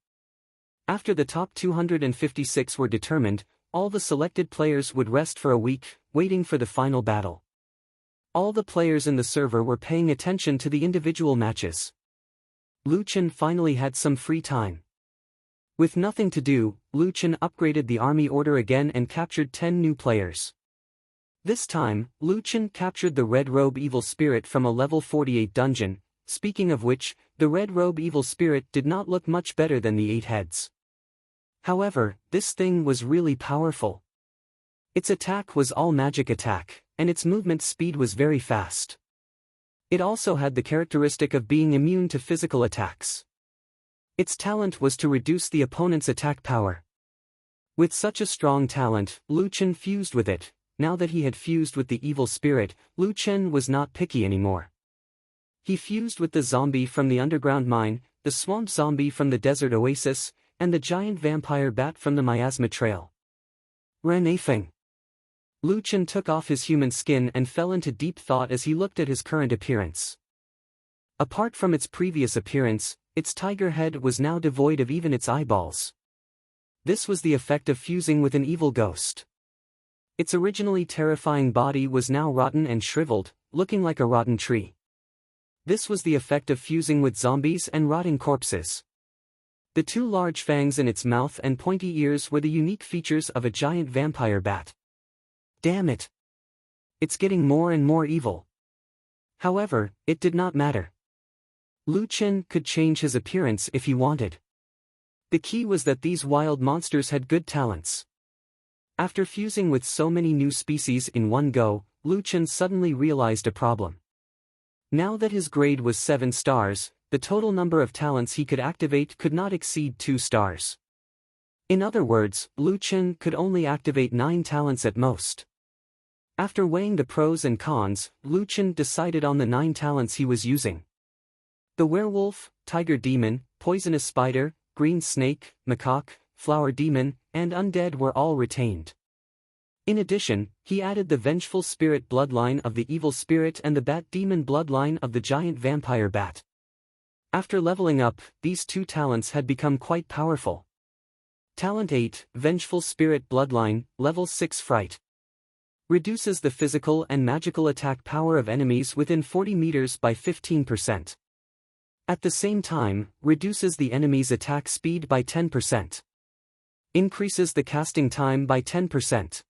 After the top 256 were determined, all the selected players would rest for a week, waiting for the final battle. All the players in the server were paying attention to the individual matches. Lu Chen finally had some free time. With nothing to do, Lu Chen upgraded the army order again and captured 10 new players. This time, Lu Chen captured the Red Robe Evil Spirit from a level 48 dungeon. Speaking of which, the Red Robe Evil Spirit did not look much better than the 8 heads. However, this thing was really powerful. Its attack was all magic attack, and its movement speed was very fast. It also had the characteristic of being immune to physical attacks. Its talent was to reduce the opponent's attack power. With such a strong talent, Lu Chen fused with it. Now that he had fused with the evil spirit, Lu Chen was not picky anymore. He fused with the zombie from the underground mine, the swamp zombie from the desert oasis, and the giant vampire bat from the miasma trail. Renafeng. Lu Chen took off his human skin and fell into deep thought as he looked at his current appearance. Apart from its previous appearance, its tiger head was now devoid of even its eyeballs. This was the effect of fusing with an evil ghost. Its originally terrifying body was now rotten and shriveled, looking like a rotten tree. This was the effect of fusing with zombies and rotting corpses. The 2 large fangs in its mouth and pointy ears were the unique features of a giant vampire bat. Damn it! It's getting more and more evil. However, it did not matter. Lu Chen could change his appearance if he wanted. The key was that these wild monsters had good talents. After fusing with so many new species in one go, Lu Chen suddenly realized a problem. Now that his grade was 7 stars, the total number of talents he could activate could not exceed 2 stars. In other words, Lu Chen could only activate 9 talents at most. After weighing the pros and cons, Lu Chen decided on the 9 talents he was using. The werewolf, tiger demon, poisonous spider, green snake, macaque, flower demon, and undead were all retained. In addition, he added the vengeful spirit bloodline of the evil spirit and the bat demon bloodline of the giant vampire bat. After leveling up, these 2 talents had become quite powerful. Talent 8, Vengeful Spirit Bloodline, Level 6 Fright. Reduces the physical and magical attack power of enemies within 40 meters by 15%. At the same time, reduces the enemy's attack speed by 10%. Increases the casting time by 10%.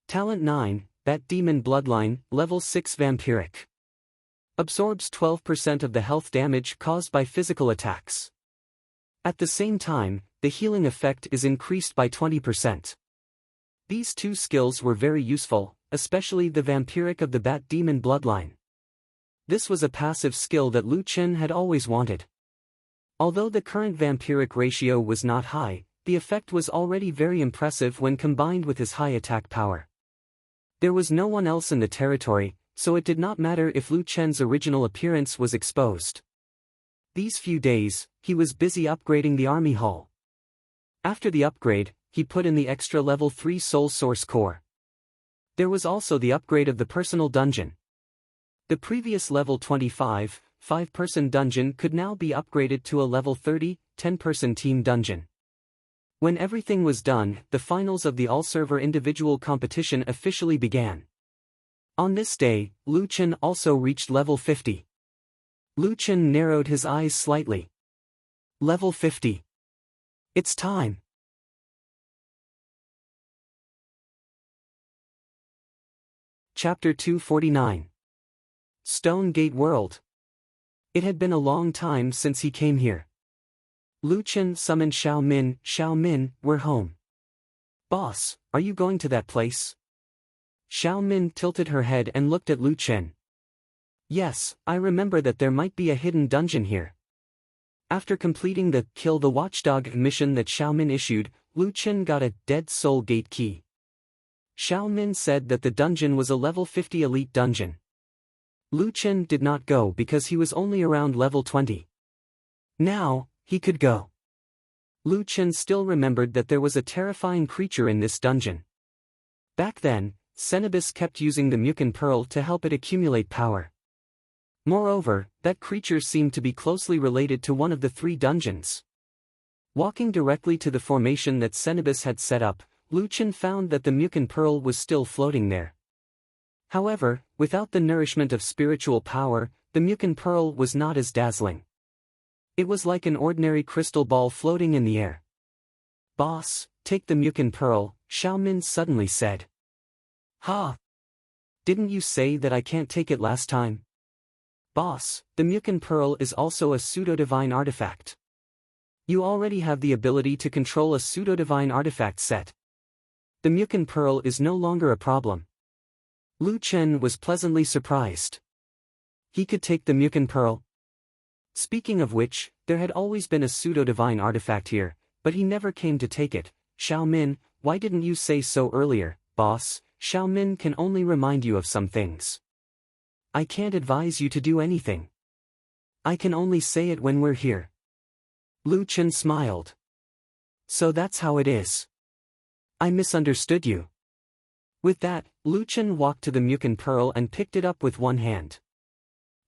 Talent 9, Bat Demon Bloodline, Level 6 Vampiric. Absorbs 12% of the health damage caused by physical attacks. At the same time, the healing effect is increased by 20%. These 2 skills were very useful, especially the Vampiric of the Bat Demon Bloodline. This was a passive skill that Lu Chen had always wanted. Although the current Vampiric ratio was not high, the effect was already very impressive when combined with his high attack power. There was no one else in the territory, so it did not matter if Lu Chen's original appearance was exposed. These few days, he was busy upgrading the army hall. After the upgrade, he put in the extra level 3 Soul Source Core. There was also the upgrade of the personal dungeon. The previous level 25, 5-person dungeon could now be upgraded to a level 30, 10-person team dungeon. When everything was done, the finals of the all-server individual competition officially began. On this day, Lu Chen also reached level 50. Lu Chen narrowed his eyes slightly. Level 50. It's time. Chapter 249. Stone Gate World. It had been a long time since he came here. Lu Chen summoned Xiao Min. Xiao Min, we're home. Boss, are you going to that place? Xiao Min tilted her head and looked at Lu Chen. Yes, I remember that there might be a hidden dungeon here. After completing the Kill the Watchdog mission that Xiao Min issued, Lu Chen got a Dead Soul Gate key. Xiao Min said that the dungeon was a level 50 elite dungeon. Lu Chen did not go because he was only around level 20. Now, he could go. Lu Chen still remembered that there was a terrifying creature in this dungeon. Back then, Cenobus kept using the Mukin Pearl to help it accumulate power. Moreover, that creature seemed to be closely related to one of the 3 dungeons. Walking directly to the formation that Cenobus had set up, Lu Chen found that the Mukin Pearl was still floating there. However, without the nourishment of spiritual power, the Mukin Pearl was not as dazzling. It was like an ordinary crystal ball floating in the air. "Boss, take the Mukin Pearl," Xiaomin suddenly said. "Ha! Didn't you say that I can't take it last time?" "Boss, the Mukin Pearl is also a pseudo-divine artifact. You already have the ability to control a pseudo-divine artifact set. The Mukin Pearl is no longer a problem." Lu Chen was pleasantly surprised. He could take the Mukin Pearl? Speaking of which, there had always been a pseudo-divine artifact here, but he never came to take it. "Xiaomin, why didn't you say so earlier, boss?" "Xiaomin can only remind you of some things. I can't advise you to do anything. I can only say it when we're here." Lu Chen smiled. "So that's how it is. I misunderstood you." With that, Lu Chen walked to the Mukin Pearl and picked it up with one hand.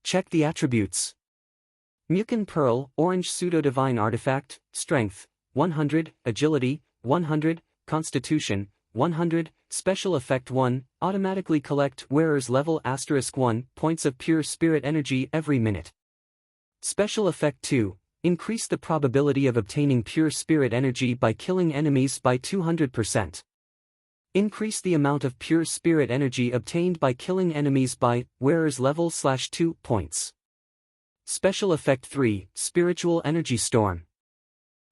"Check the attributes." Mukin Pearl, orange pseudo-divine artifact, strength, 100, agility, 100, constitution, 100, special effect 1, automatically collect wearer's level *1 points of pure spirit energy every minute. Special effect 2, increase the probability of obtaining pure spirit energy by killing enemies by 200%. Increase the amount of pure spirit energy obtained by killing enemies by wearer's level /2 points. Special effect 3, spiritual energy storm.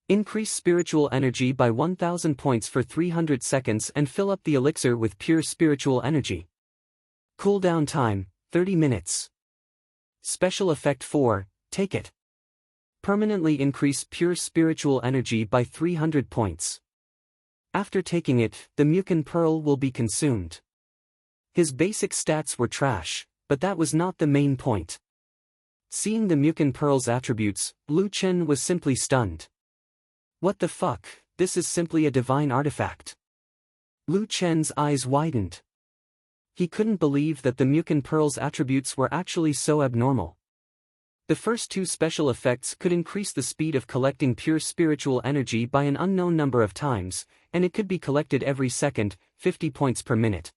Increase spiritual energy by 1000 points for 300 seconds and fill up the elixir with pure spiritual energy. Cooldown time, 30 minutes. Special effect 4, take it. Permanently increase pure spiritual energy by 300 points. After taking it, the Mukin Pearl will be consumed. His basic stats were trash, but that was not the main point. Seeing the Mukin Pearl's attributes, Lu Chen was simply stunned. What the fuck, this is simply a divine artifact. Lu Chen's eyes widened. He couldn't believe that the Mukin Pearl's attributes were actually so abnormal. The first two special effects could increase the speed of collecting pure spiritual energy by an unknown number of times, and it could be collected every second, 50 points per minute.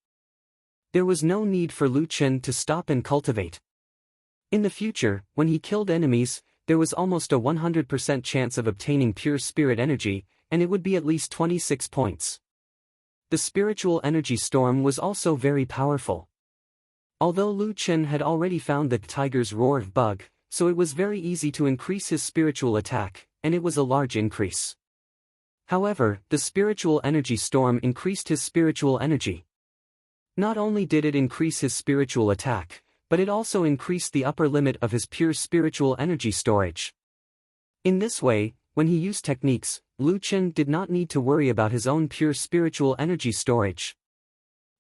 There was no need for Lu Chen to stop and cultivate. In the future, when he killed enemies, there was almost a 100% chance of obtaining pure spirit energy, and it would be at least 26 points. The spiritual energy storm was also very powerful. Although Lu Chen had already found the tiger's roar bug, so it was very easy to increase his spiritual attack, and it was a large increase. However, the spiritual energy storm increased his spiritual energy. Not only did it increase his spiritual attack, but it also increased the upper limit of his pure spiritual energy storage. In this way, when he used techniques, Lu Chen did not need to worry about his own pure spiritual energy storage.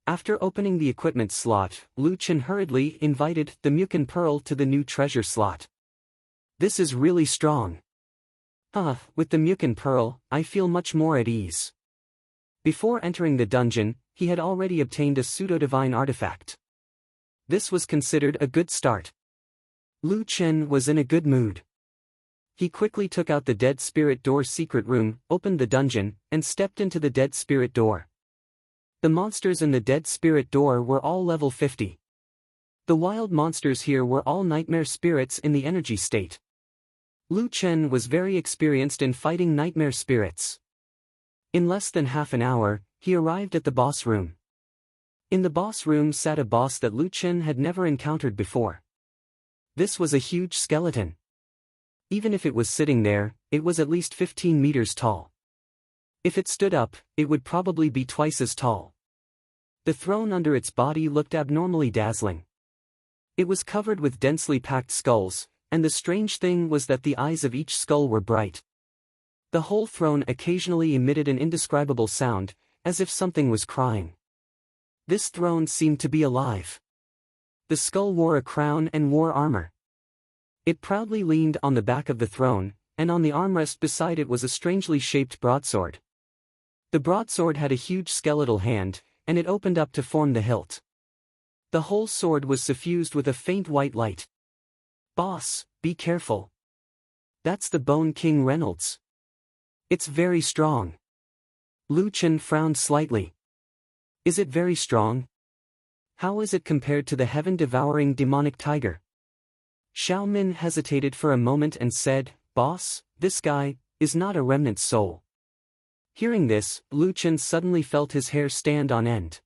After opening the equipment slot, Lu Chen hurriedly invited the Mukin Pearl to the new treasure slot. "This is really strong. With the Mukin Pearl, I feel much more at ease." Before entering the dungeon, he had already obtained a pseudo-divine artifact. This was considered a good start. Lu Chen was in a good mood. He quickly took out the Dead Spirit Door secret room, opened the dungeon, and stepped into the Dead Spirit Door. The monsters in the Dead Spirit Door were all level 50. The wild monsters here were all nightmare spirits in the energy state. Lu Chen was very experienced in fighting nightmare spirits. In less than half an hour, he arrived at the boss room. In the boss room sat a boss that Lu Chen had never encountered before. This was a huge skeleton. Even if it was sitting there, it was at least 15 meters tall. If it stood up, it would probably be twice as tall. The throne under its body looked abnormally dazzling. It was covered with densely packed skulls, and the strange thing was that the eyes of each skull were bright. The whole throne occasionally emitted an indescribable sound, as if something was crying. This throne seemed to be alive. The skull wore a crown and wore armor. It proudly leaned on the back of the throne, and on the armrest beside it was a strangely shaped broadsword. The broadsword had a huge skeletal hand, and it opened up to form the hilt. The whole sword was suffused with a faint white light. "Boss, be careful. That's the Bone King Reynolds. It's very strong." Lu Chen frowned slightly. "Is it very strong?" How is it compared to the heaven-devouring demonic tiger? Xiao Min hesitated for a moment and said, "Boss, this guy is not a remnant soul." Hearing this, Lu Chen suddenly felt his hair stand on end.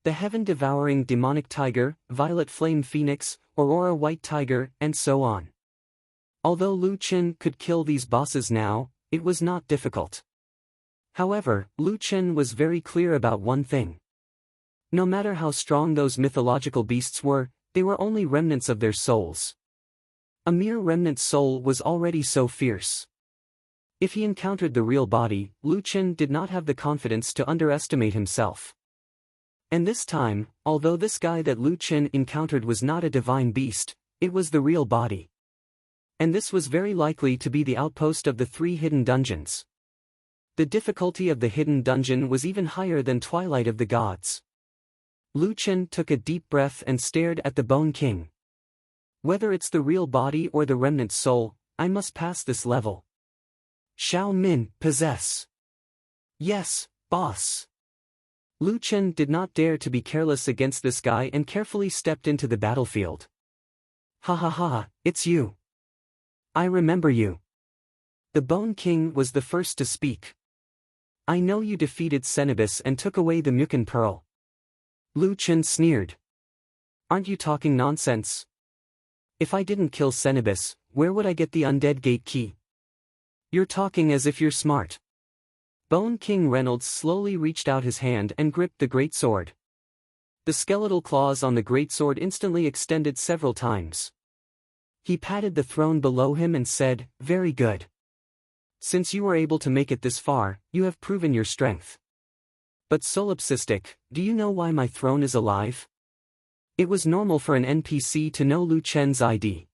The heaven-devouring demonic tiger, violet flame phoenix, aurora white tiger, and so on. Although Lu Chen could kill these bosses now, it was not difficult. However, Lu Chen was very clear about one thing. No matter how strong those mythological beasts were, they were only remnants of their souls. A mere remnant soul was already so fierce. If he encountered the real body, Lu Chen did not have the confidence to underestimate himself. And this time, although this guy that Lu Chen encountered was not a divine beast, it was the real body. And this was very likely to be the outpost of the 3 hidden dungeons. The difficulty of the hidden dungeon was even higher than Twilight of the Gods. Lu Chen took a deep breath and stared at the Bone King. Whether it's the real body or the remnant soul, I must pass this level. Xiao Min, possess. Yes, boss. Lu Chen did not dare to be careless against this guy and carefully stepped into the battlefield. Ha ha ha, it's you. I remember you. The Bone King was the first to speak. I know you defeated Cenobus and took away the Mukan Pearl. Lu Chen sneered. Aren't you talking nonsense? If I didn't kill Cenobus, where would I get the Undead Gate key? You're talking as if you're smart. Bone King Reynolds slowly reached out his hand and gripped the great sword. The skeletal claws on the great sword instantly extended several times. He patted the throne below him and said, "Very good. Since you were able to make it this far, you have proven your strength. But Solipsistic, do you know why my throne is alive?" It was normal for an NPC to know Lu Chen's ID.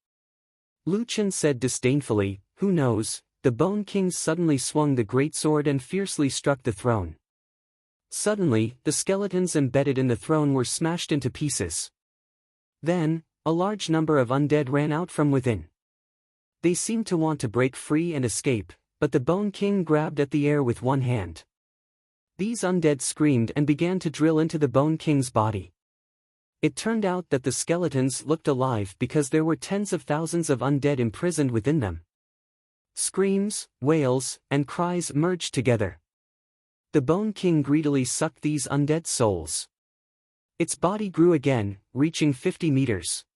Lu Chen said disdainfully, "Who knows?" The Bone King suddenly swung the great sword and fiercely struck the throne. Suddenly, the skeletons embedded in the throne were smashed into pieces. Then, a large number of undead ran out from within. They seemed to want to break free and escape, but the Bone King grabbed at the air with one hand. These undead screamed and began to drill into the Bone King's body. It turned out that the skeletons looked alive because there were tens of thousands of undead imprisoned within them. Screams, wails, and cries merged together. The Bone King greedily sucked these undead souls. Its body grew again, reaching 50 meters.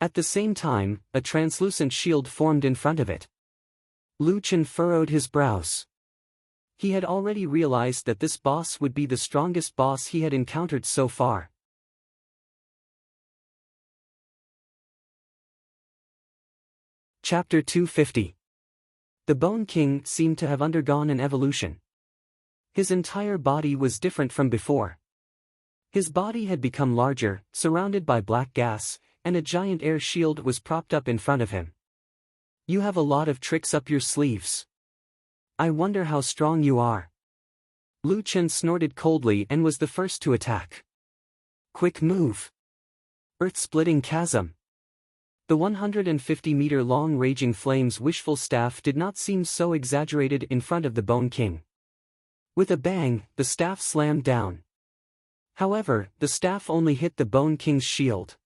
At the same time, a translucent shield formed in front of it. Lu Chen furrowed his brows. He had already realized that this boss would be the strongest boss he had encountered so far. Chapter 250. The Bone King seemed to have undergone an evolution. His entire body was different from before. His body had become larger, surrounded by black gas, and a giant air shield was propped up in front of him. You have a lot of tricks up your sleeves. I wonder how strong you are. Lu Chen snorted coldly and was the first to attack. Quick move. Earth-splitting chasm. The 150-meter-long Raging Flame's wishful staff did not seem so exaggerated in front of the Bone King. With a bang, the staff slammed down. However, the staff only hit the Bone King's shield.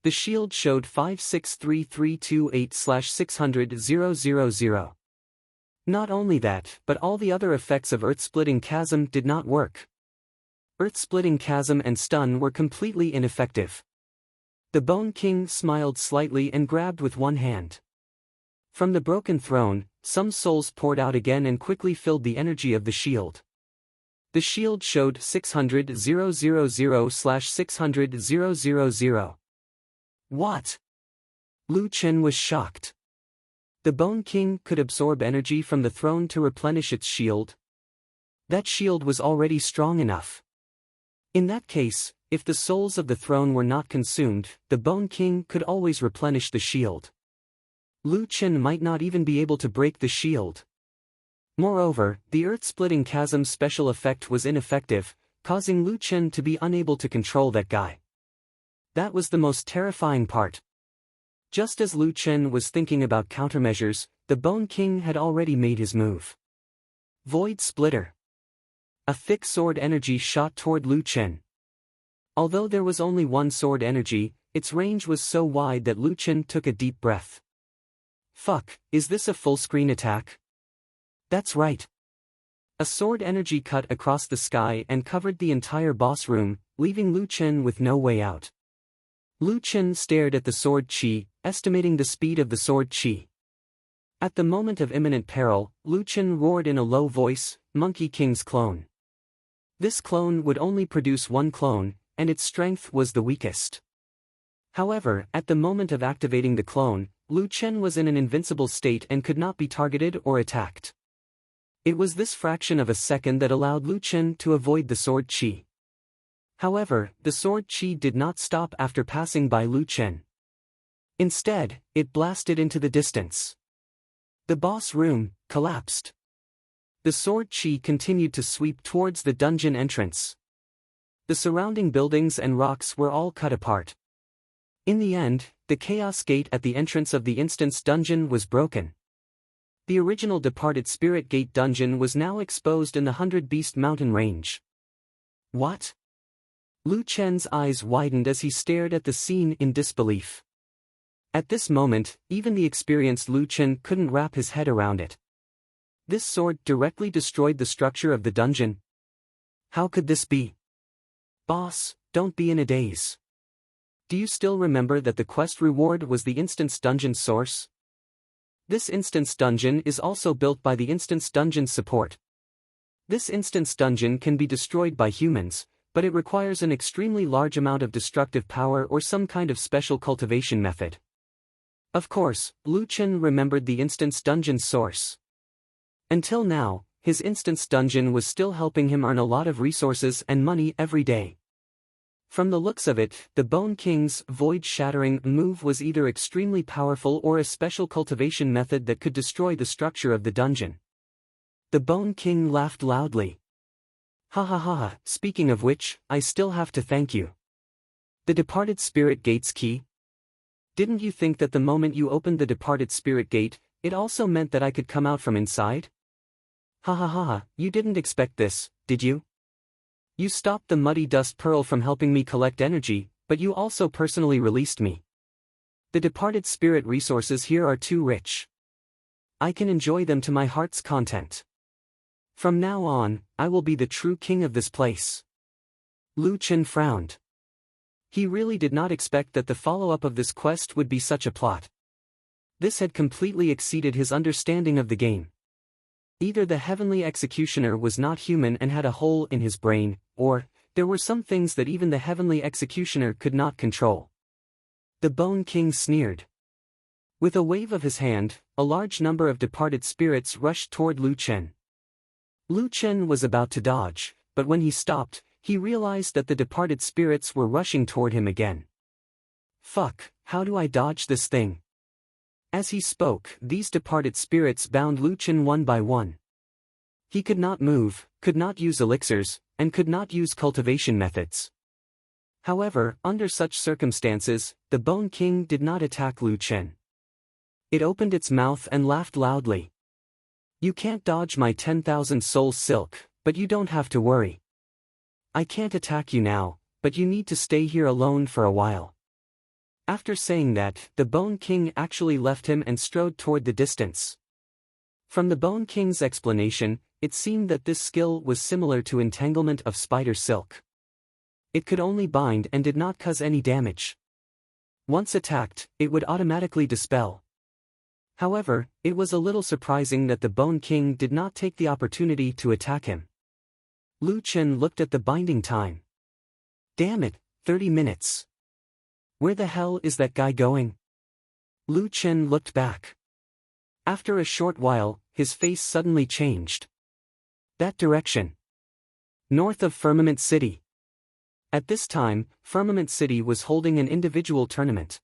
The shield showed 5633228/600,000. Not only that, but all the other effects of Earth-splitting chasm did not work. Earth-splitting chasm and stun were completely ineffective. The Bone King smiled slightly and grabbed with one hand. From the broken throne, some souls poured out again and quickly filled the energy of the shield. The shield showed 600,000/600,000. What? Lu Chen was shocked. The Bone King could absorb energy from the throne to replenish its shield. That shield was already strong enough. In that case, if the souls of the throne were not consumed, the Bone King could always replenish the shield. Lu Chen might not even be able to break the shield. Moreover, the Earth-splitting chasm special effect was ineffective, causing Lu Chen to be unable to control that guy. That was the most terrifying part. Just as Lu Chen was thinking about countermeasures, the Bone King had already made his move. Void Splitter. A thick sword energy shot toward Lu Chen. Although there was only one sword energy, its range was so wide that Lu Chen took a deep breath. Fuck, is this a full-screen attack? That's right. A sword energy cut across the sky and covered the entire boss room, leaving Lu Chen with no way out. Lu Chen stared at the sword chi, estimating the speed of the sword chi. At the moment of imminent peril, Lu Chen roared in a low voice, Monkey King's clone. This clone would only produce one clone, and its strength was the weakest. However, at the moment of activating the clone, Lu Chen was in an invincible state and could not be targeted or attacked. It was this fraction of a second that allowed Lu Chen to avoid the sword chi. However, the sword chi did not stop after passing by Lu Chen. Instead, it blasted into the distance. The boss room collapsed. The sword chi continued to sweep towards the dungeon entrance. The surrounding buildings and rocks were all cut apart. In the end, the chaos gate at the entrance of the instance dungeon was broken. The original Departed Spirit Gate dungeon was now exposed in the 100 Beast Mountain range. What? Lu Chen's eyes widened as he stared at the scene in disbelief. At this moment, even the experienced Lu Chen couldn't wrap his head around it. This sword directly destroyed the structure of the dungeon. How could this be? Boss, don't be in a daze. Do you still remember that the quest reward was the instance dungeon source? This instance dungeon is also built by the instance dungeon support. This instance dungeon can be destroyed by humans, but it requires an extremely large amount of destructive power or some kind of special cultivation method. Of course, Lu Chen remembered the instance dungeon source. Until now, his instance dungeon was still helping him earn a lot of resources and money every day. From the looks of it, the Bone King's void-shattering move was either extremely powerful or a special cultivation method that could destroy the structure of the dungeon. The Bone King laughed loudly. Ha ha ha ha, speaking of which, I still have to thank you. The Departed Spirit Gate's key? Didn't you think that the moment you opened the Departed Spirit Gate, it also meant that I could come out from inside? Ha ha ha ha, you didn't expect this, did you? You stopped the Muddy Dust Pearl from helping me collect energy, but you also personally released me. The Departed Spirit resources here are too rich. I can enjoy them to my heart's content. From now on, I will be the true king of this place. Lu Chen frowned. He really did not expect that the follow-up of this quest would be such a plot. This had completely exceeded his understanding of the game. Either the Heavenly Executioner was not human and had a hole in his brain, or, there were some things that even the Heavenly Executioner could not control. The Bone King sneered. With a wave of his hand, a large number of departed spirits rushed toward Lu Chen. Lu Chen was about to dodge, but when he stopped, he realized that the departed spirits were rushing toward him again. Fuck, how do I dodge this thing? As he spoke, these departed spirits bound Lu Chen one by one. He could not move, could not use elixirs, and could not use cultivation methods. However, under such circumstances, the Bone King did not attack Lu Chen. It opened its mouth and laughed loudly. You can't dodge my 10,000 soul silk, but you don't have to worry. I can't attack you now, but you need to stay here alone for a while. After saying that, the Bone King actually left him and strode toward the distance. From the Bone King's explanation, it seemed that this skill was similar to entanglement of spider silk. It could only bind and did not cause any damage. Once attacked, it would automatically dispel. However, it was a little surprising that the Bone King did not take the opportunity to attack him. Lu Chen looked at the binding time. Damn it, 30 minutes. Where the hell is that guy going? Lu Chen looked back. After a short while, his face suddenly changed. That direction. North of Firmament City. At this time, Firmament City was holding an individual tournament.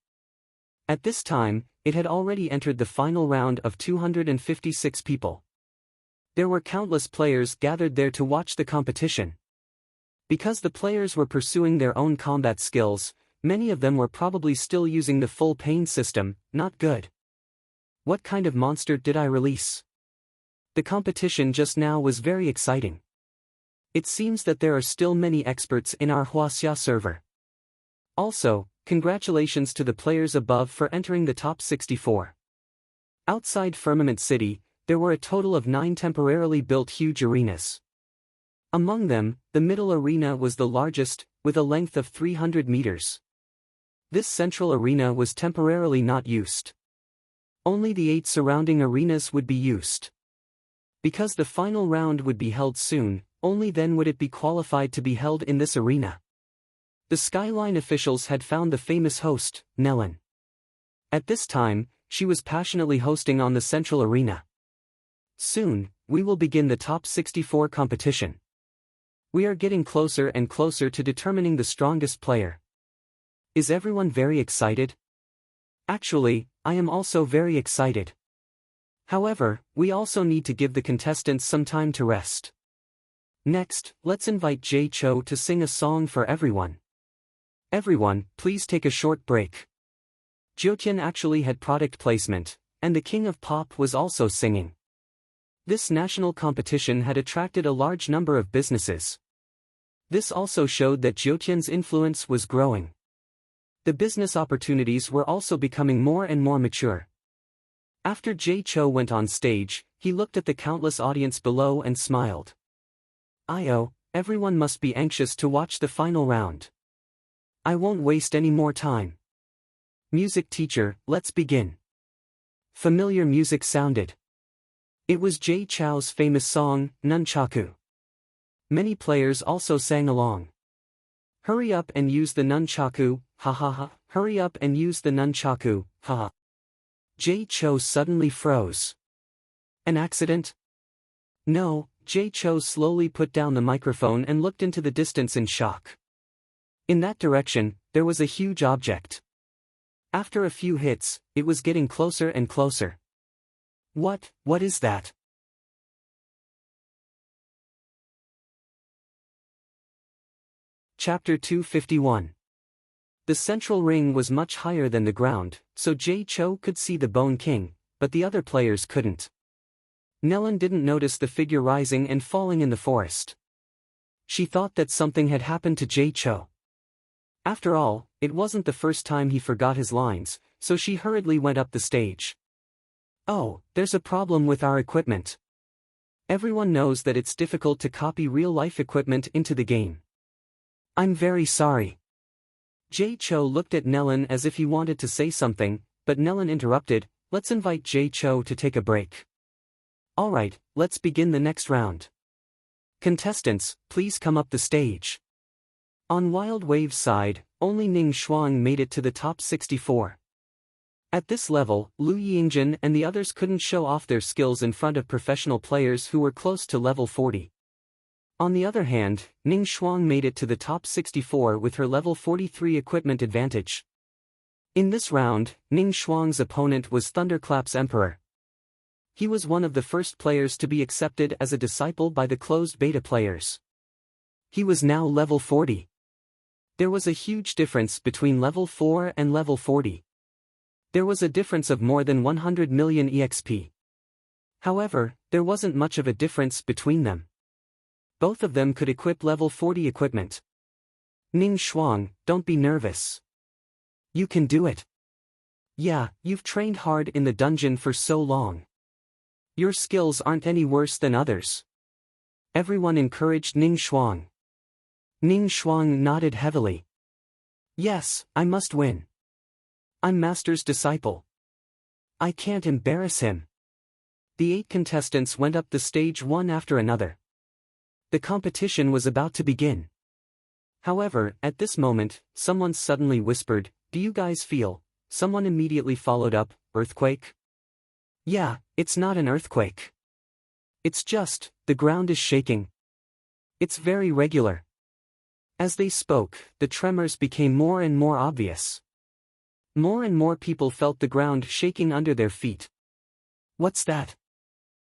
At this time, it had already entered the final round of 256 people. There were countless players gathered there to watch the competition. Because the players were pursuing their own combat skills, many of them were probably still using the full pain system. Not good. What kind of monster did I release? The competition just now was very exciting. It seems that there are still many experts in our Huaxia server. Also, congratulations to the players above for entering the top 64. Outside Firmament City, there were a total of 9 temporarily built huge arenas. Among them, the middle arena was the largest, with a length of 300 meters. This central arena was temporarily not used. Only the 8 surrounding arenas would be used. Because the final round would be held soon, only then would it be qualified to be held in this arena. The Skyline officials had found the famous host, Nellen. At this time, she was passionately hosting on the central arena. Soon, we will begin the top 64 competition. We are getting closer and closer to determining the strongest player. Is everyone very excited? Actually, I am also very excited. However, we also need to give the contestants some time to rest. Next, let's invite Jay Cho to sing a song for everyone. Everyone, please take a short break. Jiutian actually had product placement, and the King of Pop was also singing. This national competition had attracted a large number of businesses. This also showed that Jiutian's influence was growing. The business opportunities were also becoming more and more mature. After Jay Cho went on stage, he looked at the countless audience below and smiled. Everyone must be anxious to watch the final round. I won't waste any more time. Music teacher, let's begin. Familiar music sounded. It was Jay Chou's famous song, Nunchaku. Many players also sang along. Hurry up and use the nunchaku, ha ha ha, hurry up and use the nunchaku, ha ha. Jay Cho suddenly froze. An accident? No, Jay Cho slowly put down the microphone and looked into the distance in shock. In that direction, there was a huge object. After a few hits, it was getting closer and closer. What is that? Chapter 251. The central ring was much higher than the ground, so Jay Cho could see the Bone King, but the other players couldn't. Nellen didn't notice the figure rising and falling in the forest. She thought that something had happened to Jay Cho. After all, it wasn't the first time he forgot his lines, so she hurriedly went up the stage. Oh, there's a problem with our equipment. Everyone knows that it's difficult to copy real-life equipment into the game. I'm very sorry. Jay Cho looked at Nellen as if he wanted to say something, but Nellen interrupted. Let's invite Jay Cho to take a break. Alright, let's begin the next round. Contestants, please come up the stage. On Wild Wave's side, only Ning Shuang made it to the top 64. At this level, Lu Yingjin and the others couldn't show off their skills in front of professional players who were close to level 40. On the other hand, Ning Shuang made it to the top 64 with her level 43 equipment advantage. In this round, Ning Shuang's opponent was Thunderclap's Emperor. He was one of the first players to be accepted as a disciple by the closed beta players. He was now level 40. There was a huge difference between level 4 and level 40. There was a difference of more than 100 million EXP. However, there wasn't much of a difference between them. Both of them could equip level 40 equipment. Ning Shuang, don't be nervous. You can do it. Yeah, you've trained hard in the dungeon for so long. Your skills aren't any worse than others. Everyone encouraged Ning Shuang. Ning Shuang nodded heavily. Yes, I must win. I'm Master's disciple. I can't embarrass him. The 8 contestants went up the stage one after another. The competition was about to begin. However, at this moment, someone suddenly whispered, "Do you guys feel?" Someone immediately followed up, "Earthquake?" Yeah, it's not an earthquake. It's just, the ground is shaking. It's very regular. As they spoke, the tremors became more and more obvious. More and more people felt the ground shaking under their feet. What's that?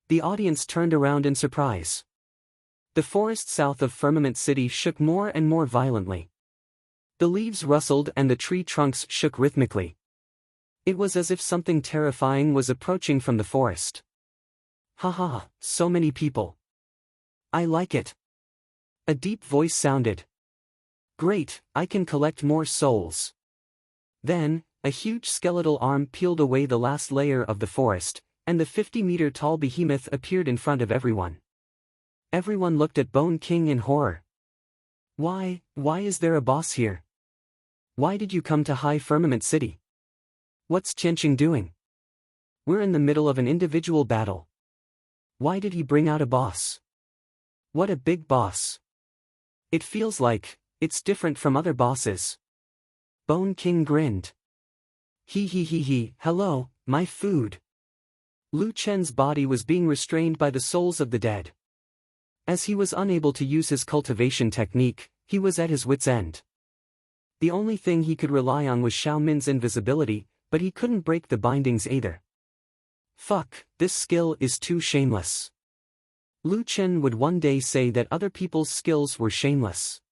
The audience turned around in surprise. The forest south of Firmament City shook more and more violently. The leaves rustled and the tree trunks shook rhythmically. It was as if something terrifying was approaching from the forest. Ha ha, so many people. I like it. A deep voice sounded. Great, I can collect more souls. Then, a huge skeletal arm peeled away the last layer of the forest, and the 50-meter-tall behemoth appeared in front of everyone. Everyone looked at Bone King in horror. Why is there a boss here? Why did you come to High Firmament City? What's Qianqing doing? We're in the middle of an individual battle. Why did he bring out a boss? What a big boss. It feels like, it's different from other bosses. Bone King grinned. He, hello, my food. Lu Chen's body was being restrained by the souls of the dead. As he was unable to use his cultivation technique, he was at his wit's end. The only thing he could rely on was Xiao Min's invisibility, but he couldn't break the bindings either. Fuck, this skill is too shameless. Lu Chen would one day say that other people's skills were shameless.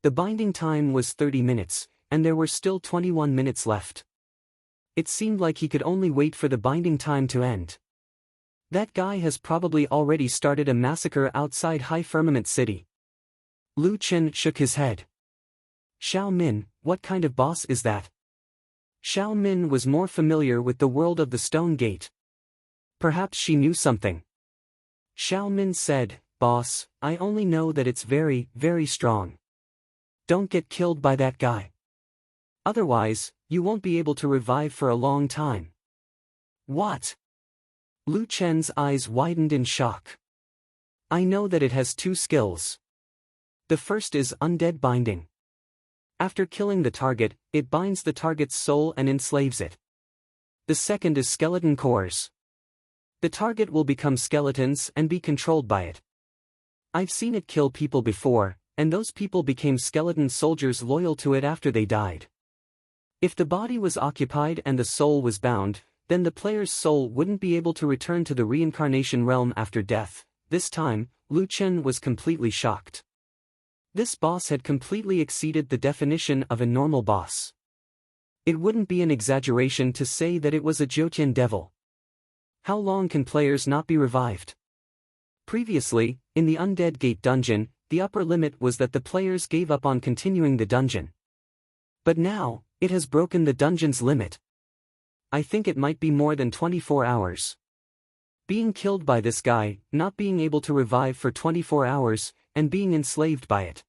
The binding time was 30 minutes, and there were still 21 minutes left. It seemed like he could only wait for the binding time to end. That guy has probably already started a massacre outside High Firmament City. Lu Chen shook his head. Xiao Min, what kind of boss is that? Xiao Min was more familiar with the world of the Stone Gate. Perhaps she knew something. Xiao Min said, Boss, I only know that it's very, very strong. Don't get killed by that guy. Otherwise, you won't be able to revive for a long time. What? Lu Chen's eyes widened in shock. I know that it has two skills. The first is Undead Binding. After killing the target, it binds the target's soul and enslaves it. The second is Skeleton Cores. The target will become skeletons and be controlled by it. I've seen it kill people before, and those people became skeleton soldiers loyal to it after they died. If the body was occupied and the soul was bound, then the player's soul wouldn't be able to return to the reincarnation realm after death. This time, Lu Chen was completely shocked. This boss had completely exceeded the definition of a normal boss. It wouldn't be an exaggeration to say that it was a Jiutian devil. How long can players not be revived? Previously, in the Undead Gate dungeon, the upper limit was that the players gave up on continuing the dungeon. But now, it has broken the dungeon's limit. I think it might be more than 24 hours. Being killed by this guy, not being able to revive for 24 hours, and being enslaved by it.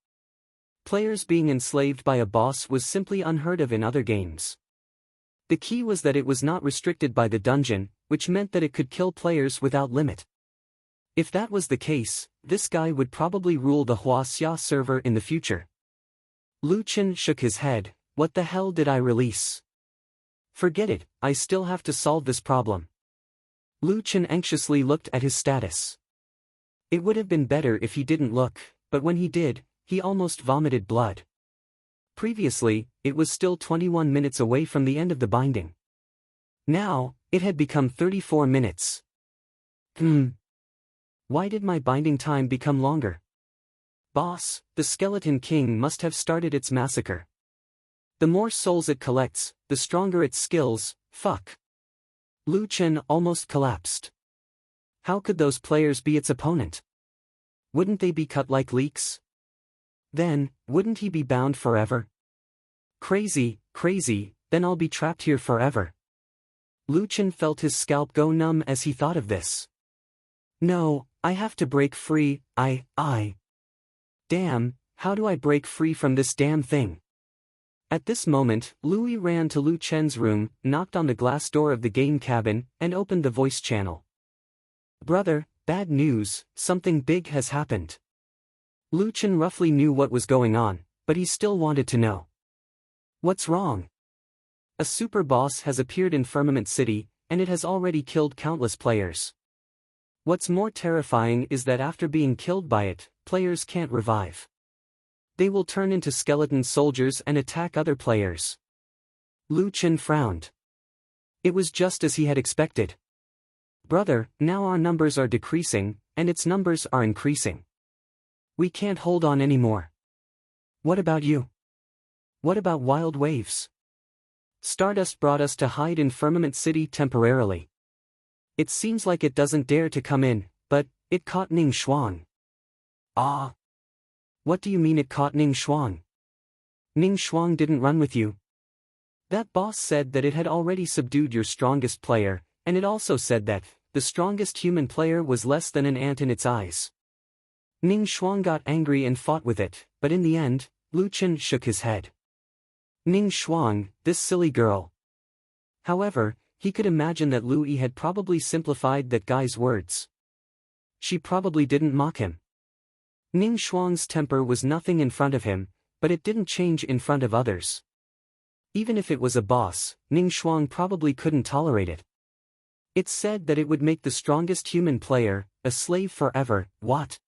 Players being enslaved by a boss was simply unheard of in other games. The key was that it was not restricted by the dungeon, which meant that it could kill players without limit. If that was the case, this guy would probably rule the Huaxia server in the future. Lu Chen shook his head. What the hell did I release? Forget it, I still have to solve this problem. Lu Chen anxiously looked at his status. It would have been better if he didn't look, but when he did, he almost vomited blood. Previously, it was still 21 minutes away from the end of the binding. Now, it had become 34 minutes. Why did my binding time become longer? Boss, the Skeleton King must have started its massacre. The more souls it collects, the stronger its skills. Fuck. Lu Chen almost collapsed. How could those players be its opponent? Wouldn't they be cut like leeks? Then, wouldn't he be bound forever? Crazy, then I'll be trapped here forever. Lu Chen felt his scalp go numb as he thought of this. No, I have to break free. Damn, how do I break free from this damn thing? At this moment, Louis ran to Lu Chen's room, knocked on the glass door of the game cabin, and opened the voice channel. Brother, bad news, something big has happened. Lu Chen roughly knew what was going on, but he still wanted to know. What's wrong? A super boss has appeared in Firmament City, and it has already killed countless players. What's more terrifying is that after being killed by it, players can't revive. They will turn into skeleton soldiers and attack other players. Lu Chen frowned. It was just as he had expected. Brother, now our numbers are decreasing, and its numbers are increasing. We can't hold on anymore. What about you? What about Wild Waves? Stardust brought us to hide in Firmament City temporarily. It seems like it doesn't dare to come in, but it caught Ning Xuan. Ah. What do you mean it caught Ning Shuang? Ning Shuang didn't run with you? That boss said that it had already subdued your strongest player, and it also said that the strongest human player was less than an ant in its eyes. Ning Shuang got angry and fought with it, but in the end, Lu Chen shook his head. Ning Shuang, this silly girl. However, he could imagine that Lu Yi had probably simplified that guy's words. She probably didn't mock him. Ning Shuang's temper was nothing in front of him, but it didn't change in front of others. Even if it was a boss, Ning Shuang probably couldn't tolerate it. It's said that it would make the strongest human player a slave forever. What?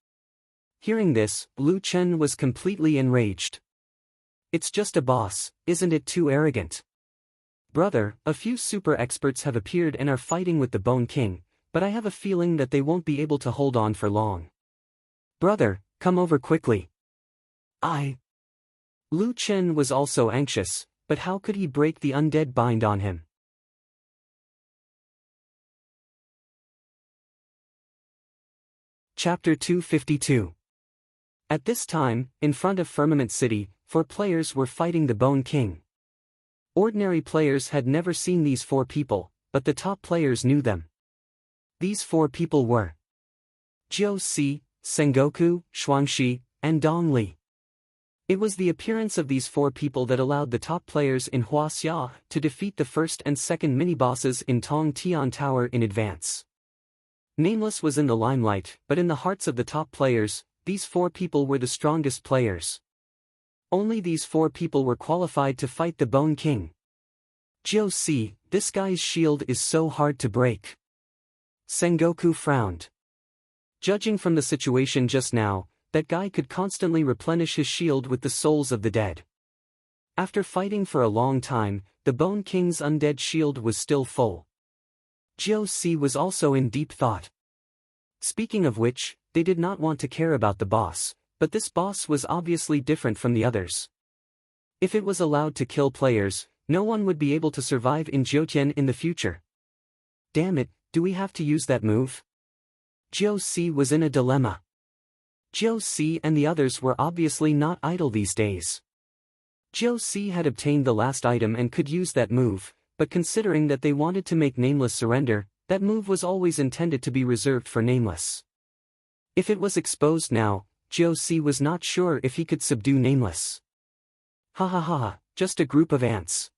Hearing this, Lu Chen was completely enraged. It's just a boss, isn't it too arrogant? Brother, a few super experts have appeared and are fighting with the Bone King, but I have a feeling that they won't be able to hold on for long. Brother, come over quickly. Lu Chen was also anxious, but how could he break the undead bind on him? Chapter 252. At this time, in front of Firmament City, 4 players were fighting the Bone King. Ordinary players had never seen these 4 people, but the top players knew them. These 4 people were Jiu Si, Sengoku, Xuangxi, and Dong Li. It was the appearance of these 4 people that allowed the top players in Huaxia to defeat the first and second mini-bosses in Tong Tian Tower in advance. Nameless was in the limelight, but in the hearts of the top players, these 4 people were the strongest players. Only these 4 people were qualified to fight the Bone King. Jiu Si, this guy's shield is so hard to break. Sengoku frowned. Judging from the situation just now, that guy could constantly replenish his shield with the souls of the dead. After fighting for a long time, the Bone King's undead shield was still full. Jiu Si was also in deep thought. Speaking of which, they did not want to care about the boss, but this boss was obviously different from the others. If it was allowed to kill players, no one would be able to survive in Jiutian in the future. Damn it, do we have to use that move? Jiu Si was in a dilemma. Jiu Si and the others were obviously not idle these days. Jiu Si had obtained the last item and could use that move, but considering that they wanted to make Nameless surrender, that move was always intended to be reserved for Nameless. If it was exposed now, Jiu Si was not sure if he could subdue Nameless. Ha ha ha, just a group of ants.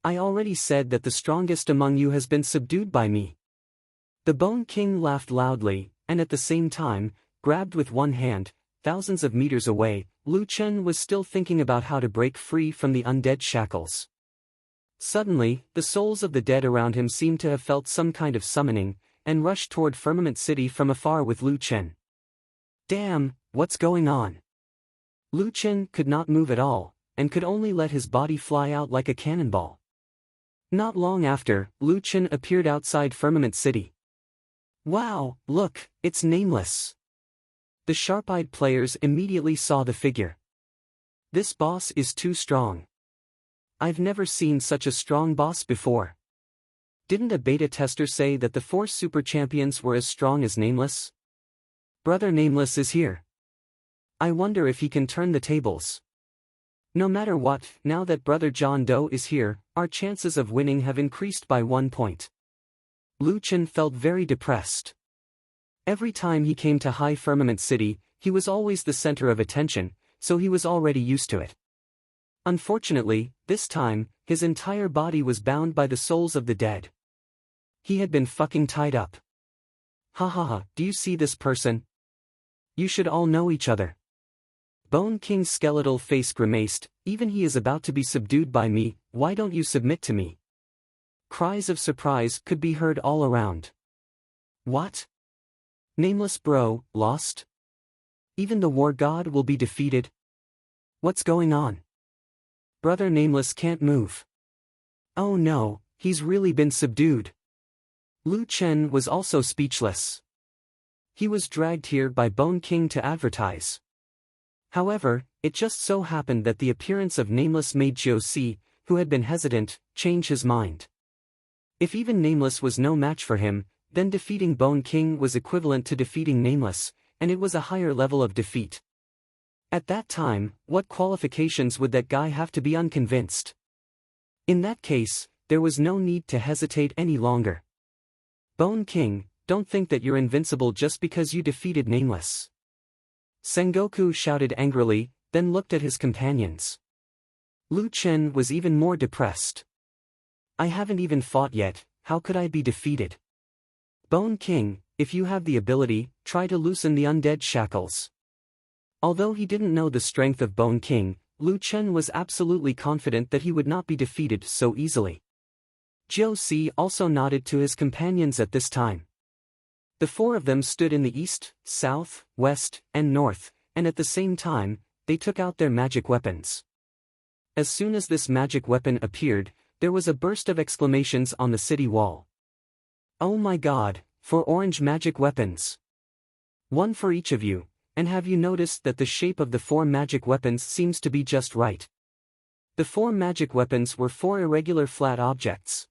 I already said that the strongest among you has been subdued by me. The Bone King laughed loudly, and at the same time, grabbed with one hand, thousands of meters away, Lu Chen was still thinking about how to break free from the undead shackles. Suddenly, the souls of the dead around him seemed to have felt some kind of summoning, and rushed toward Firmament City from afar with Lu Chen. Damn, what's going on? Lu Chen could not move at all, and could only let his body fly out like a cannonball. Not long after, Lu Chen appeared outside Firmament City. Wow, look, it's Nameless. The sharp-eyed players immediately saw the figure. This boss is too strong. I've never seen such a strong boss before. Didn't a beta tester say that the 4 super champions were as strong as Nameless? Brother Nameless is here. I wonder if he can turn the tables. No matter what, now that Brother John Doe is here, our chances of winning have increased by 1 point. Lu Chen felt very depressed. Every time he came to High Firmament City, he was always the center of attention, so he was already used to it. Unfortunately, this time, his entire body was bound by the souls of the dead. He had been fucking tied up. Ha ha ha, do you see this person? You should all know each other. Bone King's skeletal face grimaced, even he is about to be subdued by me, why don't you submit to me? Cries of surprise could be heard all around. What? Nameless bro, lost? Even the war god will be defeated? What's going on? Brother Nameless can't move. Oh no, he's really been subdued. Lu Chen was also speechless. He was dragged here by Bone King to advertise. However, it just so happened that the appearance of Nameless made Jiu Si, who had been hesitant, change his mind. If even Nameless was no match for him, then defeating Bone King was equivalent to defeating Nameless, and it was a higher level of defeat. At that time, what qualifications would that guy have to be unconvinced? In that case, there was no need to hesitate any longer. Bone King, don't think that you're invincible just because you defeated Nameless. Sengoku shouted angrily, then looked at his companions. Lu Chen was even more depressed. I haven't even fought yet, how could I be defeated? Bone King, if you have the ability, try to loosen the undead shackles. Although he didn't know the strength of Bone King, Lu Chen was absolutely confident that he would not be defeated so easily. Jiu Si also nodded to his companions at this time. The four of them stood in the east, south, west, and north, and at the same time, they took out their magic weapons. As soon as this magic weapon appeared, there was a burst of exclamations on the city wall. Oh my god, 4 orange magic weapons! One for each of you, and have you noticed that the shape of the 4 magic weapons seems to be just right? The 4 magic weapons were 4 irregular flat objects.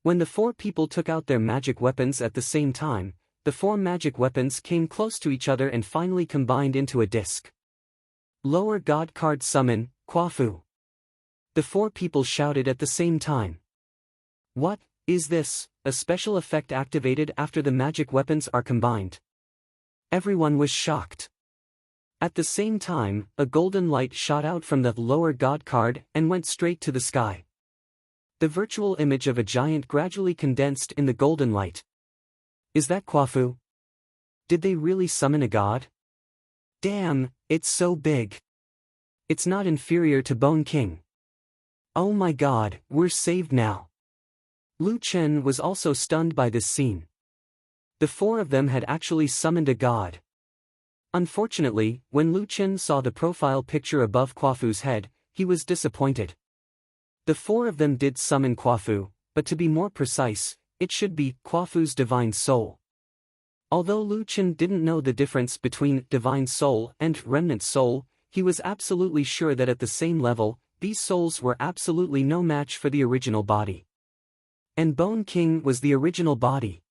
When the 4 people took out their magic weapons at the same time, the 4 magic weapons came close to each other and finally combined into a disc. Lower God Card Summon, Kwafu. The 4 people shouted at the same time. What is this? A special effect activated after the magic weapons are combined. Everyone was shocked. At the same time, a golden light shot out from the lower God card and went straight to the sky. The virtual image of a giant gradually condensed in the golden light. Is that Kwafu? Did they really summon a god? Damn, it's so big. It's not inferior to Bone King. Oh my god, we're saved now. Lu Chen was also stunned by this scene. The 4 of them had actually summoned a god. Unfortunately, when Lu Chen saw the profile picture above Kwafu's head, he was disappointed. The 4 of them did summon Kwafu, but to be more precise, it should be Kwafu's divine soul. Although Lu Chen didn't know the difference between divine soul and remnant soul, he was absolutely sure that at the same level, these souls were absolutely no match for the original body. And Bone King was the original body.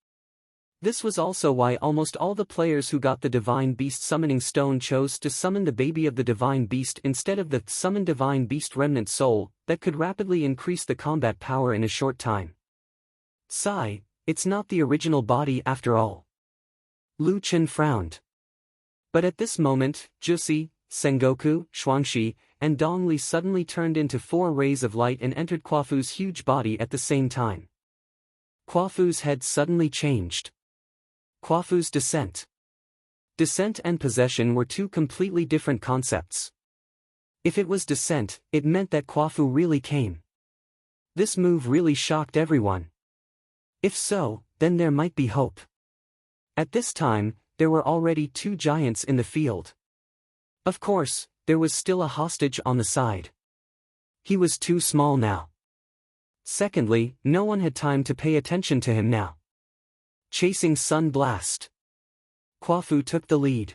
This was also why almost all the players who got the Divine Beast Summoning Stone chose to summon the baby of the Divine Beast instead of the Summon Divine Beast Remnant Soul, that could rapidly increase the combat power in a short time. Sigh, it's not the original body after all. Lu Chen frowned. But at this moment, Jusi, Sengoku, Xuanxi, and Dongli suddenly turned into 4 rays of light and entered Kwafu's huge body at the same time. Kwafu's head suddenly changed. Kwafu's descent. Descent and possession were 2 completely different concepts. If it was descent, it meant that Kwafu really came. This move really shocked everyone. If so, then there might be hope. At this time, there were already 2 giants in the field. Of course, there was still a hostage on the side. He was too small now. Secondly, no one had time to pay attention to him now. Chasing Sun Blast. Kwafu took the lead.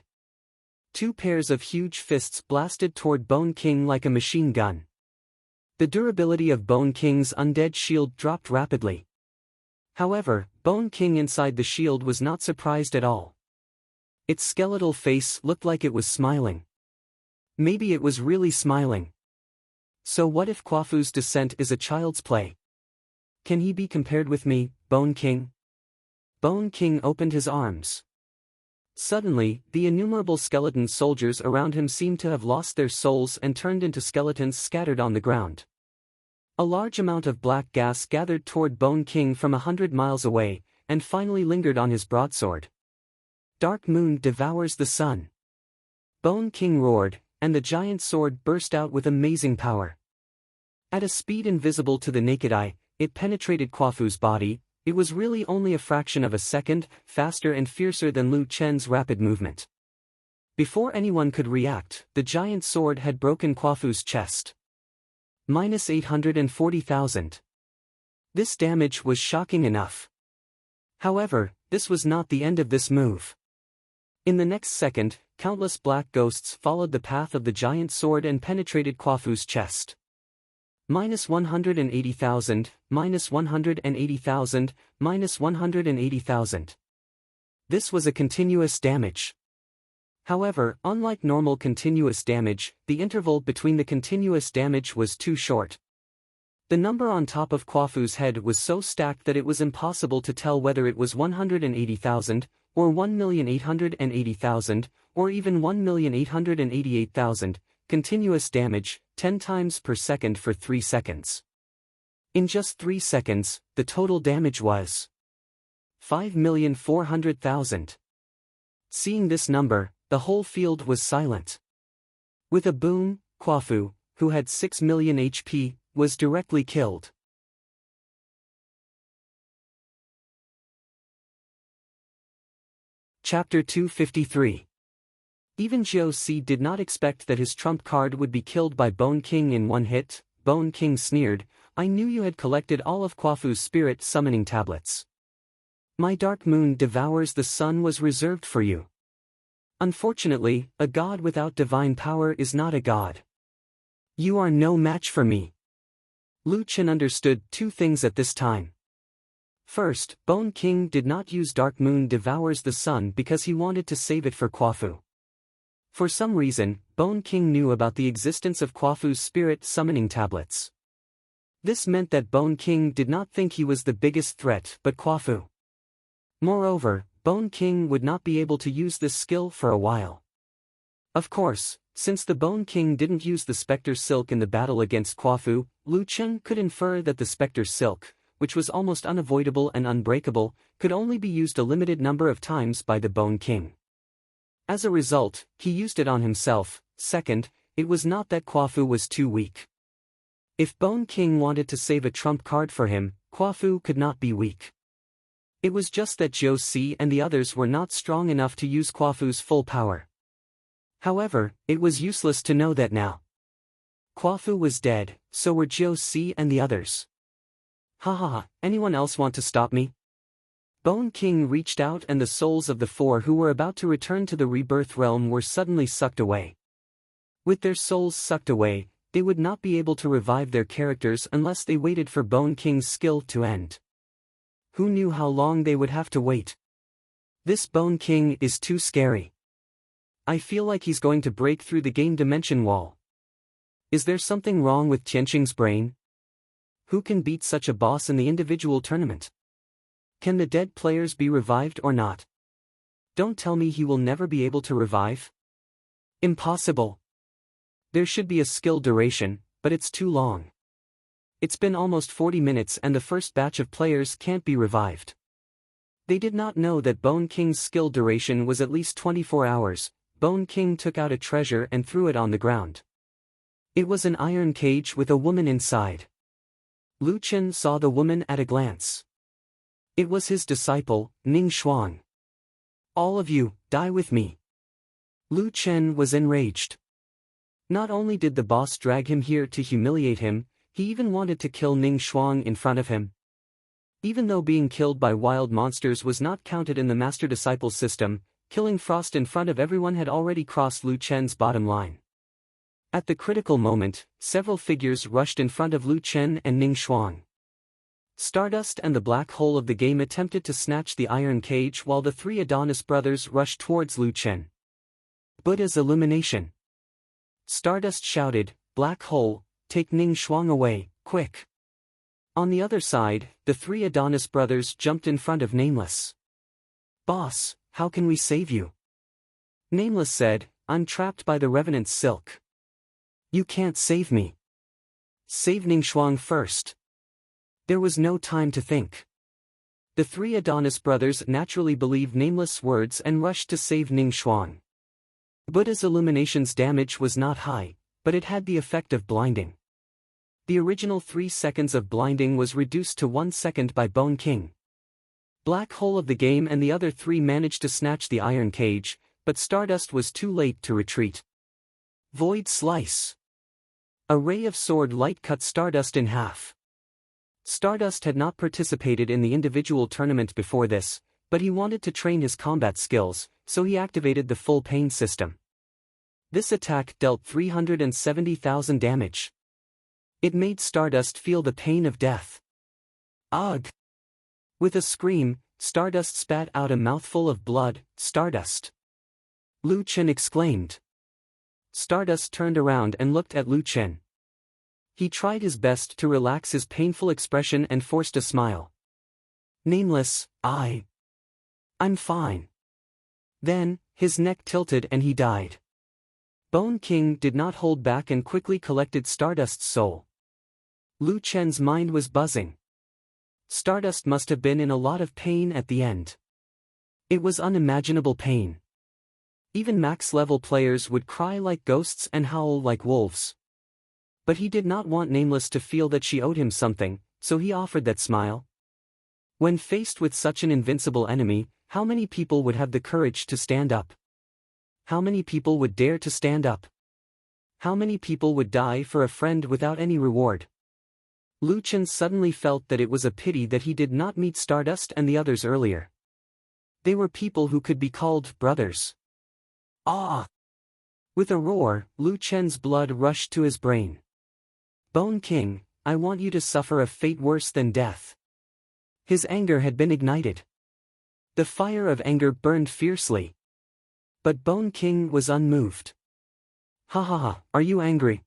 2 pairs of huge fists blasted toward Bone King like a machine gun. The durability of Bone King's undead shield dropped rapidly. However, Bone King inside the shield was not surprised at all. Its skeletal face looked like it was smiling. Maybe it was really smiling. So what if Kwafu's descent is a child's play? Can he be compared with me, Bone King? Bone King opened his arms. Suddenly, the innumerable skeleton soldiers around him seemed to have lost their souls and turned into skeletons scattered on the ground. A large amount of black gas gathered toward Bone King from 100 miles away, and finally lingered on his broadsword. Dark Moon devours the sun. Bone King roared, and the giant sword burst out with amazing power. At a speed invisible to the naked eye, it penetrated Kwafu's body. It was really only a fraction of a second, faster and fiercer than Lu Chen's rapid movement. Before anyone could react, the giant sword had broken Kwafu's chest. Minus 840,000. This damage was shocking enough. However, this was not the end of this move. In the next second, countless black ghosts followed the path of the giant sword and penetrated Kwafu's chest. Minus 180,000, minus 180,000, minus 180,000. This was a continuous damage. However, unlike normal continuous damage, the interval between the continuous damage was too short. The number on top of Kwafu's head was so stacked that it was impossible to tell whether it was 180,000, or 1,880,000, or even 1,888,000, continuous damage, 10 times per second for 3 seconds. In just 3 seconds, the total damage was 5,400,000. Seeing this number, the whole field was silent. With a boom, Kwafu, who had 6 million HP, was directly killed. Chapter 253. Even Jiu Si did not expect that his trump card would be killed by Bone King in one hit. Bone King sneered, "I knew you had collected all of Kwafu's spirit summoning tablets. My dark moon devours the sun was reserved for you. Unfortunately, a god without divine power is not a god. You are no match for me." Lu Chen understood two things at this time. First, Bone King did not use Dark Moon Devours the Sun because he wanted to save it for Kwafu. For some reason, Bone King knew about the existence of Kwafu's spirit summoning tablets. This meant that Bone King did not think he was the biggest threat but Kwafu. Moreover, Bone King would not be able to use this skill for a while. Of course, since the Bone King didn't use the Spectre Silk in the battle against Kwafu, Lu Chen could infer that the Spectre Silk, which was almost unavoidable and unbreakable, could only be used a limited number of times by the Bone King. As a result, he used it on himself. Second, it was not that Kwafu was too weak. If Bone King wanted to save a trump card for him, Kwafu could not be weak. It was just that Jiu Si and the others were not strong enough to use Kwafu's full power. However, it was useless to know that now. Kwafu was dead, so were Jiu Si and the others. Ha, anyone else want to stop me? Bone King reached out and the souls of the four who were about to return to the rebirth realm were suddenly sucked away. With their souls sucked away, they would not be able to revive their characters unless they waited for Bone King's skill to end. Who knew how long they would have to wait? This Bone King is too scary. I feel like he's going to break through the game dimension wall. Is there something wrong with Tianqing's brain? Who can beat such a boss in the individual tournament? Can the dead players be revived or not? Don't tell me he will never be able to revive. Impossible. There should be a skill duration, but it's too long. It's been almost 40 minutes and the first batch of players can't be revived. They did not know that Bone King's skill duration was at least 24 hours. Bone King took out a treasure and threw it on the ground. It was an iron cage with a woman inside. Lu Chen saw the woman at a glance. It was his disciple, Ning Xuang. All of you, die with me. Lu Chen was enraged. Not only did the boss drag him here to humiliate him, he even wanted to kill Ning Xuang in front of him. Even though being killed by wild monsters was not counted in the master-disciple system, killing Frost in front of everyone had already crossed Lu Chen's bottom line. At the critical moment, several figures rushed in front of Lu Chen and Ning Xuang. Stardust and the black hole of the game attempted to snatch the iron cage while the three Adonis brothers rushed towards Lu Chen. Buddha's illumination. Stardust shouted, "Black hole, take Ning Xuang away, quick." On the other side, the three Adonis brothers jumped in front of Nameless. "Boss, how can we save you?" Nameless said, "I'm trapped by the Revenant's silk." "You can't save me. Save Ning Xuang first." There was no time to think. The three Adonis brothers naturally believed Nameless' words and rushed to save Ning Xuang. Buddha's illumination's damage was not high, but it had the effect of blinding. The original 3 seconds of blinding was reduced to 1 second by Bone King. Black Hole of the game and the other three managed to snatch the iron cage, but Stardust was too late to retreat. Void Slice. A ray of sword light cut Stardust in half. Stardust had not participated in the individual tournament before this, but he wanted to train his combat skills, so he activated the full pain system. This attack dealt 370,000 damage. It made Stardust feel the pain of death. Ugh! With a scream, Stardust spat out a mouthful of blood. Stardust. Lu Chen exclaimed. Stardust turned around and looked at Lu Chen. He tried his best to relax his painful expression and forced a smile. Nameless, I'm fine. Then, his neck tilted and he died. Bone King did not hold back and quickly collected Stardust's soul. Lu Chen's mind was buzzing. Stardust must have been in a lot of pain at the end. It was unimaginable pain. Even max-level players would cry like ghosts and howl like wolves. But he did not want Nameless to feel that she owed him something, so he offered that smile. When faced with such an invincible enemy, how many people would have the courage to stand up? How many people would dare to stand up? How many people would die for a friend without any reward? Lu Chen suddenly felt that it was a pity that he did not meet Stardust and the others earlier. They were people who could be called brothers. Ah! With a roar, Lu Chen's blood rushed to his brain. Bone King, I want you to suffer a fate worse than death. His anger had been ignited. The fire of anger burned fiercely. But Bone King was unmoved. Ha ha ha, are you angry?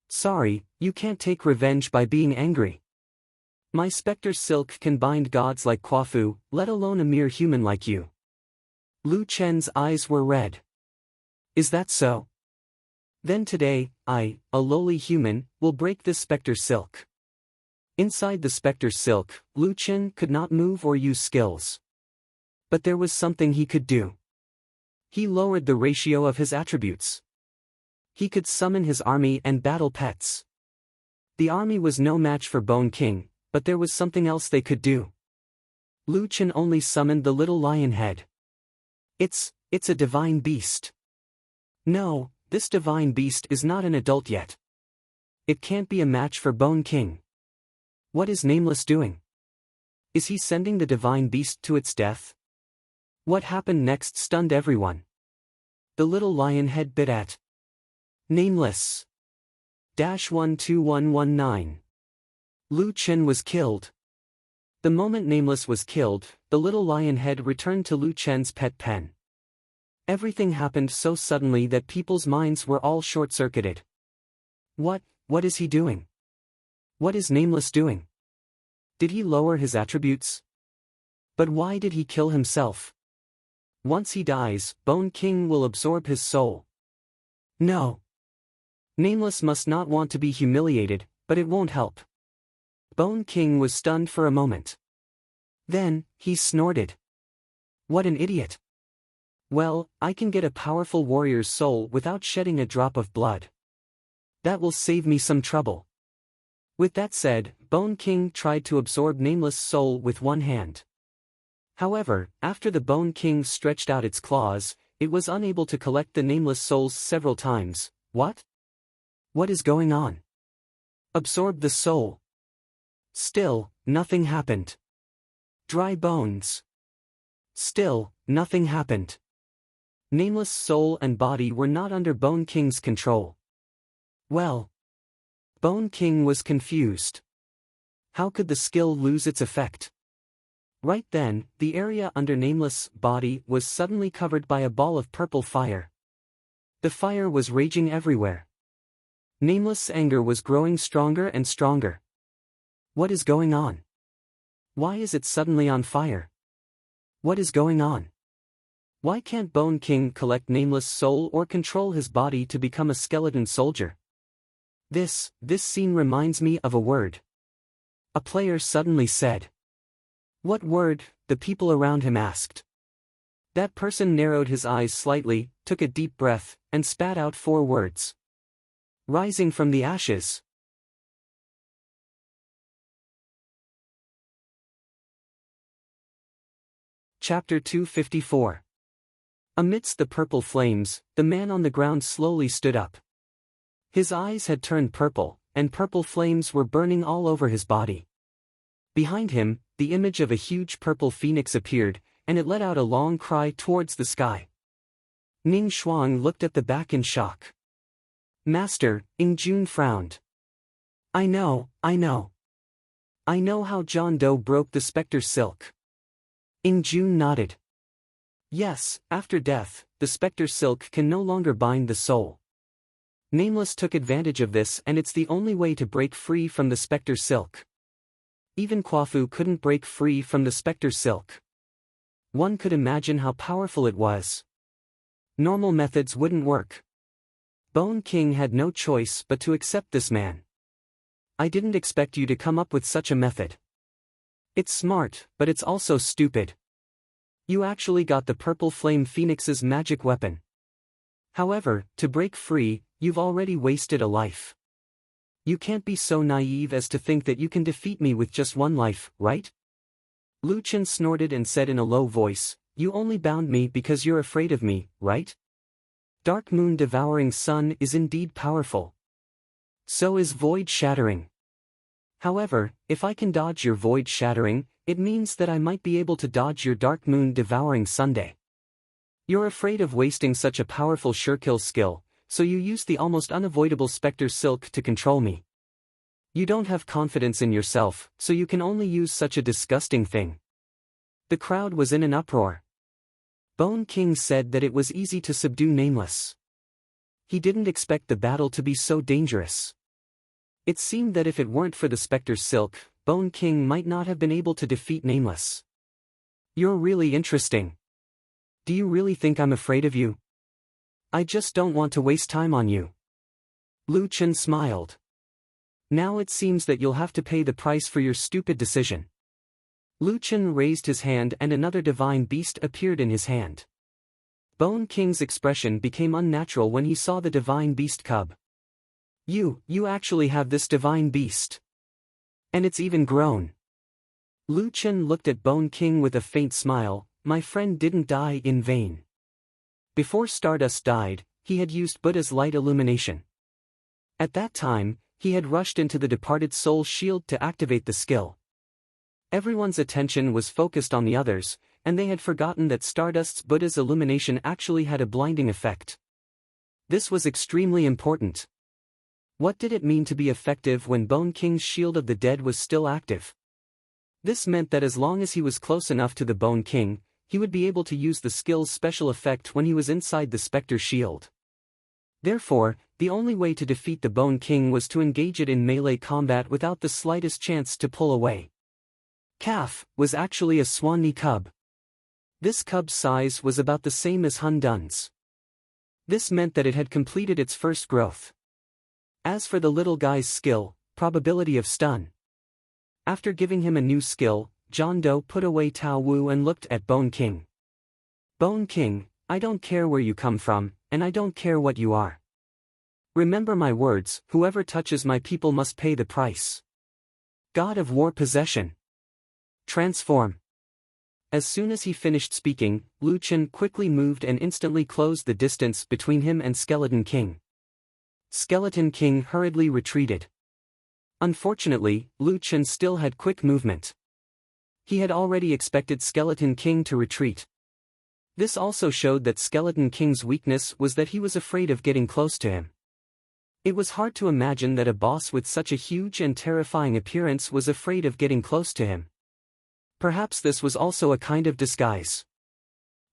Sorry, you can't take revenge by being angry. My specter silk can bind gods like Quafu, let alone a mere human like you. Lu Chen's eyes were red. Is that so? Then today, I, a lowly human, will break this specter silk. Inside the specter silk, Lu Chen could not move or use skills. But there was something he could do. He lowered the ratio of his attributes. He could summon his army and battle pets. The army was no match for Bone King, but there was something else they could do. Lu Chen only summoned the little lion head. It's a divine beast. No, this divine beast is not an adult yet. It can't be a match for Bone King. What is Nameless doing? Is he sending the divine beast to its death? What happened next stunned everyone. The little lion head bit at Nameless. 12119. Lu Chen was killed. The moment Nameless was killed, the little lion head returned to Lu Chen's pet pen. Everything happened so suddenly that people's minds were all short-circuited. What is he doing? What is Nameless doing? Did he lower his attributes? But why did he kill himself? Once he dies, Bone King will absorb his soul. No. Nameless must not want to be humiliated, but it won't help. Bone King was stunned for a moment. Then, he snorted. What an idiot. Well, I can get a powerful warrior's soul without shedding a drop of blood. That will save me some trouble. With that said, Bone King tried to absorb Nameless' soul with one hand. However, after the Bone King stretched out its claws, it was unable to collect the Nameless souls several times. What? What is going on? Absorb the soul. Still, nothing happened. Dry bones. Still, nothing happened. Nameless soul and body were not under Bone King's control. Well. Bone King was confused. How could the skill lose its effect? Right then, the area under Nameless' body was suddenly covered by a ball of purple fire. The fire was raging everywhere. Nameless' anger was growing stronger and stronger. What is going on? Why is it suddenly on fire? What is going on? Why can't Bone King collect Nameless' soul or control his body to become a skeleton soldier? This scene reminds me of a word. A player suddenly said. What word? The people around him asked. That person narrowed his eyes slightly, took a deep breath, and spat out 4 words. Rising from the ashes. Chapter 254. Amidst the purple flames, the man on the ground slowly stood up. His eyes had turned purple, and purple flames were burning all over his body. Behind him, the image of a huge purple phoenix appeared, and it let out a long cry towards the sky. Ning Shuang looked at the back in shock. Master, Ing Jun frowned. I know how John Doe broke the specter silk. Ing Jun nodded. Yes, after death, the specter silk can no longer bind the soul. Nameless took advantage of this, and it's the only way to break free from the specter silk. Even Kwafu couldn't break free from the specter silk. One could imagine how powerful it was. Normal methods wouldn't work. Bone King had no choice but to accept this man. I didn't expect you to come up with such a method. It's smart, but it's also stupid. You actually got the Purple Flame Phoenix's magic weapon. However, to break free, you've already wasted a life. You can't be so naive as to think that you can defeat me with just one life, right? Lu Chen snorted and said in a low voice, "You only bound me because you're afraid of me, right? Dark Moon Devouring Sun is indeed powerful. So is Void Shattering. However, if I can dodge your Void Shattering, it means that I might be able to dodge your Dark Moon Devouring Sunday. You're afraid of wasting such a powerful surekill skill, so you use the almost unavoidable Spectre Silk to control me. You don't have confidence in yourself, so you can only use such a disgusting thing." The crowd was in an uproar. Bone King said that it was easy to subdue Nameless. He didn't expect the battle to be so dangerous. It seemed that if it weren't for the Spectre's Silk, Bone King might not have been able to defeat Nameless. "You're really interesting. Do you really think I'm afraid of you? I just don't want to waste time on you." Lu Chen smiled. "Now it seems that you'll have to pay the price for your stupid decision." Lu Chen raised his hand and another divine beast appeared in his hand. Bone King's expression became unnatural when he saw the divine beast cub. You actually have this divine beast. And it's even grown." Lu Chen looked at Bone King with a faint smile. "My friend didn't die in vain. Before Stardust died, he had used Buddha's light illumination. At that time, he had rushed into the departed soul shield to activate the skill. Everyone's attention was focused on the others, and they had forgotten that Stardust's Buddha's illumination actually had a blinding effect. This was extremely important. What did it mean to be effective when Bone King's Shield of the Dead was still active? This meant that as long as he was close enough to the Bone King, he would be able to use the skill's special effect when he was inside the Spectre Shield. Therefore, the only way to defeat the Bone King was to engage it in melee combat without the slightest chance to pull away. Calf was actually a Swanee cub. This cub's size was about the same as Hun Dun's. This meant that it had completed its first growth. As for the little guy's skill, probability of stun. After giving him a new skill, John Doe put away Tao Wu and looked at Bone King. "Bone King, I don't care where you come from, and I don't care what you are. Remember my words, whoever touches my people must pay the price. God of War Possession. Transform." As soon as he finished speaking, Lu Chen quickly moved and instantly closed the distance between him and Skeleton King. Skeleton King hurriedly retreated. Unfortunately, Lu Chen still had quick movement. He had already expected Skeleton King to retreat. This also showed that Skeleton King's weakness was that he was afraid of getting close to him. It was hard to imagine that a boss with such a huge and terrifying appearance was afraid of getting close to him. Perhaps this was also a kind of disguise.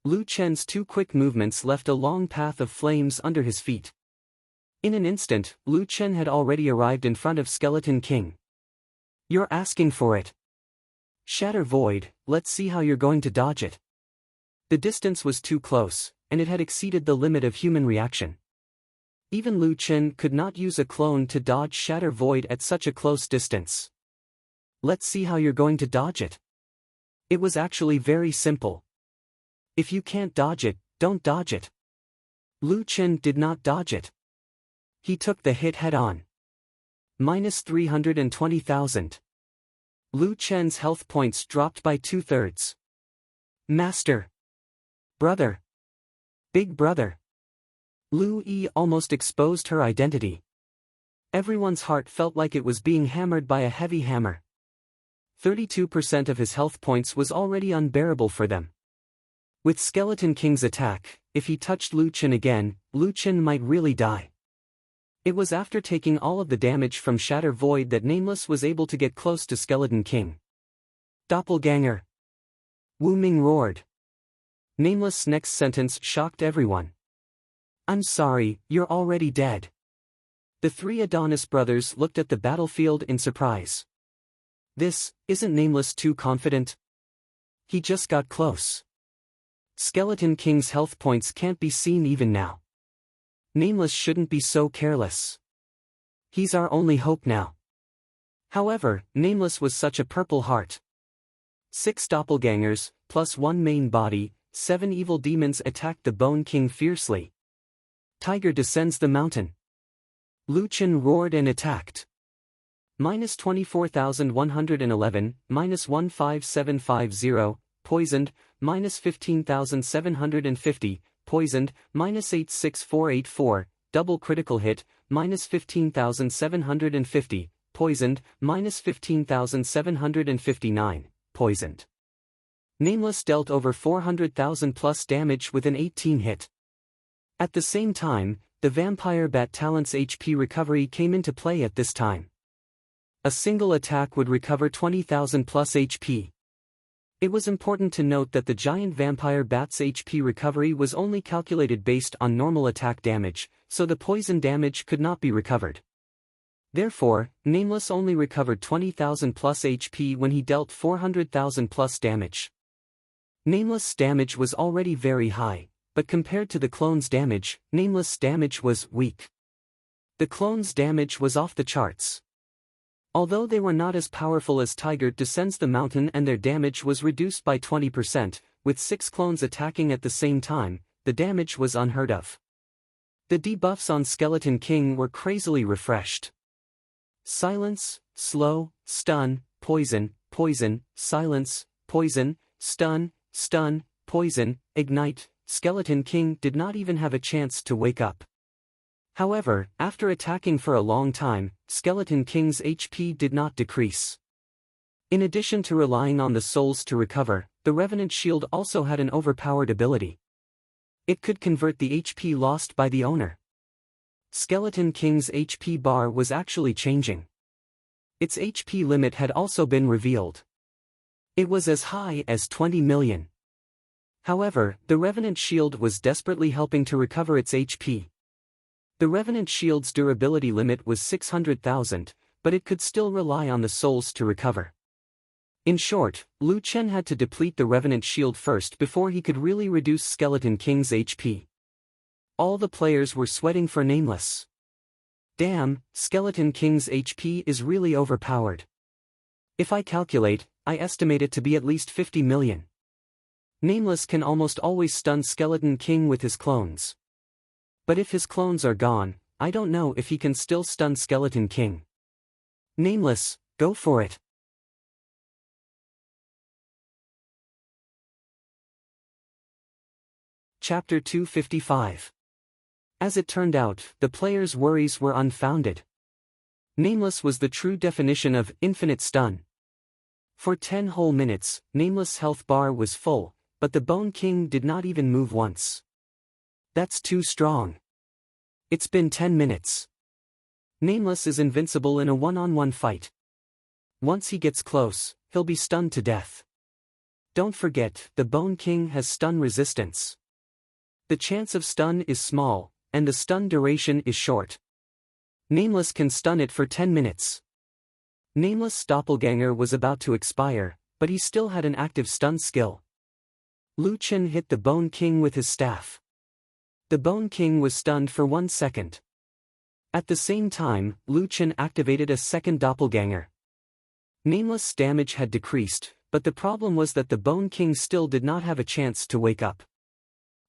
Lu Chen's two quick movements left a long path of flames under his feet. In an instant, Lu Chen had already arrived in front of Skeleton King. "You're asking for it. Shatter Void, let's see how you're going to dodge it." The distance was too close, and it had exceeded the limit of human reaction. Even Lu Chen could not use a clone to dodge Shatter Void at such a close distance. "Let's see how you're going to dodge it." It was actually very simple. If you can't dodge it, don't dodge it. Lu Chen did not dodge it. He took the hit head-on. Minus 320,000. Lu Chen's health points dropped by 2/3. Master. Brother. Big brother. Lu Yi almost exposed her identity. Everyone's heart felt like it was being hammered by a heavy hammer. 32% of his health points was already unbearable for them. With Skeleton King's attack, if he touched Lu Chen again, Lu Chen might really die. It was after taking all of the damage from Shatter Void that Nameless was able to get close to Skeleton King. Doppelganger. Wu Ming roared. Nameless' next sentence shocked everyone. I'm sorry, you're already dead. The three Adonis brothers looked at the battlefield in surprise. Isn't Nameless too confident? He just got close. Skeleton King's health points can't be seen even now. Nameless shouldn't be so careless. He's our only hope now. However, Nameless was such a purple heart. 6 doppelgangers, plus 1 main body, 7 evil demons attacked the Bone King fiercely. Tiger descends the mountain. Luchin roared and attacked. Minus 24,111, minus 15750, poisoned, minus 15,750, poisoned, minus 86484, double critical hit, minus 15,750, poisoned, minus 15,759, poisoned. Nameless dealt over 400,000 plus damage with an 18 hit. At the same time, the Vampire Bat Talent's HP recovery came into play at this time. A single attack would recover 20,000 plus HP. It was important to note that the giant vampire bat's HP recovery was only calculated based on normal attack damage, so the poison damage could not be recovered. Therefore, Nameless only recovered 20,000 plus HP when he dealt 400,000 plus damage. Nameless' damage was already very high, but compared to the clone's damage, Nameless' damage was weak. The clone's damage was off the charts. Although they were not as powerful as Tiger descends the mountain and their damage was reduced by 20%, with 6 clones attacking at the same time, the damage was unheard of. The debuffs on Skeleton King were crazily refreshed. Silence, slow, stun, poison, poison, silence, poison, stun, stun, poison, ignite. Skeleton King did not even have a chance to wake up. However, after attacking for a long time, Skeleton King's HP did not decrease. In addition to relying on the souls to recover, the Revenant Shield also had an overpowered ability. It could convert the HP lost by the owner. Skeleton King's HP bar was actually changing. Its HP limit had also been revealed. It was as high as 20 million. However, the Revenant Shield was desperately helping to recover its HP. The Revenant Shield's durability limit was 600,000, but it could still rely on the souls to recover. In short, Lu Chen had to deplete the Revenant Shield first before he could really reduce Skeleton King's HP. All the players were sweating for Nameless. Damn, Skeleton King's HP is really overpowered. If I calculate, I estimate it to be at least 50 million. Nameless can almost always stun Skeleton King with his clones. But if his clones are gone, I don't know if he can still stun Skeleton King. Nameless, go for it. Chapter 255. As it turned out, the players' worries were unfounded. Nameless was the true definition of infinite stun. For 10 whole minutes, Nameless' health bar was full, but the Bone King did not even move once. That's too strong. It's been 10 minutes. Nameless is invincible in a one-on-one fight. Once he gets close, he'll be stunned to death. Don't forget, the Bone King has stun resistance. The chance of stun is small, and the stun duration is short. Nameless can stun it for 10 minutes. Nameless' doppelganger was about to expire, but he still had an active stun skill. Lu Chen hit the Bone King with his staff. The Bone King was stunned for 1 second. At the same time, Lu Chen activated a second doppelganger. Nameless' damage had decreased, but the problem was that the Bone King still did not have a chance to wake up.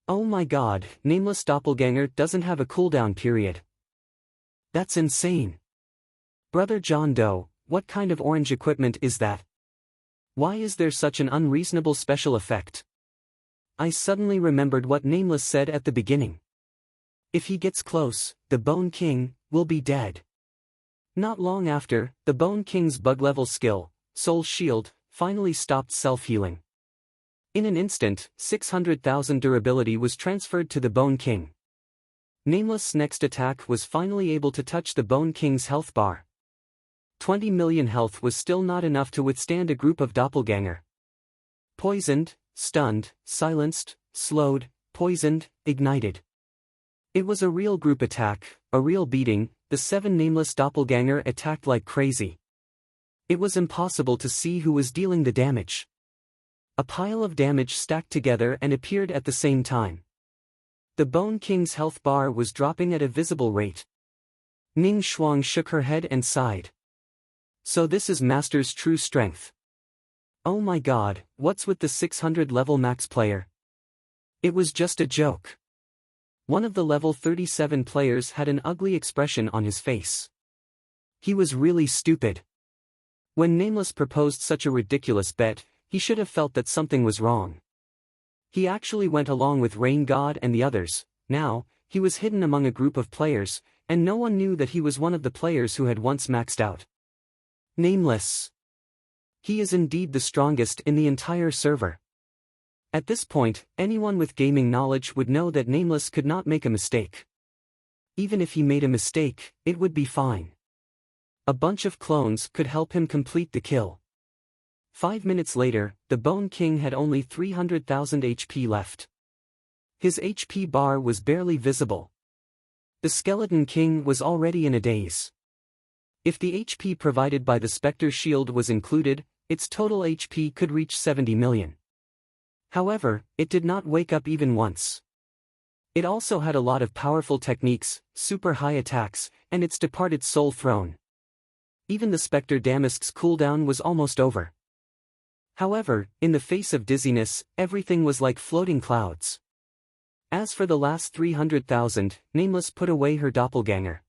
Oh my god, Nameless' doppelganger doesn't have a cooldown period. That's insane. Brother John Doe, what kind of orange equipment is that? Why is there such an unreasonable special effect? I suddenly remembered what Nameless said at the beginning. If he gets close, the Bone King will be dead. Not long after, the Bone King's bug-level skill, Soul Shield, finally stopped self-healing. In an instant, 600,000 durability was transferred to the Bone King. Nameless' next attack was finally able to touch the Bone King's health bar. 20 million health was still not enough to withstand a group of doppelganger. Poisoned, stunned, silenced, slowed, poisoned, ignited. It was a real group attack, a real beating. The 7 nameless doppelganger attacked like crazy. It was impossible to see who was dealing the damage. A pile of damage stacked together and appeared at the same time. The Bone King's health bar was dropping at a visible rate. Ning Shuang shook her head and sighed. So this is Master's true strength. Oh my god, what's with the 600 level max player? It was just a joke. One of the level 37 players had an ugly expression on his face. He was really stupid. When Nameless proposed such a ridiculous bet, he should have felt that something was wrong. He actually went along with Rain God and the others. Now, he was hidden among a group of players, and no one knew that he was one of the players who had once maxed out. Nameless. He is indeed the strongest in the entire server. At this point, anyone with gaming knowledge would know that Nameless could not make a mistake. Even if he made a mistake, it would be fine. A bunch of clones could help him complete the kill. 5 minutes later, the Bone King had only 300,000 HP left. His HP bar was barely visible. The Skeleton King was already in a daze. If the HP provided by the Spectre Shield was included, its total HP could reach 70 million. However, it did not wake up even once. It also had a lot of powerful techniques, super high attacks, and its departed soul throne. Even the Spectre Damask's cooldown was almost over. However, in the face of dizziness, everything was like floating clouds. As for the last 300,000, Nameless put away her doppelganger.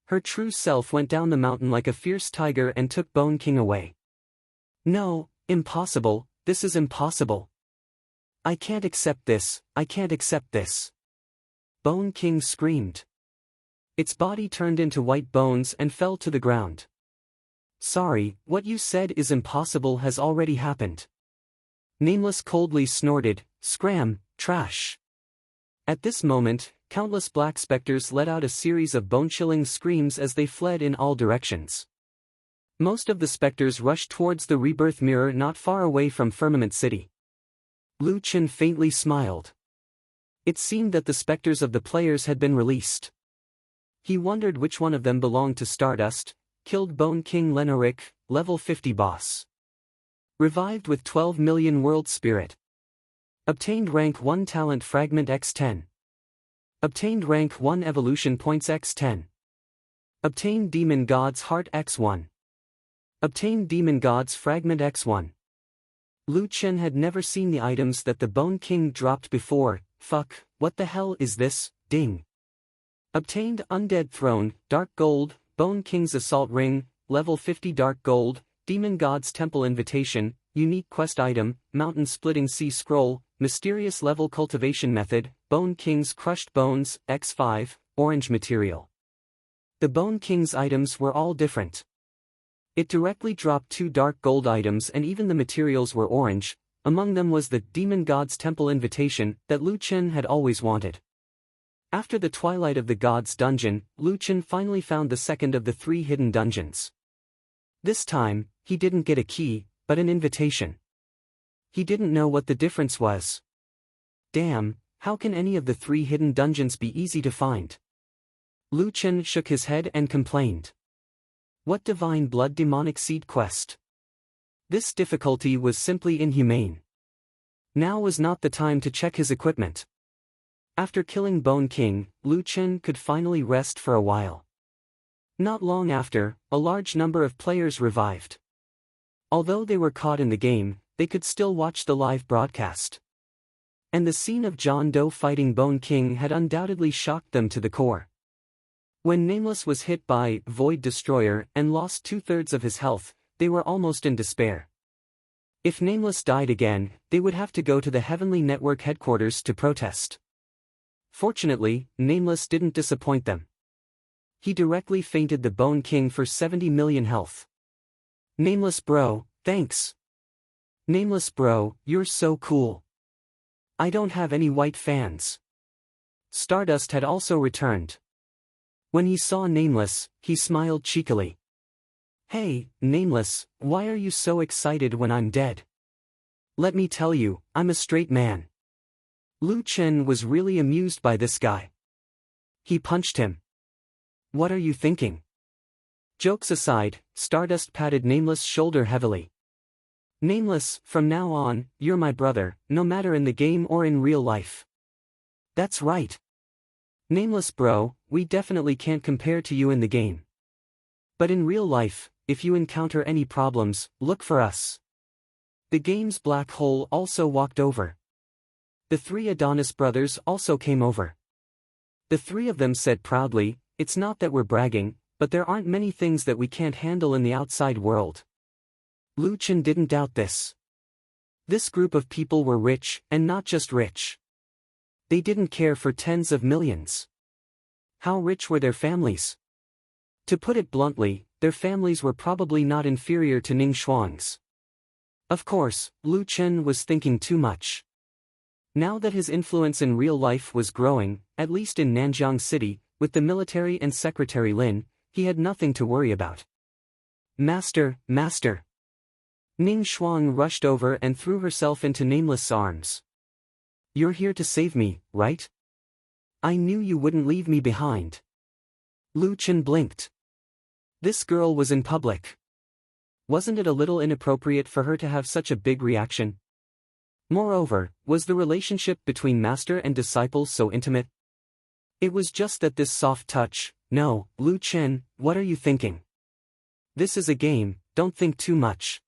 Her true self went down the mountain like a fierce tiger and took Bone King away. No, impossible, this is impossible. I can't accept this, I can't accept this. Bone King screamed. Its body turned into white bones and fell to the ground. Sorry, what you said is impossible has already happened. Nameless coldly snorted, scram, trash. At this moment, countless black specters let out a series of bone-chilling screams as they fled in all directions. Most of the specters rushed towards the rebirth mirror not far away from Firmament City. Lu Chen faintly smiled. It seemed that the specters of the players had been released. He wondered which one of them belonged to Stardust. Killed Bone King Lenoric, level 50 boss. Revived with 12 million world spirit. Obtained rank 1 talent fragment x10. Obtained rank 1 evolution points x10. Obtained demon god's heart x1. Obtained demon god's fragment x1. Lu Chen had never seen the items that the Bone King dropped before. Fuck, what the hell is this, ding. Obtained undead throne, dark gold, Bone King's assault ring, level 50 dark gold, demon god's temple invitation, unique quest item, mountain splitting sea scroll, mysterious level cultivation method, Bone King's crushed bones, x5, orange material. The Bone King's items were all different. It directly dropped 2 dark gold items and even the materials were orange. Among them was the Demon God's Temple invitation that Lu Chen had always wanted. After the Twilight of the Gods dungeon, Lu Chen finally found the second of the 3 hidden dungeons. This time, he didn't get a key, but an invitation. He didn't know what the difference was. Damn, how can any of the 3 hidden dungeons be easy to find? Lu Chen shook his head and complained. What divine blood demonic seed quest? This difficulty was simply inhumane. Now was not the time to check his equipment. After killing Bone King, Lu Chen could finally rest for a while. Not long after, a large number of players revived. Although they were caught in the game, they could still watch the live broadcast. And the scene of John Doe fighting Bone King had undoubtedly shocked them to the core. When Nameless was hit by Void Destroyer and lost 2/3 of his health, they were almost in despair. If Nameless died again, they would have to go to the Heavenly Network headquarters to protest. Fortunately, Nameless didn't disappoint them. He directly fainted the Bone King for 70 million health. Nameless bro, thanks. Nameless bro, you're so cool. I don't have any white fans. Stardust had also returned. When he saw Nameless, he smiled cheekily. Hey, Nameless, why are you so excited when I'm dead? Let me tell you, I'm a straight man. Lu Chen was really amused by this guy. He punched him. What are you thinking? Jokes aside, Stardust patted Nameless' shoulder heavily. Nameless, from now on, you're my brother, no matter in the game or in real life. That's right. Nameless bro, we definitely can't compare to you in the game. But in real life, if you encounter any problems, look for us. The game's black hole also walked over. The three Adonis brothers also came over. The three of them said proudly, it's not that we're bragging, but there aren't many things that we can't handle in the outside world. Lu Chen didn't doubt this. This group of people were rich, and not just rich. They didn't care for tens of millions. How rich were their families? To put it bluntly, their families were probably not inferior to Ning Xuang's. Of course, Lu Chen was thinking too much. Now that his influence in real life was growing, at least in Nanjiang City, with the military and Secretary Lin, he had nothing to worry about. Master, master. Ning Xuang rushed over and threw herself into Nameless' arms. You're here to save me, right? I knew you wouldn't leave me behind. Lu Chen blinked. This girl was in public. Wasn't it a little inappropriate for her to have such a big reaction? Moreover, was the relationship between master and disciple so intimate? It was just that this soft touch. No, Lu Chen, what are you thinking? This is a game, don't think too much.